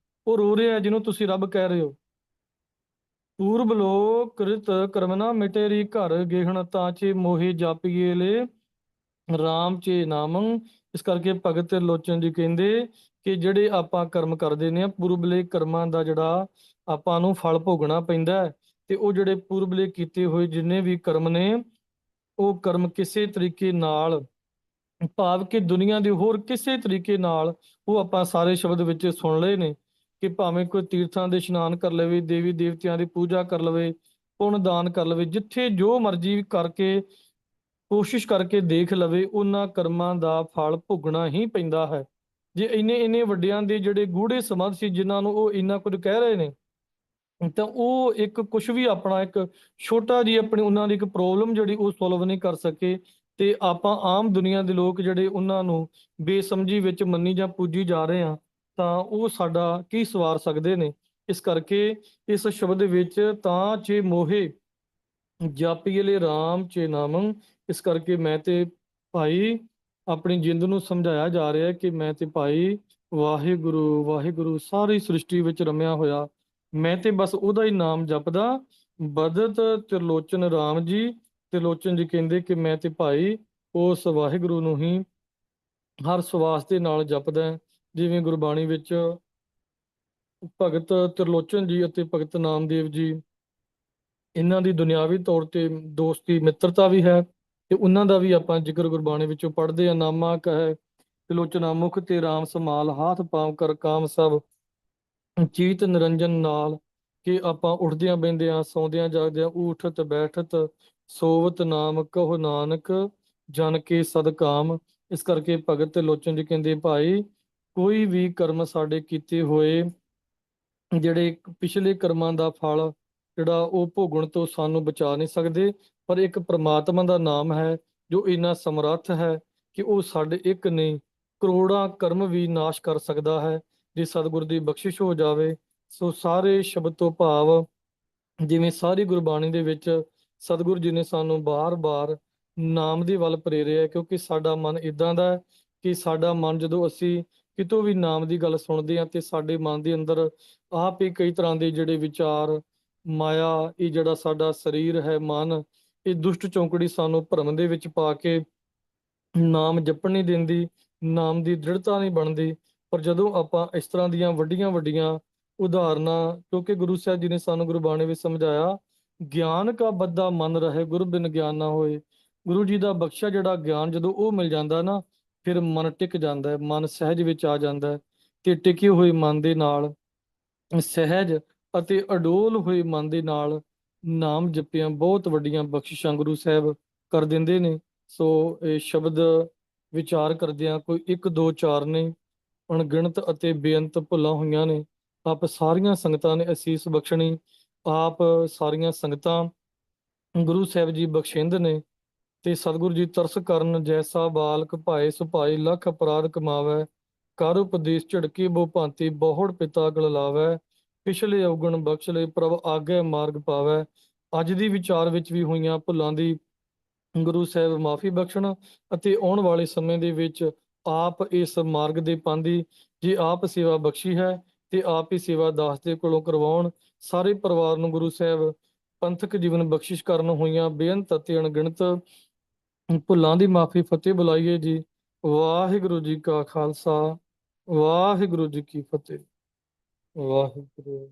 ਉਹ ਰੋ ਰਿਹਾ ਜਿਹਨੂੰ ਤੁਸੀਂ ਰੱਬ ਕਹਿ ਰਹੇ ਹੋ। ਪੂਰਬ ਲੋਕ ਕ੍ਰਿਤ ਕਰਮਨਾ ਮਿਟੇਰੀ ਘਰ ਗੇਹਣ, ਤਾਂ ਚੇ ਮੋਹਿ ਜਾਪੀਏ ਲੈ ਰਾਮ ਚੇ ਨਾਮੰ। ਇਸ ਕਰਕੇ ਭਗਤ ਲੋਚਨ ਜੀ ਕਹਿੰਦੇ ਕਿ ਜਿਹੜੇ ਆਪਾਂ ਕਰਮ ਕਰਦੇ ਨੇ, ਪੂਰਬਲੇ ਕਰਮਾਂ ਦਾ ਜਿਹੜਾ ਆਪਾਂ ਨੂੰ ਫਲ ਭੋਗਣਾ ਪੈਂਦਾ ਹੈ। ਤੇ ਉਹ ਜਿਹੜੇ ਪੂਰਬਲੇ ਕੀਤੇ ਹੋਏ ਜਿੰਨੇ ਵੀ ਕਰਮ ਨੇ, ਉਹ ਕਰਮ ਕਿਸੇ ਤਰੀਕੇ ਨਾਲ, ਭਾਵ ਕਿ ਦੁਨੀਆ ਦੇ ਹੋਰ ਕਿਸੇ ਤਰੀਕੇ ਨਾਲ, ਉਹ ਆਪਾਂ ਸਾਰੇ ਸ਼ਬਦ ਵਿੱਚ ਸੁਣ ਲਏ ਨੇ ਕਿ ਭਾਵੇਂ ਕੋਈ ਤੀਰਥਾਂ ਦੇ ਇਸ਼ਨਾਨ ਕਰ ਲਵੇ, ਦੇਵੀ ਦੇਵਤਿਆਂ ਦੀ ਪੂਜਾ ਕਰ ਲਵੇ, ਪੁੰਨ ਦਾਨ ਕਰ ਲਵੇ, ਜਿੱਥੇ ਜੋ ਮਰਜ਼ੀ ਕਰਕੇ ਕੋਸ਼ਿਸ਼ ਕਰਕੇ ਦੇਖ ਲਵੇ, ਉਹਨਾਂ ਕਰਮਾਂ ਦਾ ਫਲ ਭੁਗਣਾ ਹੀ ਪੈਂਦਾ ਹੈ। ਜੇ ਇੰਨੇ ਇੰਨੇ ਵੱਡਿਆਂ ਦੇ ਜਿਹੜੇ ਗੂੜੇ ਸੰਬੰਧ ਸੀ, ਜਿਨ੍ਹਾਂ ਨੂੰ ਉਹ ਇੰਨਾ ਕੁਝ ਕਹਿ ਰਹੇ ਨੇ, ਤਾਂ ਉਹ ਇੱਕ ਕੁਝ ਵੀ ਆਪਣਾ ਇੱਕ ਛੋਟਾ ਜਿਹੀ ਆਪਣੀ ਉਹਨਾਂ ਦੀ ਇੱਕ ਪ੍ਰੋਬਲਮ ਜਿਹੜੀ ਉਹ ਸੋਲਵ ਨਹੀਂ ਕਰ ਸਕੇ। ਤੇ ਆਪਾਂ ਆਮ ਦੁਨੀਆ ਦੇ ਲੋਕ ਜਿਹੜੇ ਉਹਨਾਂ ਨੂੰ ਬੇਸਮਝੀ ਵਿੱਚ ਮੰਨੀ ਜਾਂ ਪੂਜੀ ਜਾ ਰਹੇ ਆ, ਤਾਂ ਉਹ ਸਾਡਾ ਕੀ ਸਵਾਰ ਸਕਦੇ ਨੇ। ਇਸ ਕਰਕੇ ਇਸ ਸ਼ਬਦ ਵਿੱਚ ਤਾਂ ਚੇ ਮੋਹੇ ਜਾਪੀਏ ਲੈ ਰਾਮ ਚੇ ਨਾਮੰ, ਇਸ ਕਰਕੇ ਮੈਂ ਤੇ ਭਾਈ ਆਪਣੀ ਜਿੰਦ ਨੂੰ ਸਮਝਾਇਆ ਜਾ ਰਿਹਾ ਹੈ ਕਿ ਮੈਂ ਤੇ ਭਾਈ ਵਾਹਿਗੁਰੂ ਵਾਹਿਗੁਰੂ ਸਾਰੀ ਸ੍ਰਿਸ਼ਟੀ ਵਿੱਚ ਰਮਿਆ ਹੋਇਆ, ਮੈਂ ਤੇ ਬਸ ਉਹਦਾ ਹੀ ਨਾਮ ਜਪਦਾ। ਬਦਤ ਤਿਰਲੋਚਨ ਰਾਮ ਜੀ, ਤਿਰਲੋਚਨ ਜੀ ਕਹਿੰਦੇ ਕਿ ਮੈਂ ਤੇ ਭਾਈ ਉਸ ਵਾਹਿਗੁਰੂ ਨੂੰ ਹੀ ਹਰ ਸਵਾਸ ਦੇ ਨਾਲ ਜਪਦਾ ਹੈ। ਜਿਵੇਂ ਗੁਰਬਾਣੀ ਵਿੱਚ ਭਗਤ ਤਿਰਲੋਚਨ ਜੀ ਅਤੇ ਭਗਤ ਨਾਮਦੇਵ ਜੀ, ਇਹਨਾਂ ਦੀ ਦੁਨਿਆਵੀ ਤੌਰ ਤੇ ਦੋਸਤੀ ਮਿੱਤਰਤਾ ਵੀ ਹੈ, ਤੇ ਉਹਨਾਂ ਦਾ ਵੀ ਆਪਾਂ ਜ਼ਿਕਰ ਗੁਰਬਾਣੀ ਵਿੱਚੋਂ ਪੜ੍ਹਦੇ ਆ। ਨਾਮਾ ਕਹੈ ਤਿਲੋਚਨਾ ਮੁਖ ਤੇ ਰਾਮ ਸਮਾਲ, ਹਾਥ ਪਾਂਵ ਕਰ ਕਾਮ ਸਭ ਚੀਤ ਨਿਰੰਜਨ ਨਾਲ। ਕਿ ਆਪਾਂ ਉੱਠਦਿਆਂ ਬਹਿੰਦਿਆਂ ਸੌਂਦਿਆਂ ਜਾਗਦਿਆਂ ਊਠਤ ਬੈਠਤ ਸੋਵਤ ਨਾਮ ਕਹੋ ਨਾਨਕ ਜਨ ਕੇ ਸਦਕਾਮ। ਇਸ ਕਰਕੇ ਭਗਤ ਲੋਚਨ ਜੀ ਕਹਿੰਦੇ ਭਾਈ ਕੋਈ ਵੀ ਕਰਮ ਸਾਡੇ ਕੀਤੇ ਹੋਏ, ਜਿਹੜੇ ਪਿਛਲੇ ਕਰਮਾਂ ਦਾ ਫਲ ਜਿਹੜਾ ਉਹ ਭੋਗਣ ਤੋਂ ਸਾਨੂੰ ਬਚਾ ਨਹੀਂ ਸਕਦੇ, ਪਰ ਇੱਕ ਪ੍ਰਮਾਤਮਾ ਦਾ ਨਾਮ ਹੈ ਜੋ ਇੰਨਾ ਸਮਰੱਥ ਹੈ ਕਿ ਉਹ ਸਾਡੇ ਇੱਕ ਨਹੀਂ ਕਰੋੜਾਂ ਕਰਮ ਵੀ ਨਾਸ਼ ਕਰ ਸਕਦਾ ਹੈ, ਜੇ ਸਤਿਗੁਰ ਦੀ ਬਖਸ਼ਿਸ਼ ਹੋ ਜਾਵੇ। ਸੋ ਸਾਰੇ ਸ਼ਬਦ ਤੋਂ ਭਾਵ, ਜਿਵੇਂ ਸਾਰੀ ਗੁਰਬਾਣੀ ਦੇ ਵਿੱਚ ਸਤਿਗੁਰੂ ਜੀ ਨੇ ਸਾਨੂੰ ਬਾਰ-ਬਾਰ ਨਾਮ ਦੇ ਵੱਲ ਪ੍ਰੇਰਿਆ, ਕਿਉਂਕਿ ਸਾਡਾ ਮਨ ਇਦਾਂ ਦਾ ਹੈ ਕਿ ਸਾਡਾ ਮਨ ਜਦੋਂ ਅਸੀਂ ਕਿਤੋਂ ਵੀ ਨਾਮ ਦੀ ਗੱਲ ਸੁਣਦੇ ਹਾਂ, ਤੇ ਸਾਡੇ ਮਨ ਦੇ ਅੰਦਰ ਆਪ ਹੀ ਕਈ ਤਰ੍ਹਾਂ ਦੇ ਜਿਹੜੇ ਵਿਚਾਰ, ਮਾਇਆ, ਇਹ ਜਿਹੜਾ ਸਾਡਾ ਸਰੀਰ ਹੈ, ਮਨ, ਇਹ ਦੁਸ਼ਟ ਚੌਂਕੜੀ ਸਾਨੂੰ ਭਰਮ ਦੇ ਵਿੱਚ ਪਾ ਕੇ ਨਾਮ ਜਪਣ ਨਹੀਂ ਦਿੰਦੀ, ਨਾਮ ਦੀ ਦ੍ਰਿੜਤਾ ਨਹੀਂ ਬਣਦੀ। ਪਰ ਜਦੋਂ ਆਪਾਂ ਇਸ ਤਰ੍ਹਾਂ ਦੀਆਂ ਵੱਡੀਆਂ ਵੱਡੀਆਂ ਉਦਾਹਰਨਾਂ, ਕਿਉਂਕਿ ਗੁਰੂ ਸਾਹਿਬ ਜੀ ਨੇ ਸਾਨੂੰ ਗੁਰਬਾਣੀ ਵਿੱਚ ਸਮਝਾਇਆ, ਗਿਆਨ ਕਾ ਬੱਧਾ ਮਨ ਰਹੇ ਗੁਰ ਬਿਨ ਗਿਆਨ ਨਾ ਹੋਏ। ਗੁਰੂ ਜੀ ਦਾ ਬਖਸ਼ਿਆ ਜਿਹੜਾ ਗਿਆਨ ਜਦੋਂ ਉਹ ਮਿਲ ਜਾਂਦਾ ਨਾ, ਫਿਰ ਮਨ ਟਿਕ ਜਾਂਦਾ ਹੈ, ਮਨ ਸਹਿਜ ਵਿੱਚ ਆ ਜਾਂਦਾ ਹੈ। ਤੇ ਟਿਕੇ ਹੋਏ ਮਨ ਦੇ ਨਾਲ, ਸਹਿਜ ਅਤੇ ਅਡੋਲ ਹੋਏ ਮਨ ਦੇ ਨਾਲ ਨਾਮ ਜਪਿਆਂ ਬਹੁਤ ਵੱਡੀਆਂ ਬਖਸ਼ਿਸ਼ਾਂ ਗੁਰੂ ਸਾਹਿਬ ਕਰ ਦਿੰਦੇ ਨੇ। ਸੋ ਇਹ ਸ਼ਬਦ ਵਿਚਾਰ ਕਰਦਿਆਂ ਕੋਈ ਇੱਕ ਦੋ ਚਾਰ ਨੇ, ਅਣਗਿਣਤ ਅਤੇ ਬੇਅੰਤ ਭੁੱਲਾਂ ਹੋਈਆਂ ਨੇ। ਆਪ ਸਾਰੀਆਂ ਸੰਗਤਾਂ ਨੇ ਅਸੀਸ ਬਖਸ਼ਣੀ, ਆਪ ਸਾਰੀਆਂ ਸੰਗਤਾਂ ਗੁਰੂ ਸਾਹਿਬ ਜੀ ਬਖਸ਼ਿੰਦ ਨੇ। ਤੇ ਸਤਿਗੁਰੂ ਜੀ ਤਰਸ ਕਰਨ, ਜੈਸਾ ਬਾਲਕ ਭਾਏ ਸੁਭਾਏ ਲੱਖ ਅਪਰਾਧ ਕਮਾਵੈ, ਕਰ ਉਪਦੇਸ਼ ਝਿੜਕੀ ਬੋ ਭਾਂਤੀ ਬਹੁੜ ਪਿਤਾ ਗਲ ਲਾਵੈ, ਪਿਛਲੇ ਔਗਣ ਬਖਸ਼ ਲੈ ਪ੍ਰਭ ਆਗੇ ਮਾਰਗ ਪਾਵੈ। ਅੱਜ ਦੀ ਵਿਚਾਰ ਵਿੱਚ ਵੀ ਹੋਈਆਂ ਭੁੱਲਾਂ ਦੀ ਗੁਰੂ ਸਾਹਿਬ ਮਾਫੀ ਬਖਸ਼ਣ, ਅਤੇ ਆਉਣ ਵਾਲੇ ਸਮੇਂ ਦੇ ਵਿੱਚ ਆਪ ਇਸ ਮਾਰਗ ਦੇ ਪਾਂਦੀ ਜੇ ਆਪ ਸੇਵਾ ਬਖਸ਼ੀ ਹੈ, ਤੇ ਆਪ ਹੀ ਸੇਵਾ ਦਾਸ ਦੇ ਕੋਲੋਂ ਕਰਵਾਉਣ। ਸਾਰੇ ਪਰਿਵਾਰ ਨੂੰ ਗੁਰੂ ਸਾਹਿਬ ਪੰਥਕ ਜੀਵਨ ਬਖਸ਼ਿਸ਼ ਕਰਨ, ਹੋਈਆਂ ਬੇਅੰਤ ਅਤੇ ਅਣਗਿਣਤ ਭੁੱਲਾਂ ਦੀ ਮਾਫੀ ਫਤਿਹ ਬੁਲਾਈਏ ਜੀ। ਵਾਹਿਗੁਰੂ ਜੀ ਕਾ ਖਾਲਸਾ, ਵਾਹਿਗੁਰੂ ਜੀ ਕੀ ਫਤਿਹ। ਵਾਹਿਗੁਰੂ।